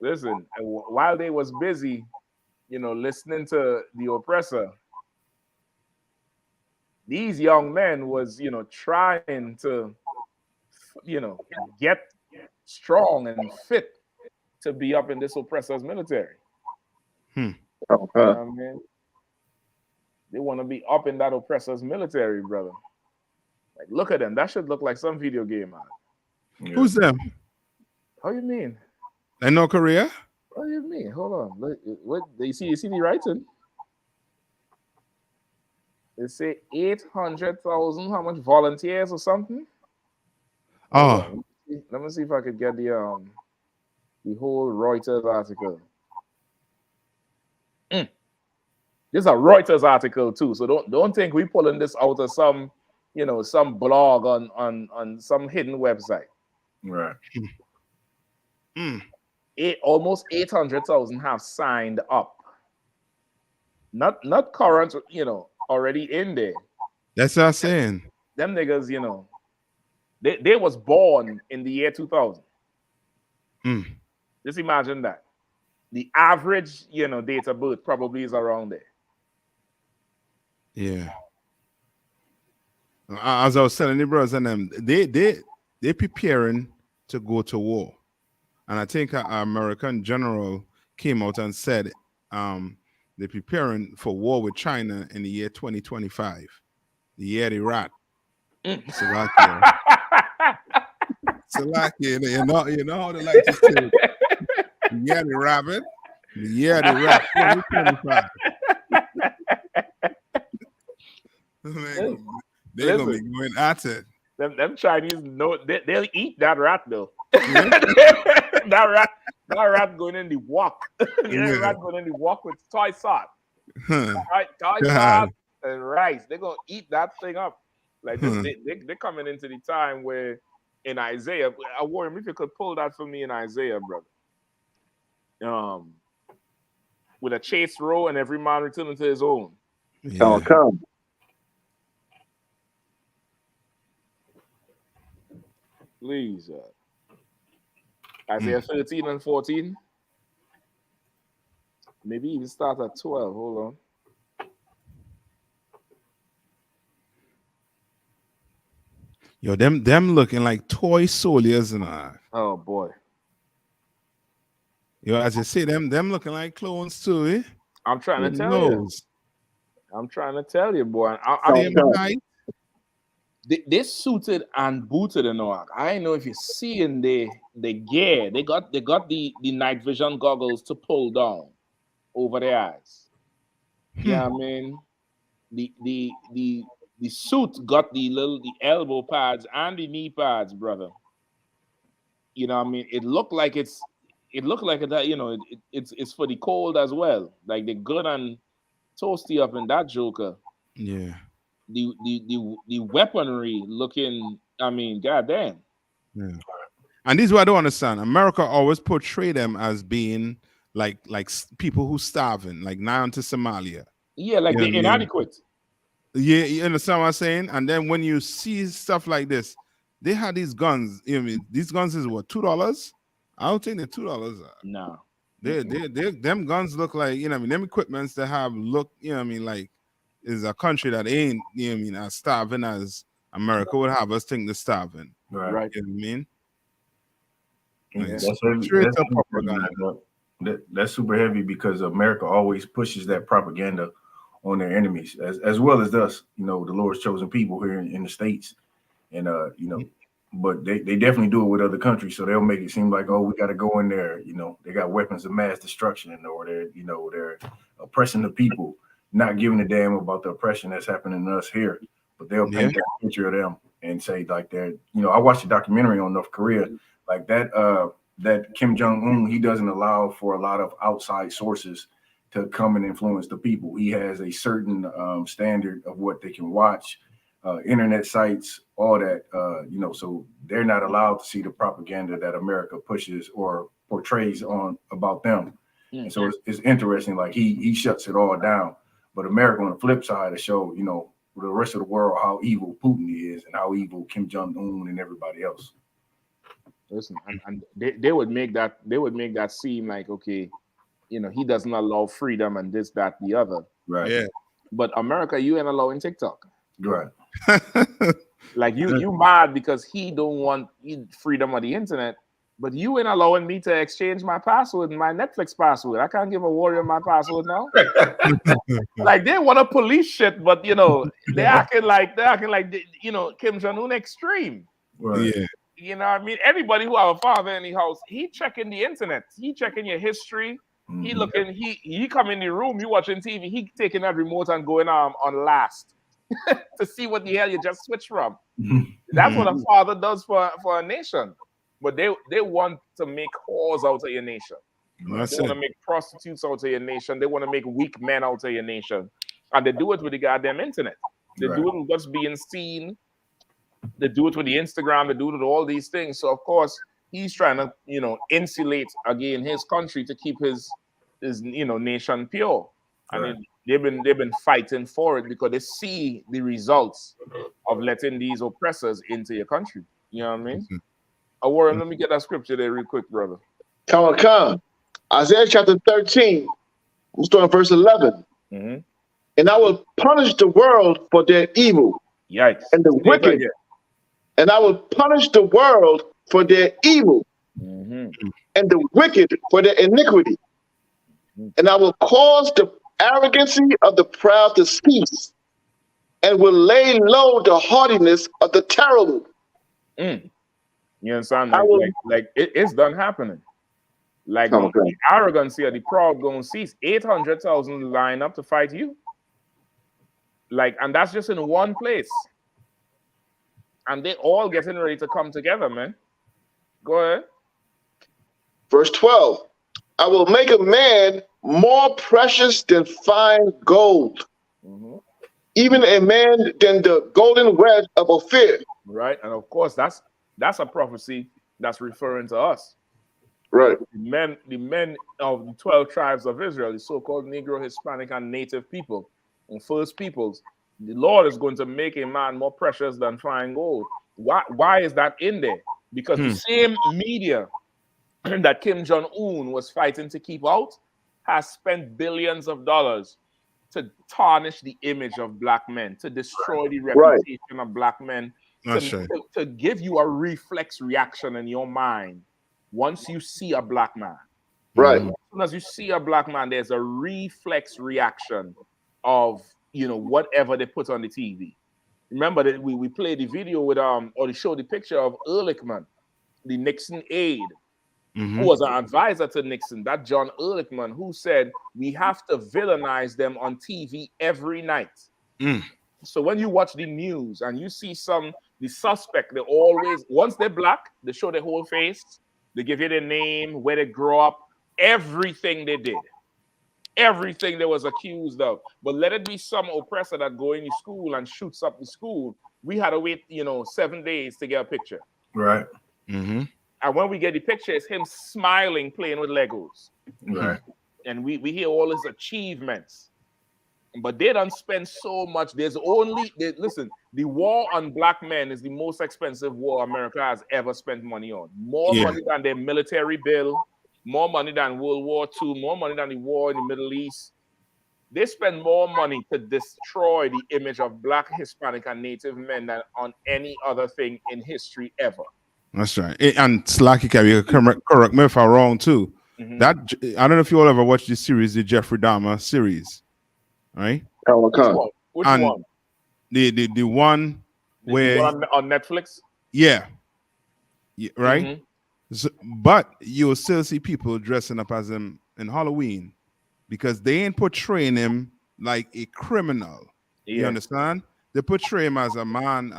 listen, while they was busy, you know, listening to the oppressor, these young men was, you know, trying to, you know, get strong and fit to be up in this oppressor's military. You know what I mean? They want to be up in that oppressor's military, brother. Like, look at them. That should look like some video game, man. Yeah. Who's them? How you mean? In North Korea? What do you mean? Hold on. Look, what you see the writing? They say 800,000. How much volunteers or something? Oh, let me see if I could get the whole Reuters article. This is a Reuters article too, so don't think we pulling this out of some, you know, some blog on some hidden website. Right. Almost 800,000 have signed up. Not current, you know, already in there. That's what I'm saying. Them niggas, you know, they was born in the year 2000. Just imagine that. The average, you know, date of birth probably is around there. Yeah. As I was telling the brothers and them, they preparing to go to war. And I think an American general came out and said they're preparing for war with China in the year 2025. The year of the rat. Slovakia. Slovakia, you know how they like to say. The year of the rabbit. The year of the rat. 2025. Man, they're going to be going at it. Them Chinese know they'll eat that rat though. that rat going in the wok. That rat going in the wok with soy sauce. Soy sauce and rice. They're gonna eat that thing up. Like this, they're coming into the time where in Isaiah, I worry if you could pull that for me in Isaiah, brother. With a chaste row and every man returning to his own. Oh, come. Please, Isaiah 13 and 14. Maybe even start at 12. Hold on. Yo, them looking like toy soldiers and oh boy. Yo, as you say, them looking like clones too, eh? I'm trying to tell you. I'm trying to tell you, boy. They suited and booted in Noah. I don't know if you're seeing the gear. They got the night vision goggles to pull down over their eyes. Yeah, I mean the suit got the elbow pads and the knee pads, brother. You know what I mean? It looked like it's that, you know, it's for the cold as well. Like the good and toasty up in that joker. Yeah. The weaponry looking, I mean, goddamn. Yeah. And this is what I don't understand. America always portray them as being like people who starving, like now into Somalia. Yeah, like they're inadequate. Yeah, you understand what I'm saying? And then when you see stuff like this, they had these guns. You know, these guns is what, $2? I don't think they're $2. No. Them guns look like, you know what I mean, them equipments that have look, you know what I mean, like is a country that ain't, you know what I mean, as starving as America would have us think they're starving. Right. You know what I mean? Like, That's heavy. straight That's up super propaganda. heavy. That's super heavy because America always pushes that propaganda on their enemies, as well as us, you know, the Lord's chosen people here in the States. And you know, but they definitely do it with other countries. So they'll make it seem like, oh, we got to go in there, you know, they got weapons of mass destruction, or they're, you know, they're oppressing the people, not giving a damn about the oppression that's happening to us here. But they'll paint that picture of them and say like they're, you know, I watched a documentary on North Korea, like that Kim Jong-un, he doesn't allow for a lot of outside sources to come and influence the people. He has a certain standard of what they can watch, internet sites, all that, you know, so they're not allowed to see the propaganda that America pushes or portrays on about them. And so it's interesting, like he shuts it all down. But America on the flip side to show, you know, the rest of the world how evil Putin is and how evil Kim Jong-un and everybody else. Listen, and they would make that seem like, okay, you know, he doesn't allow freedom and this, that, the other. Right. Yeah. But America, you ain't allowing TikTok. Right. Like you mad because he don't want freedom of the internet, but you ain't allowing me to exchange my password and my Netflix password. I can't give a warrior my password now. Like they want to police shit, but you know, they're acting like you know, Kim Jong-un extreme. Right. Yeah. You know what I mean? Everybody who have a father in the house, he checking the internet, he checking your history. He looking, he come in the room, you watching TV, he taking that remote and going on last to see what the hell you just switched from. That's what a father does for a nation. But they want to make whores out of your nation. They want to make prostitutes out of your nation. They want to make weak men out of your nation. And they do it with the goddamn internet. They do it with what's being seen. They do it with the Instagram. They do it with all these things. So, of course, he's trying to, you know, insulate, again, his country to keep his you know, nation pure. I mean, they've been fighting for it because they see the results of letting these oppressors into your country. You know what I mean? Warren, let me get that scripture there real quick, brother. Come. Isaiah chapter 13, I'm starting verse 11. And I will punish the world for their evil. Yikes. And the wicked. And I will punish the world for their evil. And the wicked for their iniquity. And I will cause the arrogancy of the proud to cease, and will lay low the haughtiness of the terrible. You understand? Like it's done happening. Like the arrogancy of the proud gonna cease. 800,000 line up to fight you. Like, and that's just in one place. And they all getting ready to come together, man. Go ahead. Verse 12. I will make a man more precious than fine gold, even a man than the golden wedge of Ophir. Right, and of course that's a prophecy that's referring to us. Right. The men of the 12 tribes of Israel, the so-called Negro, Hispanic, and Native people, and First Peoples. The Lord is going to make a man more precious than fine gold. Why is that in there? Because the same media that Kim Jong-un was fighting to keep out has spent billions of dollars to tarnish the image of black men, to destroy the reputation of black men, to give you a reflex reaction in your mind once you see a black man. Right. As soon as you see a black man, there's a reflex reaction of, you know, whatever they put on the TV. Remember that we played the video with or they showed the picture of Ehrlichman, the Nixon aide, who was an advisor to Nixon, that John Ehrlichman, who said we have to villainize them on TV every night. So when you watch the news and you see the suspect, they always, once they're black, they show their whole face, they give you their name, where they grew up, everything they did, everything they was accused of. But let it be some oppressor that go into school and shoots up the school. We had to wait, 7 days to get a picture. Right. And when we get the picture, it's him smiling, playing with Legos. Right. And we hear all his achievements. But they don't spend so much. Listen, the war on black men is the most expensive war America has ever spent money on. More money than their military bill, more money than World War II, more money than the war in the Middle East. They spend more money to destroy the image of Black, Hispanic, and Native men than on any other thing in history ever. That's right. And Slacky, can you correct me if I'm wrong too? That I don't know if you all ever watched this series, the Jeffrey Dahmer series, right? Which one? Which one? The one where the one on Netflix. Yeah, right. So, but you'll still see people dressing up as him in Halloween because they ain't portraying him like a criminal. You understand? They portray him as a man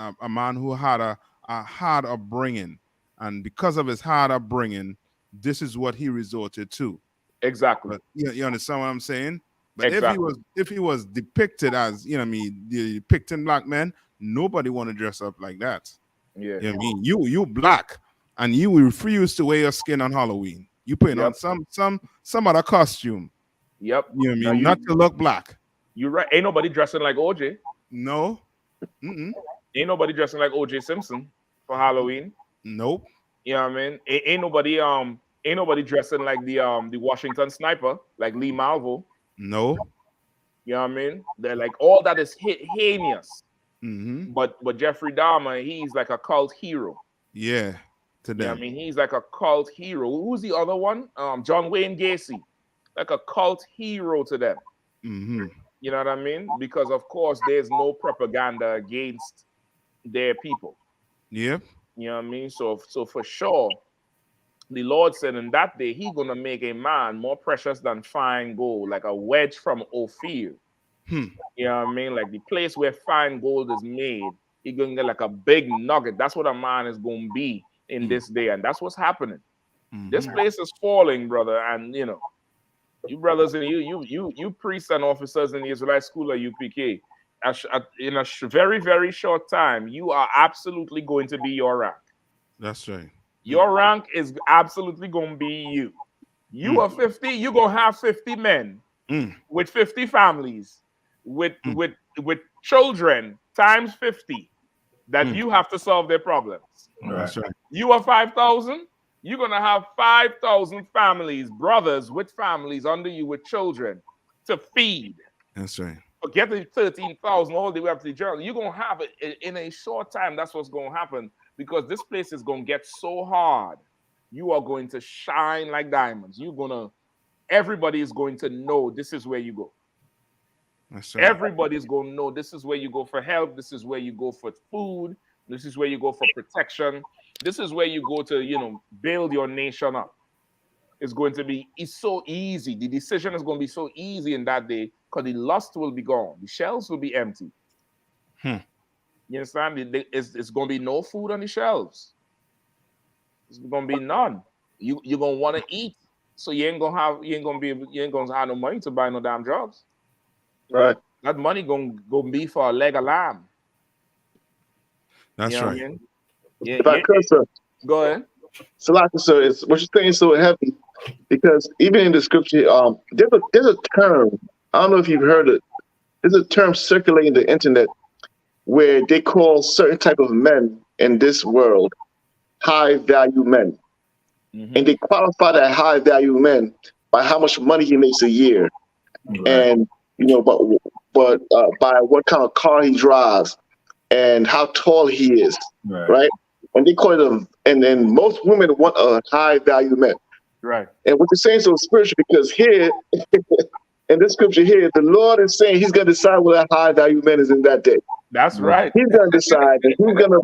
who had a hard upbringing, and because of his hard upbringing, this is what he resorted to. Exactly. But you understand what I'm saying? But if he was depicted as, depicting Black men, nobody want to dress up like that. Yeah. You know what I mean? You Black and you refuse to wear your skin on Halloween. You putting on some other costume. Yep. You know what I mean? Not to look Black. You're right. Ain't nobody dressing like OJ. No. Ain't nobody dressing like OJ Simpson for Halloween. Nope. You know what I mean? Ain't nobody dressing like the Washington sniper, like Lee Malvo. No. You know what I mean? They're like, all that is heinous. But Jeffrey Dahmer, he's like a cult hero. Yeah. To them. You know what I mean? He's like a cult hero. Who's the other one? John Wayne Gacy. Like a cult hero to them. You know what I mean? Because of course there's no propaganda against their people. Yep. You know what I mean? So for sure, the Lord said in that day, He's gonna make a man more precious than fine gold, like a wedge from Ophir. You know what I mean? Like the place where fine gold is made, He's gonna get like a big nugget. That's what a man is gonna be in this day, and that's what's happening. This place is falling, brother, and you brothers and you priests and officers in the Israelite school of UPK, in a very, very short time, you are absolutely going to be your rank. That's right. Your rank is absolutely going to be you. You are 50, you're going to have 50 men with 50 families, with children times 50 that you have to solve their problems. That's right. You are 5,000. You're going to have 5,000 families, brothers with families under you with children to feed. That's right. Forget the 13,000 all the way up to the journal. You're going to have it in a short time. That's what's going to happen because this place is going to get so hard. You are going to shine like diamonds. Everybody is going to know this is where you go. That's right. Everybody's going to know this is where you go for help. This is where you go for food. This is where you go for protection. This is where you go to, build your nation up. It's so easy. The decision is going to be so easy in that day because the lust will be gone. The shelves will be empty. You understand? It's going to be no food on the shelves. It's going to be none. You're going to want to eat. So you ain't going to have no money to buy no damn drugs. Right. That money going to be for a leg of lamb. That's right. I mean? If I could, sir. Go ahead. Salaki, sir, it's what you're saying is so heavy because even in the scripture, there's a term. I don't know if you've heard it. There's a term circulating the internet where they call certain type of men in this world high value men, and they qualify that high value men by how much money he makes a year, and but by what kind of car he drives and how tall he is, right? And they call it and then most women want a high value man. Right. And what you're saying so spiritual because here in this scripture here, the Lord is saying He's gonna decide what a high value man is in that day. That's right. He's gonna decide and He's gonna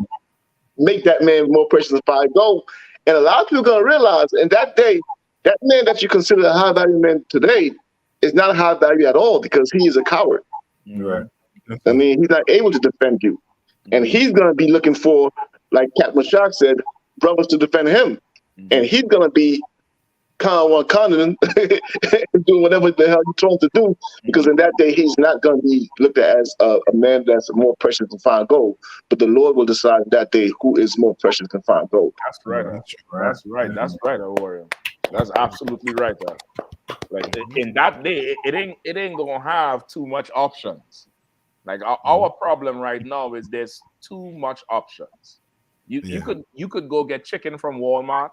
make that man more precious than fine gold. And a lot of people are gonna realize in that day, that man that you consider a high value man today is not a high value at all because he is a coward. Right. I mean, he's not able to defend you. And he's gonna be looking for, like Captain Mashak said, brothers to defend him. And he's going to be kind of one continent doing whatever the hell you told him to do, because in that day, he's not going to be looked at as a man that's more precious than fine gold. But the Lord will decide that day who is more precious than fine gold. That's right. That's right. That's right, warrior. That's absolutely right. Like in that day, it ain't going to have too much options. Like our problem right now is there's too much options. You could go get chicken from Walmart,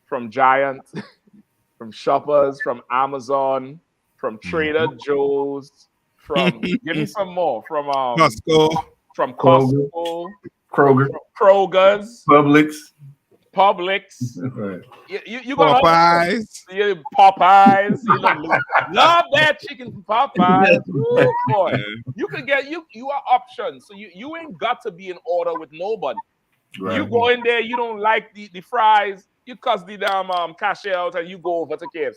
from Giant, from Shoppers, from Amazon, from Trader Joe's, from give me some more from Costco, Costco, Kroger, Kroger's, Publix. Right. You got Popeyes. Popeyes. You know, love that chicken from Popeyes. Ooh, boy, you can get you are options. So you ain't got to be in order with nobody. Right. You go in there, you don't like the fries, you cuss the damn cashier out and you go over to KFC.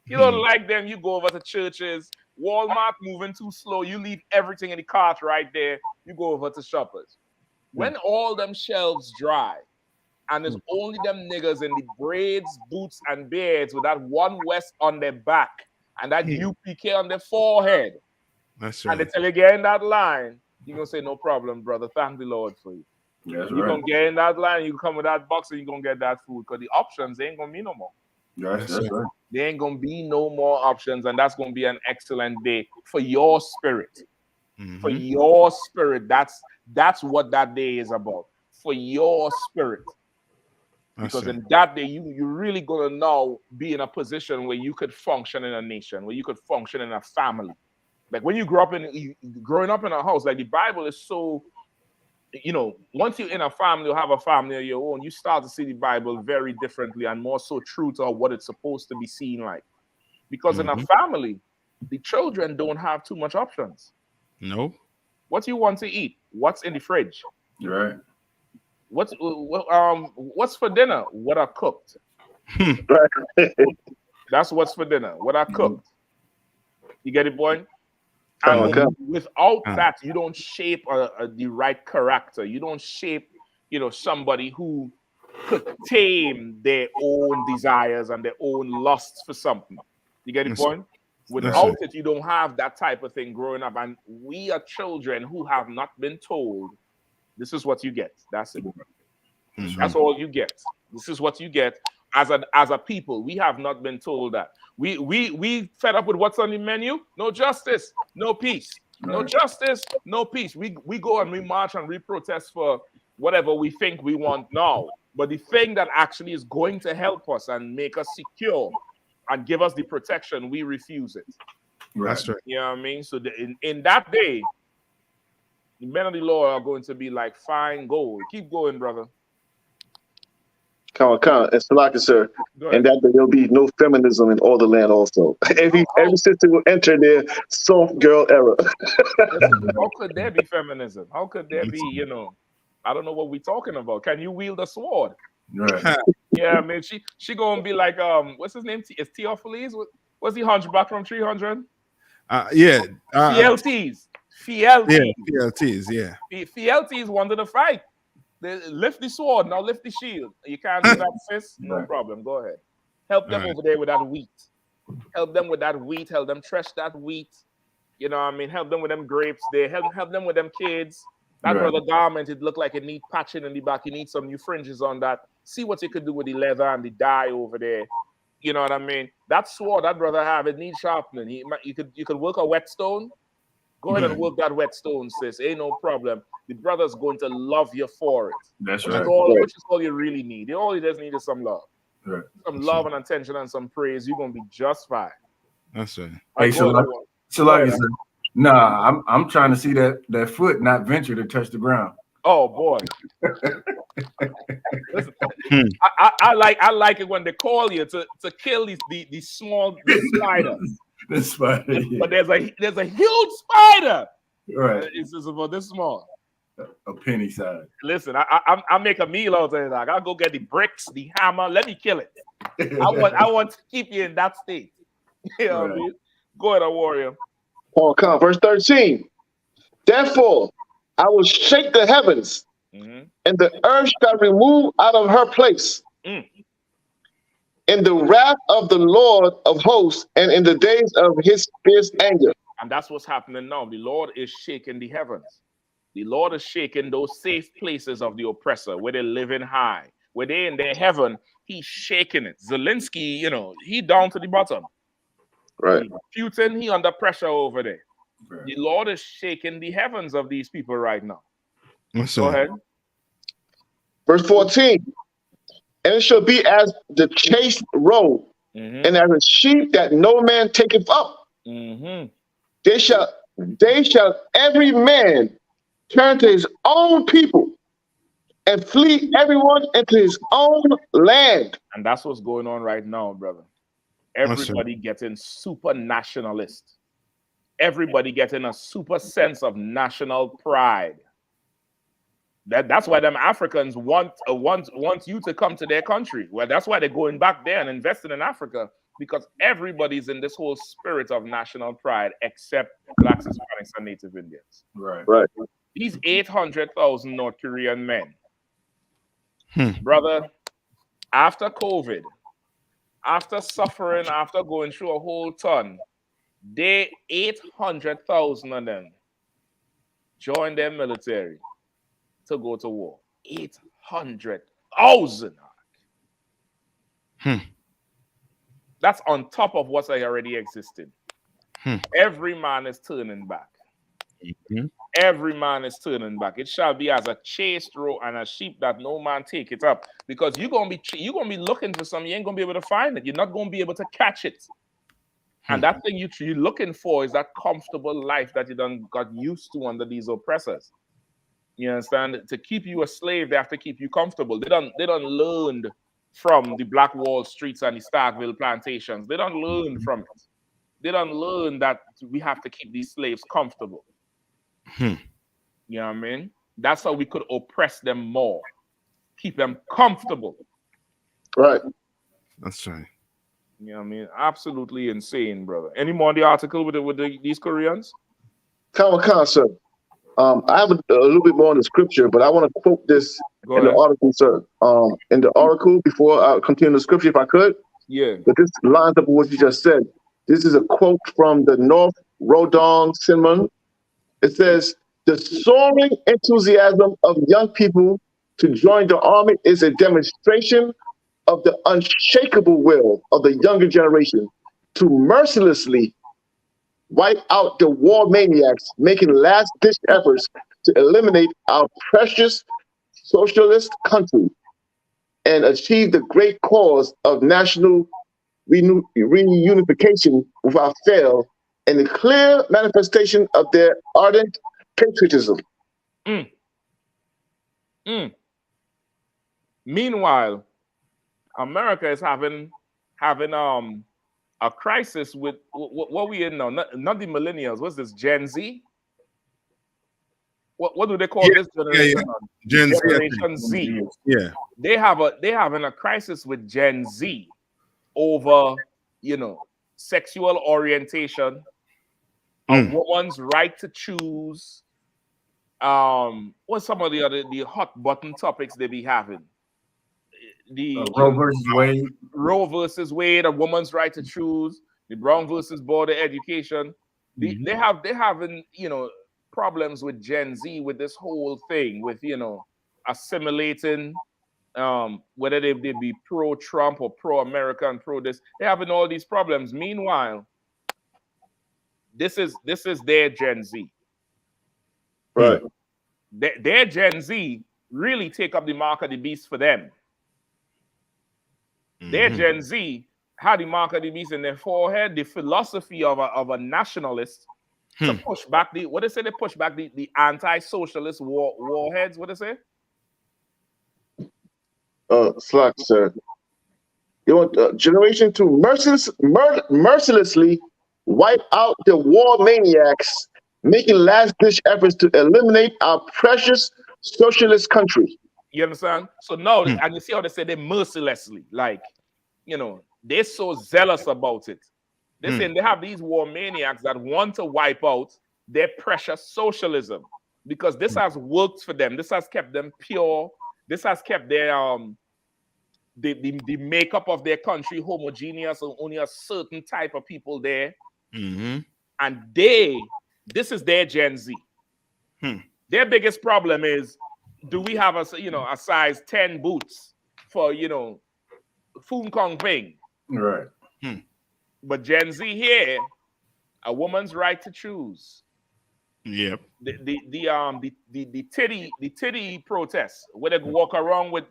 You don't like them, you go over to Churches. Walmart moving too slow, you leave everything in the cart right there, you go over to Shoppers. When all them shelves dry and there's only them niggas in the braids, boots, and beards with that one West on their back and that UPK on their forehead, that's and right. they tell you get in that line, you're going to say, no problem, brother, thank the Lord for you. That's You're right. going to get in that line, you come with that box and you're going to get that food because the options ain't going to be no more. That's right. There ain't going to be no more options, and that's going to be an excellent day for your spirit. For your spirit, that's what that day is about. For your spirit. Because in that day, you're really going to now be in a position where you could function in a nation, where you could function in a family. Like when you growing up in a house, like the Bible is so, you know, once you're in a family or have a family of your own, you start to see the Bible very differently and more so true to what it's supposed to be seen like. Because in a family, the children don't have too much options. No. What do you want to eat? What's in the fridge? Right. What's for dinner? What I cooked. That's what's for dinner. What I cooked. You get it, boy? And without that, you don't shape the right character. You don't shape, you know, somebody who could tame their own desires and their own lusts for something. You get it, boy? Without it, you don't have that type of thing growing up. And we are children who have not been told, this is what you get. That's it. That's all you get. This is what you get. As a people, we have not been told that. We fed up with what's on the menu. No justice, no peace. No justice, no peace. We go and we march and we protest for whatever we think we want now. But the thing that actually is going to help us and make us secure and give us the protection, we refuse it. That's right. You know what I mean? So in that day, the men of the law are going to be like fine gold. Keep going, brother. Come on. It's Salaka, sir. And that there'll be no feminism in all the land also. Every sister will enter their soft girl era. How could there be feminism? How could there be, you know, I don't know what we're talking about. Can you wield a sword? Right. Yeah, man. She gonna be like, what's his name? Is Theophilus? What's the hunchback from 300? Fealties. Yeah, fealties, yeah. Fealties wanted to fight. They lift the sword, now lift the shield. You can't do that, sis? No problem. Go ahead. Help them over there with that wheat. Help them with that wheat. Help them thresh that wheat. You know what I mean? Help them with them grapes there. Help them with them kids. That brother garment, it looked like it need patching in the back. You need some new fringes on that. See what you could do with the leather and the dye over there. You know what I mean? That sword that brother have, it needs sharpening. You could work a whetstone. Go ahead and work that whetstone, sis. Ain't no problem. The brother's going to love you for it. That's right. Which is all you really need. All he does need is some love. Right. Some love and attention and some praise. You're going to be just fine. That's right. Hey, nah, I'm trying to see that foot not venture to touch the ground. Oh boy. Listen, I like it when they call you to kill the small spiders. The spider, but there's a huge spider. Right. It's just about this small. A penny size. Listen, I make a meal out of it. Like, I'll go get the bricks, the hammer. Let me kill it. I want to keep you in that state. You know what I mean? Go ahead, warrior. Oh, come, verse 13. Therefore, I will shake the heavens, and the earth shall remove out of her place. In the wrath of the Lord of hosts, and in the days of his fierce anger. And that's what's happening now. The Lord is shaking the heavens. The Lord is shaking those safe places of the oppressor where they're living high, where they're in their heaven. He's shaking it. Zelensky, you know, he down to the bottom. Right. Putin, he under pressure over there. Right. The Lord is shaking the heavens of these people right now. Go ahead. Verse 14. And it shall be as the chaste robe and as a sheep that no man taketh up. They shall every man turn to his own people and flee everyone into his own land. And that's what's going on right now, brother. Everybody getting super nationalist. Everybody getting a super sense of national pride. That's why them Africans want you to come to their country. Well, that's why they're going back there and investing in Africa, because everybody's in this whole spirit of national pride except Blacks, Hispanics, and Native Indians. Right. These 800,000 North Korean men, brother, after COVID, after suffering, after going through a whole ton, 800,000 of them joined their military to go to war. 800,000. That's on top of what's already existed. Every man is turning back. Every man is turning back. It shall be as a chased roe and a sheep that no man take it up. Because you're gonna be looking for something, you ain't gonna be able to find it. You're not gonna be able to catch it. And that thing you're looking for is that comfortable life that you done got used to under these oppressors. You understand? To keep you a slave, they have to keep you comfortable. They done learned from the Black Wall Streets and the Starkville plantations. They done learn from it. They done learn that we have to keep these slaves comfortable. You know what I mean? That's how we could oppress them more. Keep them comfortable. Right. That's right. You know what I mean? Absolutely insane, brother. Any more on the article with these Koreans? Kamakan, sir. I have a little bit more on the scripture, but I want to quote this in the article, sir. In the article, before I continue the scripture, if I could. Yeah. But this lines up with what you just said. This is a quote from the North Rodong Sinmun. It says, "The soaring enthusiasm of young people to join the army is a demonstration of the unshakable will of the younger generation to mercilessly wipe out the war maniacs, making last-ditch efforts to eliminate our precious socialist country and achieve the great cause of national reunification without fail, and the clear manifestation of their ardent patriotism." Meanwhile, America is having a crisis with what we in now. Not the millennials. What's this? Gen Z? What do they call this generation? Generation Z. Yeah. They having a crisis with Gen Z over, sexual orientation, a woman's right to choose. What's some of the hot button topics they be having? Roe versus Wade, a woman's right to choose, the Brown versus Board of Education. They having problems with Gen Z with this whole thing with assimilating, whether they be pro-Trump or pro-America and pro this. They're having all these problems. Meanwhile, this is their Gen Z. Right. Their Gen Z really take up the mark of the beast for them. Their Gen Z had the mark of the beast in their forehead, the philosophy of a nationalist to push back they push back the anti-socialist warheads. What they say? Slack, sir. You want generation to mercilessly wipe out the war maniacs, making last-ditch efforts to eliminate our precious socialist country. You understand? So now, and you see how they say they mercilessly, like, they're so zealous about it. They're saying they have these war maniacs that want to wipe out their precious socialism because this has worked for them. This has kept them pure. This has kept their the makeup of their country homogeneous, and only a certain type of people there. And this is their Gen Z. Their biggest problem is, do we have a size 10 boots for Foon Kong Ping? Right. But Gen Z here, a woman's right to choose. Yep. The titty protests where they walk around with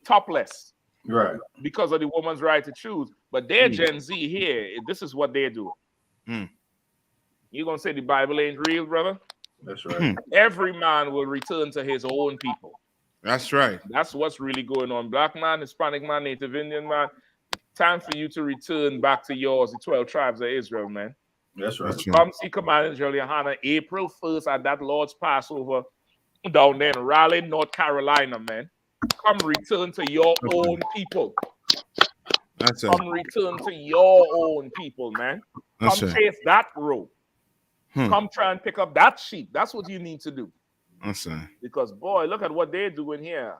topless. Right. Because of the woman's right to choose. But they're Gen Z here. This is what they're doing. You gonna say the Bible ain't real, brother? That's right. Every man will return to his own people. That's right. That's what's really going on. Black man, Hispanic man, Native Indian man. Time for you to return back to yours, the 12 tribes of Israel, man. That's right. Come see Commandant GEN.YAHANNA April 1st at that Lord's Passover down there in Raleigh, North Carolina, man. Come return to your own people. That's it. Come return to your own people, man. Come chase that rope. Come try and pick up that sheep. That's what you need to do. That's it. Because, boy, look at what they're doing here.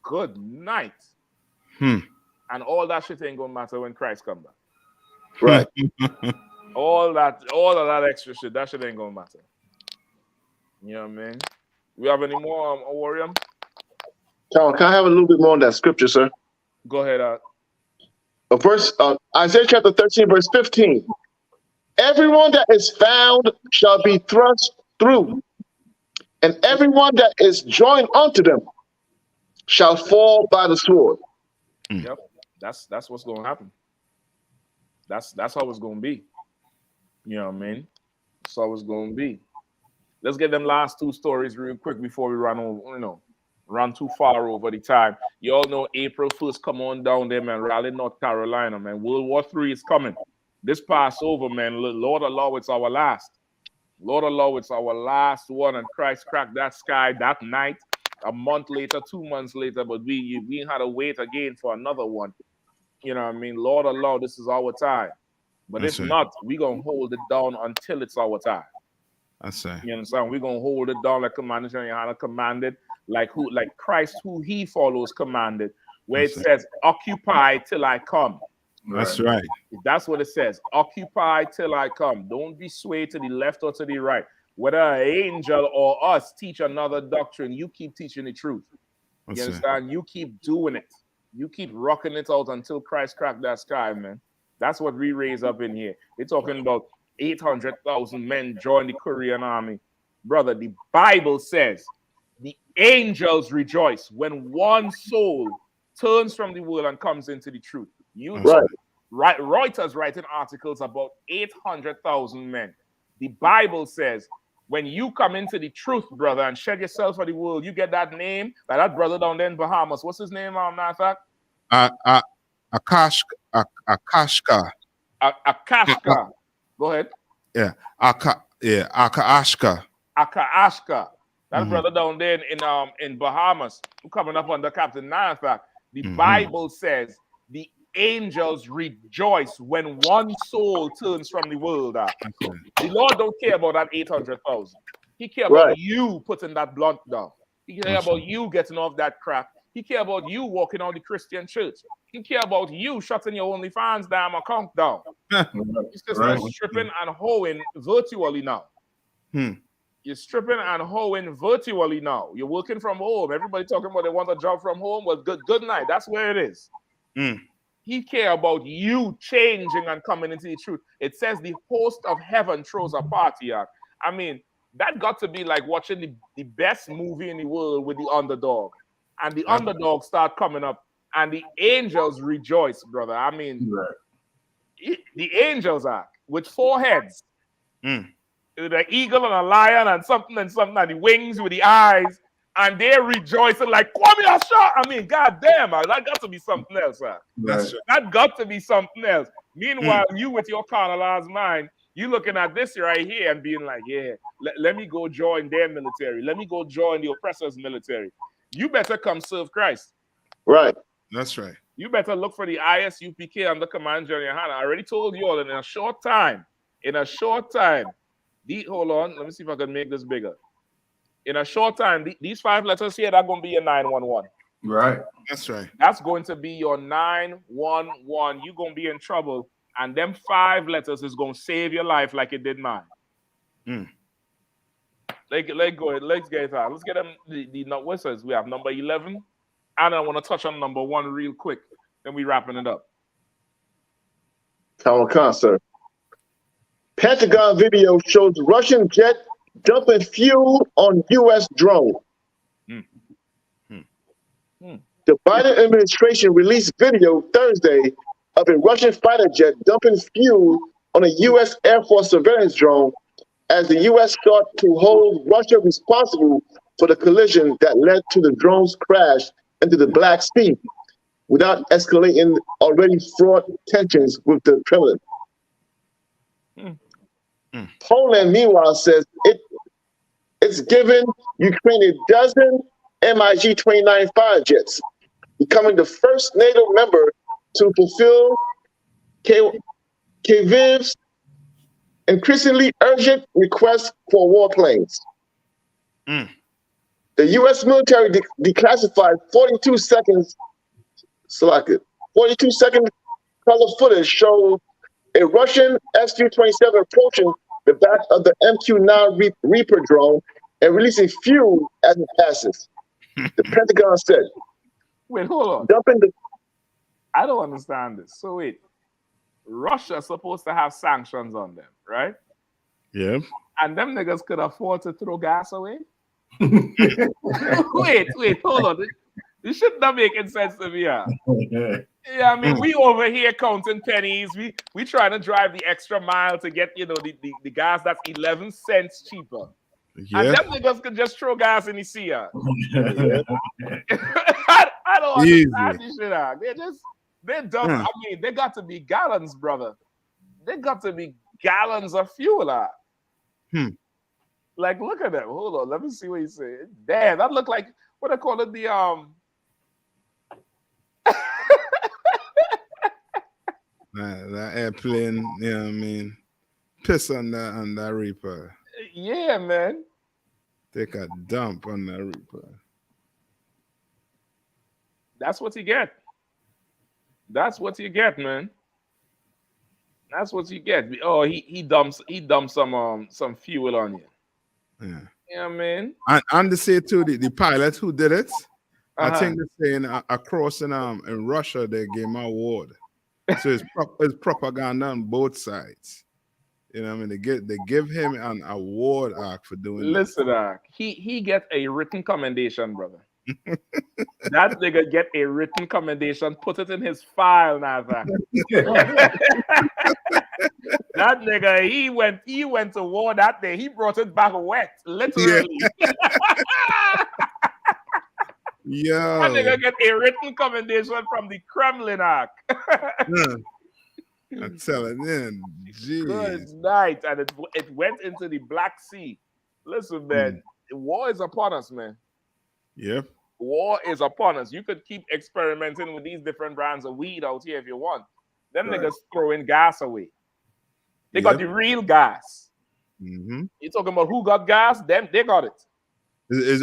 Good night. And all that shit ain't gonna matter when Christ come back. Right. all of that extra shit, that shit ain't gonna matter. You know what I mean? We have any more, Warrior? Can I have a little bit more on that scripture, sir? Go ahead. Isaiah chapter 13, verse 15. Everyone that is found shall be thrust through, and everyone that is joined unto them shall fall by the sword. Yep, that's what's gonna happen. That's how it's gonna be. You know what I mean? That's how it's gonna be. Let's get them last two stories real quick before we run over, run too far over the time. You all know April 1st, come on down there, man. Raleigh, North Carolina, man. World War III is coming. This Passover, man. Lord allow it's our last. Lord allow it's our last one, and Christ cracked that sky that night. A month later, 2 months later, but we had to wait again for another one. You know what I mean? Lord allow, this is our time. But if not, we're going to hold it down until it's our time. That's it. You understand? We're going to hold it down like Commandant GEN.YAHANNA commanded, like Christ, who he follows, commanded, where it says, occupy till I come. That's right. That's what it says. Occupy till I come. Don't be swayed to the left or to the right. Whether an angel or us teach another doctrine, you keep teaching the truth. You understand? You keep doing it. You keep rocking it out until Christ cracked that sky, man. That's what we raise up in here. They're talking about 800,000 men join the Korean army. Brother, the Bible says the angels rejoice when one soul turns from the world and comes into the truth. Reuters writing articles about 800,000 men. The Bible says when you come into the truth, brother, and shed yourself for the world, you get that name by that brother down there in Bahamas. What's his name, matter of fact? Akashka. Akashka. Go ahead. Yeah. Akashka. Akashka. That brother down there in Bahamas, who coming up under Captain Nine. The Bible says the angels rejoice when one soul turns from the world. The Lord don't care about that 800,000. He care about you putting that blunt down. He care about you getting off that crap. He care about you walking on the Christian church. He care about you shutting your OnlyFans damn account down. He's just stripping and hoeing virtually now. You're stripping and hoeing virtually now. You're working from home. Everybody talking about they want a job from home. Well, good night. That's where it is. He care about you changing and coming into the truth. It says the host of heaven throws a party. I mean, that got to be like watching the best movie in the world with the underdog. And the underdog start coming up and the angels rejoice, brother. I mean, the angels are with 4 heads. The eagle and a lion and something and the wings with the eyes. And they're rejoicing like, Kwame Asha. I mean, goddamn, that got to be something else. That got to be something else. Meanwhile, you with your carnalized mind, you looking at this right here and being like, yeah, let me go join their military. Let me go join the oppressor's military. You better come serve Christ. Right. That's right. You better look for the I.S.U.P.K. under Command GEN.YAHANNA. I already told you all in a short time. Hold on, let me see if I can make this bigger. In a short time, these 5 letters here, that's going to be your 911. Right. That's right. That's going to be your 911. You're going to be in trouble. And them 5 letters is going to save your life like it did mine. Let's get it out. Let's get them the what says we have number 11. And I want to touch on number 1 real quick. Then we wrapping it up. Khan, sir. Pentagon video shows Russian jet dumping fuel on U.S. drone. The Biden administration released video Thursday of a Russian fighter jet dumping fuel on a U.S. Air Force surveillance drone as the U.S. sought to hold Russia responsible for the collision that led to the drone's crash into the Black Sea without escalating already fraught tensions with the Kremlin. Poland, meanwhile, says it's given Ukraine a dozen MiG-29 fighter jets, becoming the first NATO member to fulfill Kyiv's increasingly urgent request for warplanes. The U.S. military declassified 42-second color footage showed a Russian Su-27 approaching the back of the MQ-9 Reaper drone and releasing fuel as it passes. The Pentagon said. Wait, hold on. I don't understand this. So wait, Russia's supposed to have sanctions on them, right? Yeah. And them niggas could afford to throw gas away? wait, hold on. This should not making sense to me. Yeah, I mean, we over here counting pennies. We trying to drive the extra mile to get, the gas that's 11 cents cheaper. Yeah. And them niggas could just throw gas in the sea. I don't understand this shit. They're dumb. I mean, they got to be gallons, brother. They got to be gallons of fuel. Like, look at that. Hold on, let me see what he said. Damn, that look like what I call it, that airplane, you know what I mean? Piss on that Reaper. Yeah, man. Take a dump on that Reaper. That's what you get. That's what you get, man. That's what you get. Oh, he dumps some fuel on you. Yeah. Yeah, man. And they say too, the pilot who did it, I think they're saying across in Russia they gave him an award. So it's propaganda on both sides. You know what I mean? They give him an award for doing Listen, he get a written commendation, brother. That nigga get a written commendation, put it in his file now. That nigga, he went to war that day. He brought it back wet, literally. Yeah. That nigga get a written commendation from the Kremlin. I'm telling you, geez. Good night, and it went into the Black Sea. Listen, man, war is upon us, man. Yep. War is upon us. You could keep experimenting with these different brands of weed out here if you want. Them niggas throwing gas away. They got the real gas. You talking about who got gas? Them, they got it. It's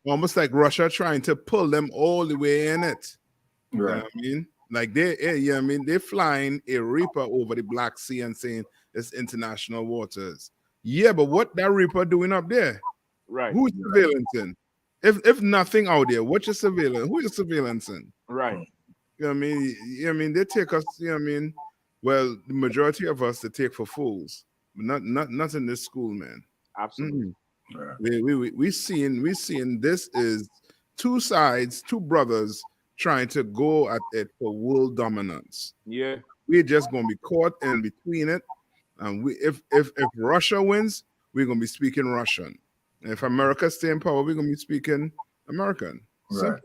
almost like Russia trying to pull them all the way in it. Right. You know what I mean? Like they're flying a Reaper over the Black Sea and saying it's international waters. Yeah, but what that Reaper doing up there? Right. Who's surveillancing? If nothing out there, what's your surveillance? Who is surveillancing? Right. You know what I mean? They take us, you know what I mean? Well, the majority of us they take for fools. But not in this school, man. Absolutely. We seeing this is two sides, two brothers trying to go at it for world dominance. Yeah. We're just gonna be caught in between it. And if Russia wins, we're gonna be speaking Russian. And if America stay in power, we're gonna be speaking American. Right. Simple.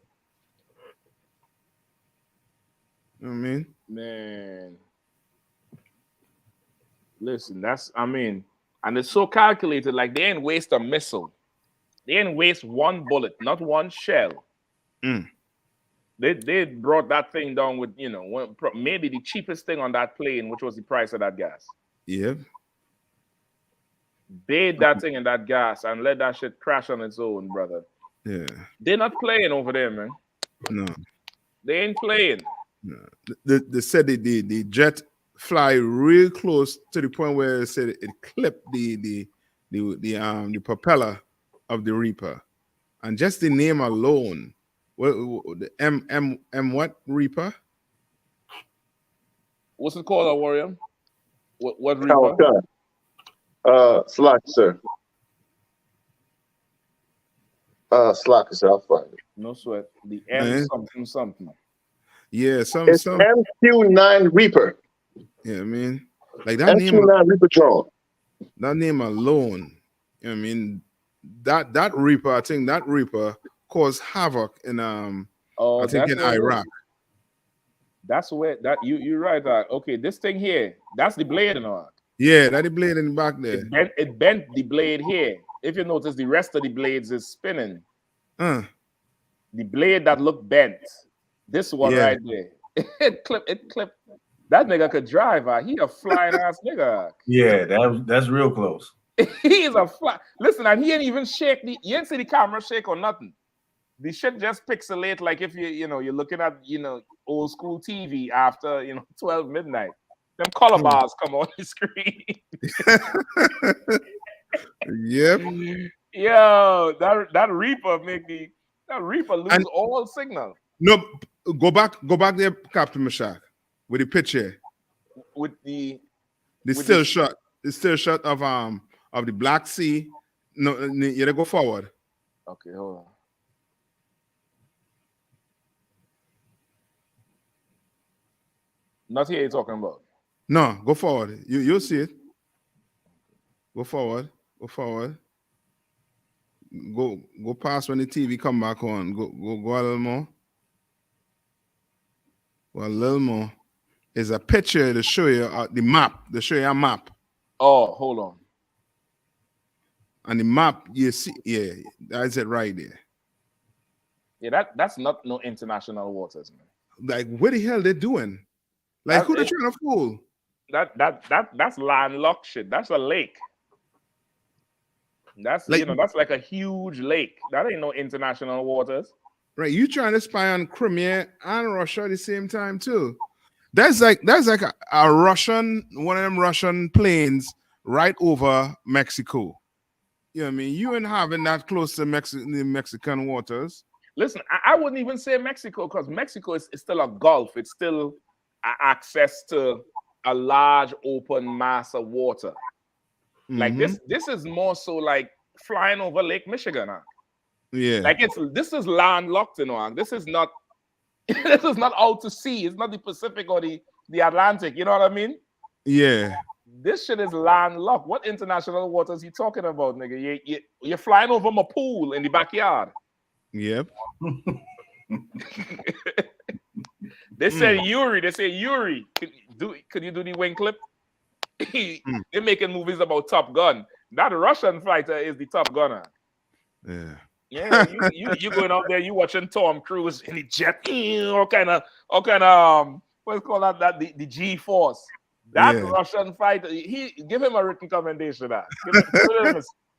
You know what I mean? Man. Listen, and it's so calculated, like they ain't waste a missile. They ain't waste one bullet, not one shell. They brought that thing down with, maybe the cheapest thing on that plane, which was the price of that gas. Yeah. Bathe that thing in that gas and let that shit crash on its own, brother. Yeah. They're not playing over there, man. No. They ain't playing. No. They said the jet fly real close to the point where it said it clipped the propeller of the Reaper. And just the name alone, the M what Reaper? What's it called, Warrior? What Reaper? Slack, sir. Slack is I'll find it. No sweat. The M something something. Yeah, It's some MQ9 Reaper. yeah, I mean, like that name, MQ9 Reaper drone. that name alone, you know what I mean, that Reaper, I think that Reaper caused havoc in I think in Iraq. That's where that you're right. Okay, this thing here, that's the blade and all. Yeah, that the blade in the back there. It bent the blade here. If you notice, the rest of the blades is spinning. The blade that looked bent, this one right there, it clipped. That nigga could drive. He a flying ass nigga. Yeah, that's real close. He's a fly. Listen, and he ain't even shake. You didn't see the camera shake or nothing. The shit just pixelate like if you're looking at old school TV after 12 midnight. Them color bars come on the screen. Yep. Yo, that Reaper lose all signal. No, go back there, Captain Mashak, with the picture. With the still shot. The still shot of the Black Sea. No, you gotta go forward. Okay, hold on. Not here you're talking about. No, go forward. You'll see it. Go forward. Go forward. Go past when the TV come back on. Go a little more. Go a little more. There's a picture to show you the map. To show you a map. Oh, hold on. And the map, you see, yeah, that's it right there. Yeah, that's not no international waters, man. Like, what the hell they doing? Like, who they trying to fool? That's landlocked shit. That's a lake. That's like, that's like a huge lake. That ain't no international waters. Right, you trying to spy on Crimea and Russia at the same time too. That's like a Russian, one of them Russian planes right over Mexico. You know what I mean? You ain't having that close to the Mexican waters. Listen, I wouldn't even say Mexico, because Mexico is still a gulf. It's still access to a large open mass of water. Like this is more so like flying over Lake Michigan. Yeah. Like this is landlocked, This is not out to sea. It's not the Pacific or the Atlantic. You know what I mean? Yeah. This shit is landlocked. What international waters you talking about, nigga? You're flying over my pool in the backyard. Yep. They said Yuri. They say Yuri. Could you do the wing clip? They're making movies about Top Gun. That Russian fighter is the Top Gunner. Yeah. Yeah, you going out there, you watching Tom Cruise in the jet, all kind of what's called that the G-Force. That Russian fighter, he give him a written commendation.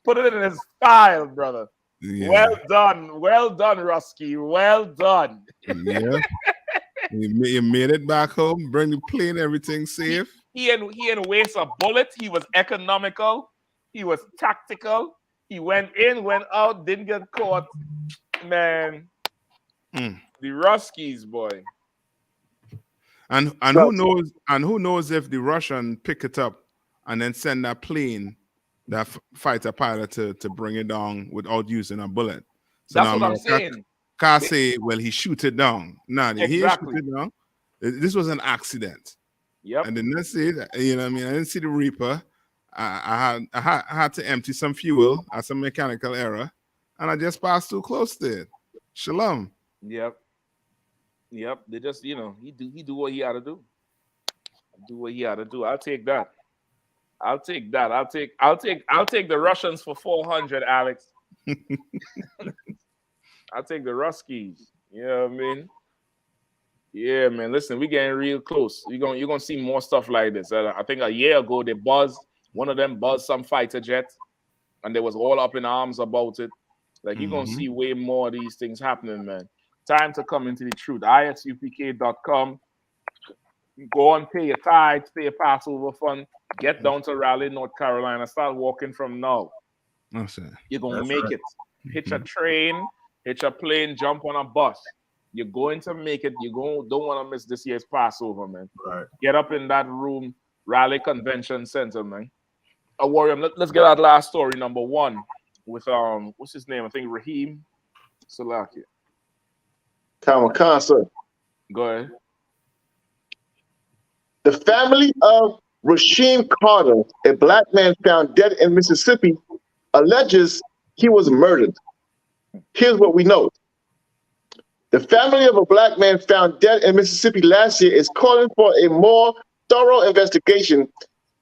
Put it in his file, brother. Yeah. Well done, Rusky. Well done. Yeah. You made it back home, bring the plane, everything safe. He didn't waste a bullet. He was economical. He was tactical. He went in, went out, didn't get caught. Man, the Ruskies, boy. And who knows if the Russian pick it up and then send that plane, that fighter pilot to bring it down without using a bullet. So that's what I'm saying. Can't say, well, he shoot it down. No, exactly. He didn't shoot it down. This was an accident. Yep. And then let's see that, you know what I mean? I didn't see the Reaper. I had to empty some fuel at some mechanical error, and I just passed too close to it. Shalom. Yep. They just, he do what he had to do. Do what he had to do. I'll take that. I'll take the Russians for 400, Alex. I'll take the Ruskies. You know what I mean? Yeah, man. Listen, we getting real close. You're gonna see more stuff like this. I think a year ago one of them buzzed some fighter jet, and they was all up in arms about it. Like, you're gonna see way more of these things happening, man. Time to come into the truth. ISUPK.com. Go and pay your tithes, pay your Passover fund, get down to Raleigh, North Carolina. Start walking from now. You're gonna make it. Hitch a train, hitch a plane, jump on a bus. You're going to make it. Don't want to miss this year's Passover, man. Right. Get up in that room, Raleigh Convention Center, man. Warrior, let's get our last story, number one, with what's his name? I think Raheem. Salaki. Khan, sir. Go ahead. The family of Rasheem Carter, a black man found dead in Mississippi, alleges he was murdered. Here's what we know. The family of a black man found dead in Mississippi last year is calling for a more thorough investigation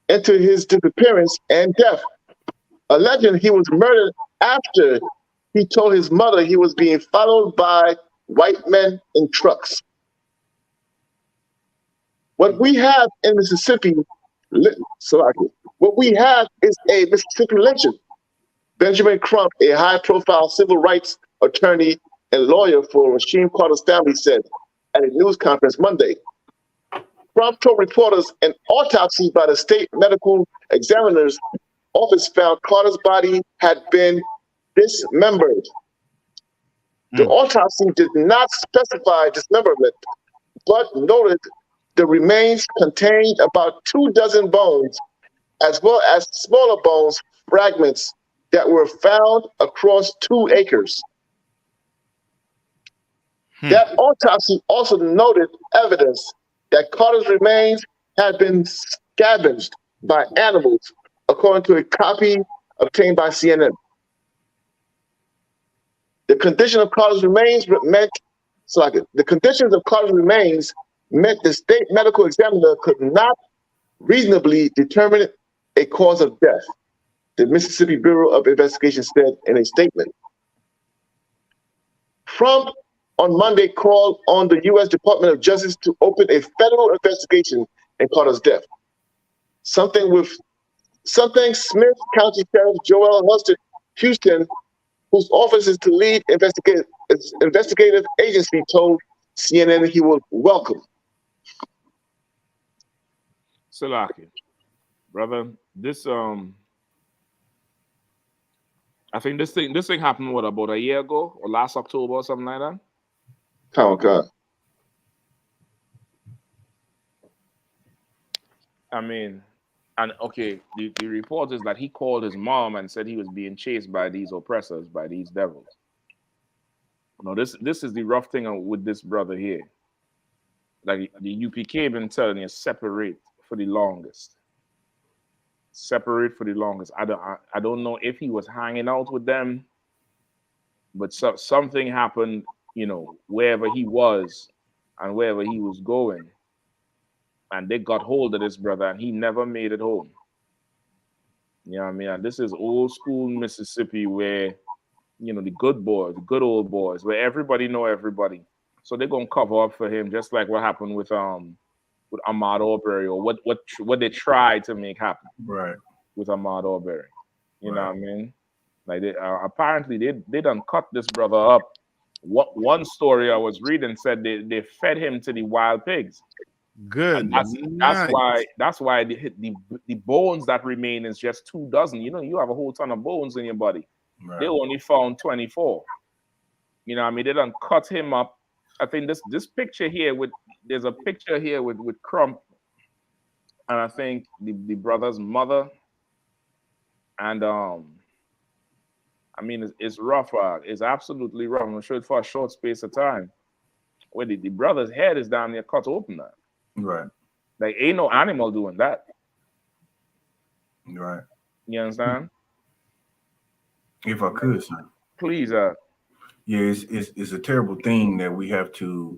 into his disappearance and death, alleging he was murdered after he told his mother he was being followed by white men in trucks. What we have in Mississippi, what we have is a Mississippi lynching. Benjamin Crump, a high-profile civil rights attorney and lawyer for Rasheem Carter's family, said at a news conference Monday. Crump told reporters an autopsy by the state medical examiner's office found Carter's body had been dismembered. The autopsy did not specify dismemberment, but noted the remains contained about 24 bones, as well as smaller bones fragments that were found across 2 acres. That autopsy also noted evidence that Carter's remains had been scavenged by animals, according to a copy obtained by CNN. The condition of Carter's remains meant the state medical examiner could not reasonably determine a cause of death, the Mississippi Bureau of Investigation said in a statement. Trump on Monday called on the U.S. Department of Justice to open a federal investigation in Carter's death. Something Smith County Sheriff Joel Houston, whose office is to lead investigative agency, told CNN he would welcome. Salaki, brother, this I think this thing happened about a year ago or last October or something like that. Oh God. I mean, and okay, the report is that he called his mom and said he was being chased by these oppressors, by these devils. No, this is the rough thing with this brother here. Like the U.P.K. been telling you, separate for the longest. Separate for the longest. I don't know if he was hanging out with them, but something happened, wherever he was and wherever he was going, and they got hold of this brother, and he never made it home. You know what I mean? And this is old school Mississippi, where the good boys, the good old boys, where everybody know everybody. So they're gonna cover up for him, just like what happened with Ahmaud Arbery, or what they tried to make happen, right, with Ahmaud Arbery. You know what I mean? Like they apparently they done cut this brother up. What one story I was reading said they fed him to the wild pigs. Good. That's why the bones that remain is just 24. You have a whole ton of bones in your body. Right. They only found 24. You know what I mean? They done cut him up. I think this picture here there's a picture here with Crump, and I think the brother's mother, and I mean it's rough. It's absolutely rough. I'm sure for a short space of time, where the brother's head is down there cut open now. Right. Like ain't no animal doing that. Right. You understand? If I could, sir. Please. Yeah, it's a terrible thing that we have to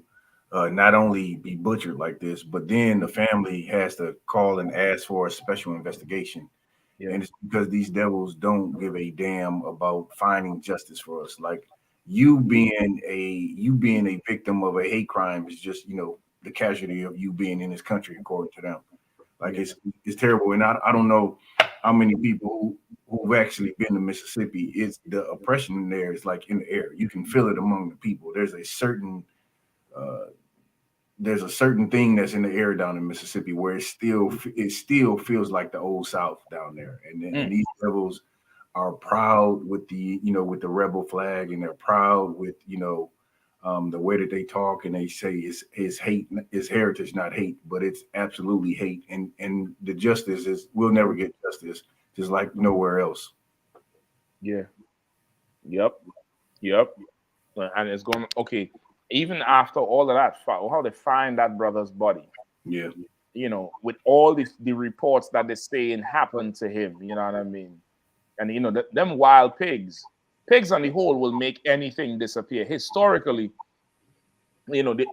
not only be butchered like this, but then the family has to call and ask for a special investigation. Yeah. And it's because these devils don't give a damn about finding justice for us. Like you being a victim of a hate crime is just, the casualty of you being in this country, according to them. Like it's terrible. And I don't know how many people who've actually been to Mississippi. It's the oppression there is like in the air. You can feel it among the people. There's a certain thing that's in the air down in Mississippi where it still feels like the old South down there. And these devils are proud with the with the rebel flag, and they're proud with the way that they talk, and they say is hate, is heritage, not hate, but it's absolutely hate. And the justice is, we'll never get justice, just like nowhere else. Yeah. Yep. And it's going, okay, even after all of that, how they find that brother's body. Yeah. You know, with all the reports that they're saying happened to him, you know what I mean? And, you know, them wild pigs on the whole will make anything disappear. Historically, you know, the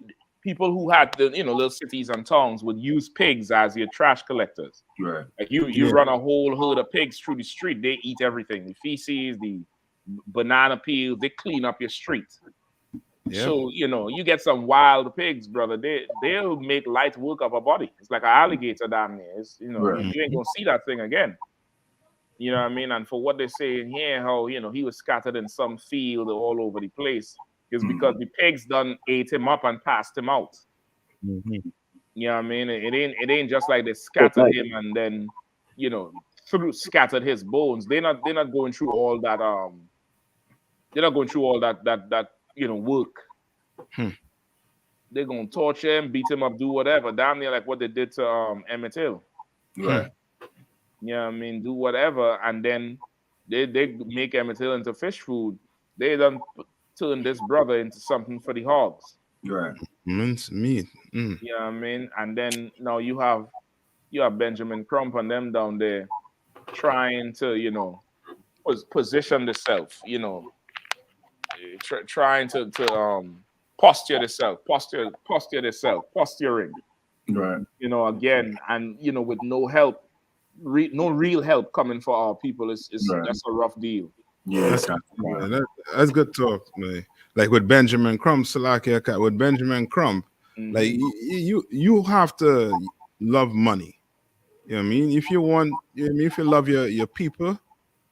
people who had the, you know, little cities and towns would use pigs as your trash collectors. Right. Like you run a whole herd of pigs through the street, they eat everything. The feces, the banana peels, they clean up your street. Yep. So, you know, you get some wild pigs, brother, they'll make light work of a body. It's like an alligator down there. It's, you know, Right. you ain't gonna see that thing again. You know what I mean? And for what they say in here, how, you know, he was scattered in some field all over the place, is because the pigs done ate him up and passed him out. Mm-hmm. You know what I mean? It ain't just like they scattered him and then, you know, scattered his bones. They're not going through all that they're not going through all that you know, work. They're gonna torture him, beat him up, do whatever. Damn near like what they did to Emmett Till. Right. You know what I mean? Do whatever, and then they make Emmett Till into fish food. They done turn this brother into something for the hogs. Right. Mince meat. You know what I mean? And then now you have Benjamin Crump and them down there trying to, you know, position themselves, you know, trying to posture themselves, posturing. Right. You know, again, and you know, with no help, no real help coming for our people, it's Right. that's a rough deal. Yeah, that's good talk, man. Like with Benjamin Crump, Salakia, with Benjamin Crump, like you have to love money. You know what I mean? If you want, you know what I mean, if you love your people,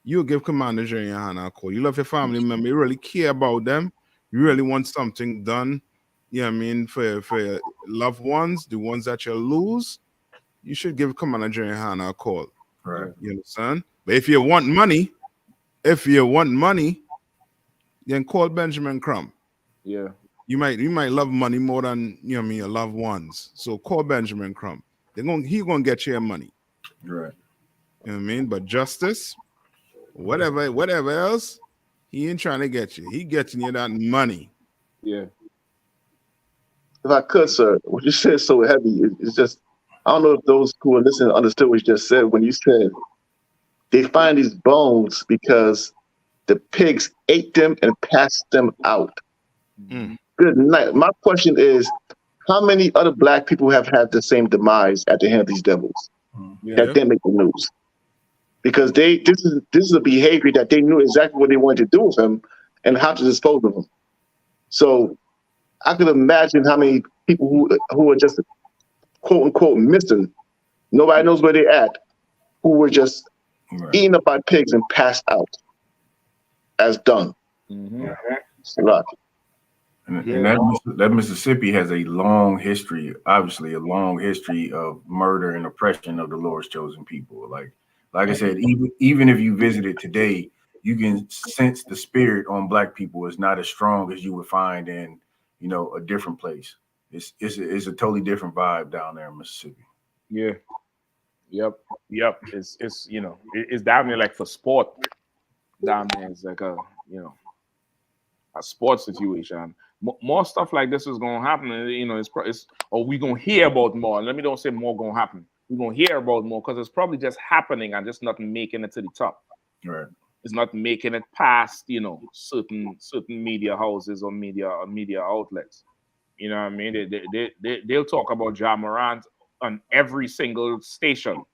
you give Commander GEN.YAHANNA a call. You love your family member, you really care about them, you really want something done, you know what I mean, for your loved ones, the ones that you lose, you should give Commander GEN.YAHANNA a call. Right. You understand? But if you want money, then call Benjamin Crump. Yeah. You might love money more than, you know what I mean, your loved ones. So call Benjamin Crump. He's gonna get you your money. Right. You know what I mean? But justice, whatever else, he ain't trying to get you. He getting you that money. Yeah. If I could, sir, what you said is so heavy. It's just, I don't know if those who are listening understood what you just said when you said they find these bones because the pigs ate them and passed them out. Good night. My question is, how many other black people have had the same demise at the hand of these devils that didn't make the news? Because this is a behavior that they knew exactly what they wanted to do with him and how to dispose of him. So I could imagine how many people who are just quote unquote missing, nobody knows where they're at, who were just eaten up by pigs and passed out as dung. And that Mississippi has a long history, obviously a long history of murder and oppression of the Lord's chosen people. Like I said, even if you visit it today, you can sense the spirit on black people is not as strong as you would find in, you know, a different place. It's a totally different vibe down there in Mississippi. Yeah. Yep. It's you know, it's down there like for sport. Down there it's like a, you know, a sports situation. More stuff like this is gonna happen. You know, or we gonna hear about more. Let me don't say more gonna happen. We're gonna hear about more because it's probably just happening and just not making it to the top. Right. It's not making it past, you know, certain media houses or media outlets. You know what I mean? They'll talk about Ja Morant on every single station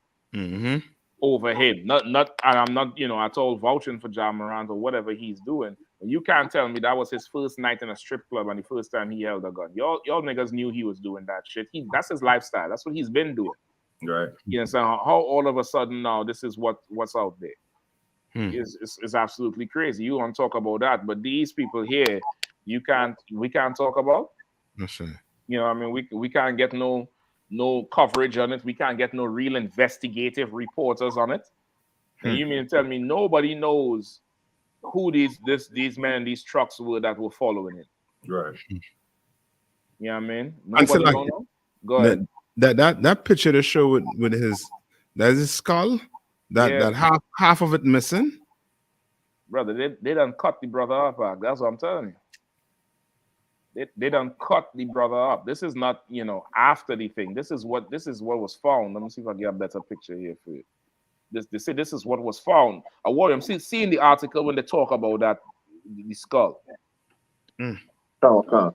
over him. Not, and I'm not, you know, at all vouching for Ja Morant or whatever he's doing. But you can't tell me that was his first night in a strip club and the first time he held a gun. Y'all niggas knew he was doing that shit. That's his lifestyle. That's what he's been doing. Right. You know, so how all of a sudden now this is what's out there. It's absolutely crazy. You want to talk about that, but these people here, we can't talk about. That's right. You know, I mean, we can't get no coverage on it. We can't get no real investigative reporters on it. And you mean to tell me nobody knows who these men, these trucks were that were following it? Right. You know what I mean? Nobody don't know. Go ahead. That picture they show with his skull, that half of it missing. Brother, they done cut the brother off. That's what I'm telling you. They done cut the brother up. This is not, you know, after the thing. This is what was found. Let me see if I get a better picture here for you. They say this is what was found. I worry. I'm seeing the article when they talk about that the skull. Oh,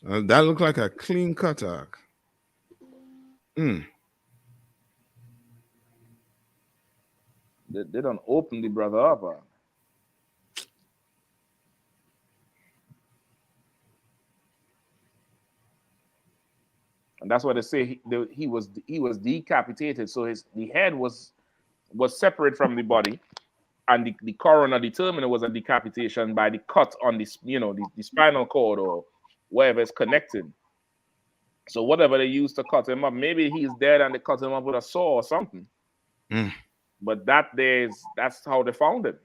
That looked like a clean cut. They don't open the brother up. And that's why they say he was decapitated. So the head was separate from the body, and the coroner determined it was a decapitation by the cut on the, you know, the spinal cord or wherever it's connected. So whatever they used to cut him up, maybe he's dead and they cut him up with a saw or something. But that's how they found it.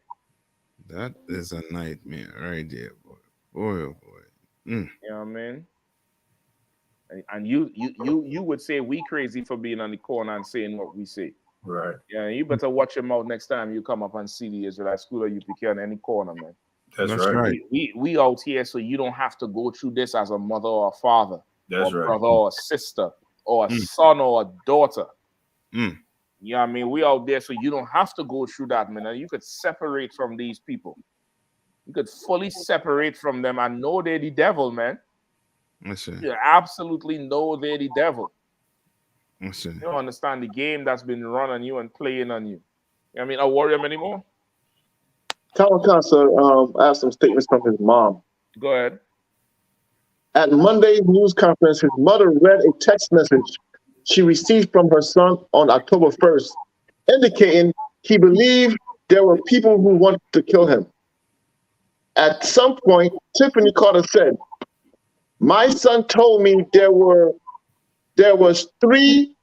That is a nightmare right there, boy. Boy, oh boy. You know what I mean? And you would say we crazy for being on the corner and saying what we say. Right. Yeah, you better watch your mouth next time you come up and see the Israelite School or UPK on any corner, man. That's right. We out here so you don't have to go through this as a mother or a father, That's or a right. brother or a sister, or a son or a daughter. You know what I mean? We out there so you don't have to go through that, man. And you could separate from these people. You could fully separate from them and know they're the devil, man. You absolutely know they're the devil. You don't understand the game that's been run on you and playing on you. You know what I mean? I worry him anymore. Khan, sir, I have some statements from his mom. Go ahead. At Monday's news conference, his mother read a text message she received from her son on October 1st, indicating he believed there were people who wanted to kill him. At some point, Tiffany Carter said, "My son told me there was 3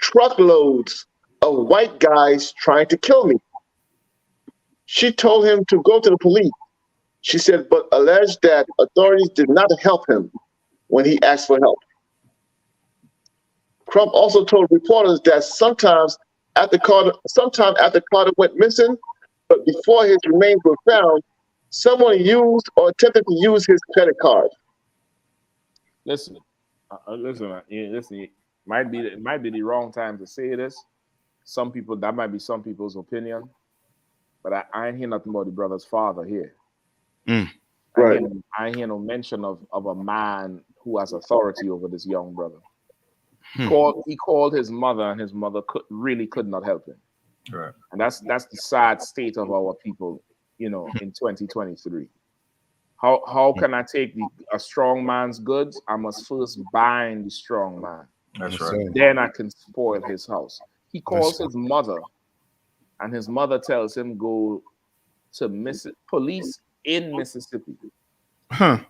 truckloads of white guys trying to kill me. She told him to go to the police." She said, but alleged that authorities did not help him when he asked for help. Crump also told reporters that sometime after Carter went missing, but before his remains were found, someone used or attempted to use his credit card. Listen. It might be the wrong time to say this. That might be some people's opinion, but I ain't hear nothing about the brother's father here. Right. I ain't hear no mention of a man who has authority over this young brother. He called his mother, and his mother could not help him. Right. And that's the sad state of our people, you know, in 2023. How can I take a strong man's goods? I must first bind the strong man. That's right. Then I can spoil his house. He calls his mother, and his mother tells him go to police in Mississippi. I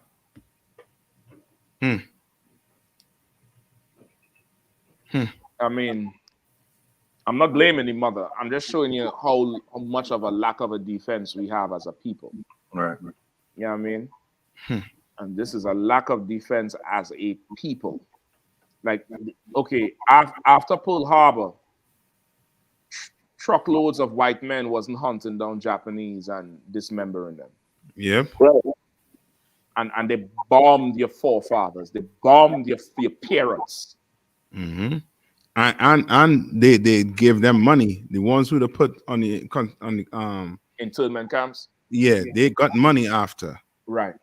mean, I'm not blaming the mother. I'm just showing you how much of a lack of a defense we have as a people. Right. You know what I mean? And this is a lack of defense as a people. Like, okay, after Pearl Harbor, truckloads of white men wasn't hunting down Japanese and dismembering them. Yep. Right. And they bombed your forefathers. They bombed your parents. And they give them money. The ones who they put on the internment camps. Yeah, they got money after. Right.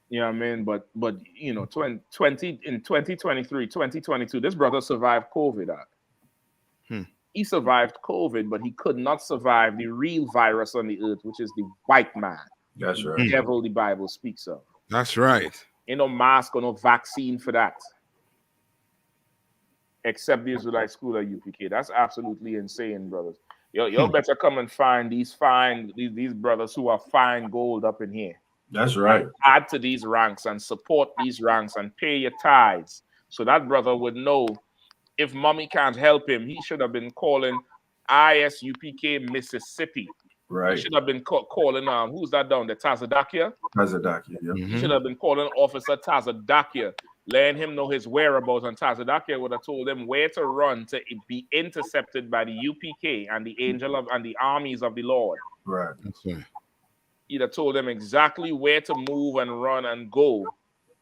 You know what I mean? But you know, 2023, 2022, this brother survived COVID. He survived COVID, but he could not survive the real virus on the earth, which is the white man. That's right. The devil the Bible speaks of. That's right. Ain't no mask or no vaccine for that. Except the Israelite School of UPK. That's absolutely insane, brothers. Y'all better come and find these brothers who are fine gold up in here. That's right. Add to these ranks and support these ranks and pay your tithes. So that brother would know if mommy can't help him, he should have been calling I.S.U.P.K. Mississippi. Right. He should have been calling who's that down there? Tazadakia? Tazadakia, yep. He should have been calling Officer Tazadakia, letting him know his whereabouts, and Tazadakia would have told him where to run to be intercepted by the UPK and the angel of and the armies of the Lord. Right. That's right. He'd have told them exactly where to move and run and go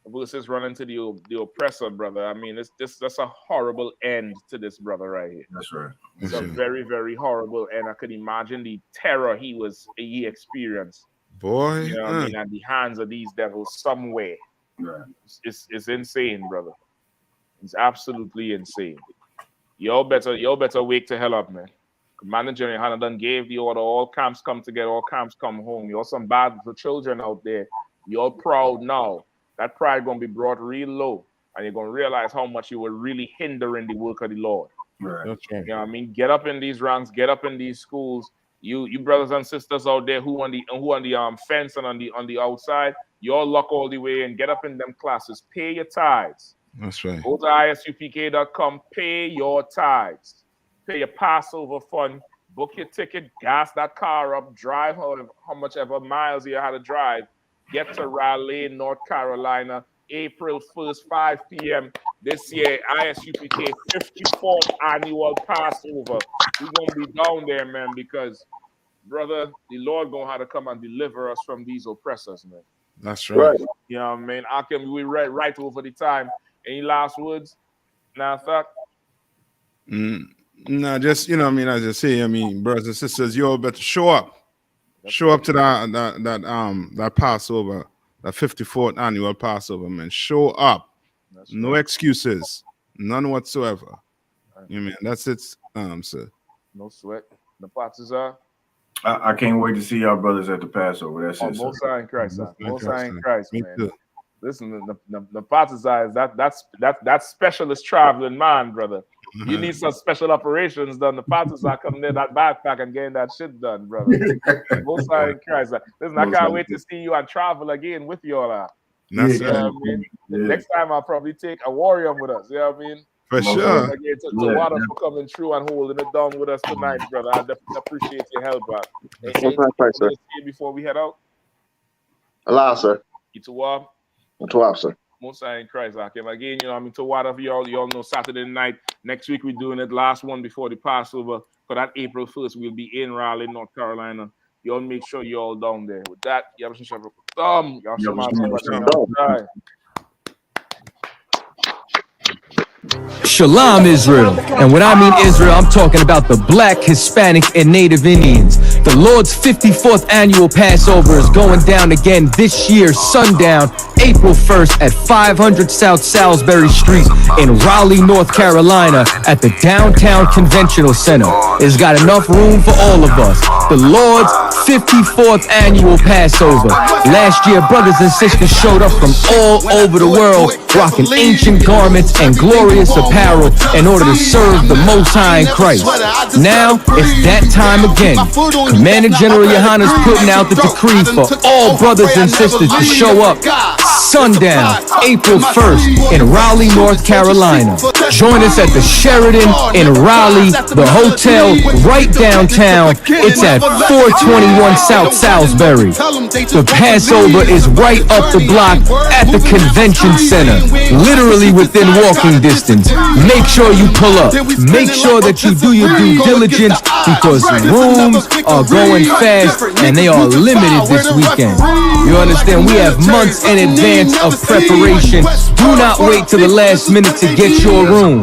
versus running to the oppressor, brother. I mean, that's a horrible end to this brother right here. That's right. It's a very, very horrible end. I could imagine the terror he experienced. Boy, you know what I mean, at the hands of these devils somewhere. Right. It's insane, brother. It's absolutely insane. Y'all better wake the hell up, man. Commander Gen.YAHANNA done gave the order, all camps come together, all camps come home. Y'all some bad for children out there. Y'all proud now. That pride gonna be brought real low, and you're gonna realize how much you were really hindering the work of the Lord. Right. That's right. You know what I mean? Get up in these ranks, get up in these schools. You brothers and sisters out there who on the fence and on the outside, y'all lock all the way and get up in them classes. Pay your tithes. That's right. Go to ISUPK.com, pay your tithes. Pay your Passover fund, book your ticket, gas that car up, drive how much ever miles you had to drive. Get to Raleigh, North Carolina, April 1st, 5 p.m. this year, I.S.U.P.K 54th annual Passover. We're going to be down there, man, because, brother, the Lord going to have to come and deliver us from these oppressors, man. That's right. You know what I mean? Akim, we right over the time. Any last words? Nah, thought? No, just, you know what I mean, as I say, I mean, brothers and sisters, you all better show up. Show up to that Passover, that 54th annual Passover, man. Show up. No excuses. None whatsoever. You mean that's it, sir. No sweat. The parties are. I can't wait to see y'all brothers at the Passover. That's it. Most High in Christ, sir. Most High in Christ, Me man. too. Listen, the parties are that specialist traveling man, brother. You need some special operations done. The parties are coming in that backpack and getting that shit done, brother. Most High in Christ. Listen, I can't wait to see you and travel again with you all. That's you know what I mean? The next time I'll probably take a warrior with us. You know what I mean? For sure. Again, to Water for coming through and holding it down with us tonight, brother. I definitely appreciate your help, man. Sir. Before we head out? Allah, sir. Itawab. Itawab, sir. Most High in Christ, Akim. Again, you know, I mean, to whatever y'all know, Saturday night. Next week, we're doing it. Last one before the Passover. For that April 1st, we'll be in Raleigh, North Carolina. Y'all make sure you're all down there. With that, y'all Shalom, Israel. And when I mean Israel, I'm talking about the Black, Hispanic, and Native Indians. The Lord's 54th annual Passover is going down again this year, sundown, April 1st at 500 South Salisbury Street in Raleigh, North Carolina at the Downtown Conventional Center. It's got enough room for all of us. The Lord's 54th annual Passover. Last year, brothers and sisters showed up from all over the world, rocking ancient garments and glorious apparel in order to serve the Most High in Christ. Now, it's that time again. Commander Gen.YAHANNA's putting out the decree for all brothers and sisters to show up sundown, April 1st in Raleigh, North Carolina. Join us at the Sheridan in Raleigh, the hotel right downtown. It's at 421 South Salisbury. The Passover is right up the block at the convention center, literally within walking distance. Make sure you pull up. Make sure that you do your due diligence because rooms are going fast and they are limited this weekend. You understand? We have months in advance of preparation. Do not wait till the last minute to get your room.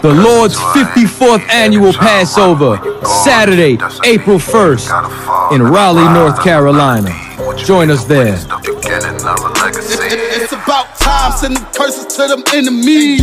The Lord's 54th annual Passover, Saturday, April 1st in Raleigh, North Carolina. Join us there. It's about time, sending curses to them enemies.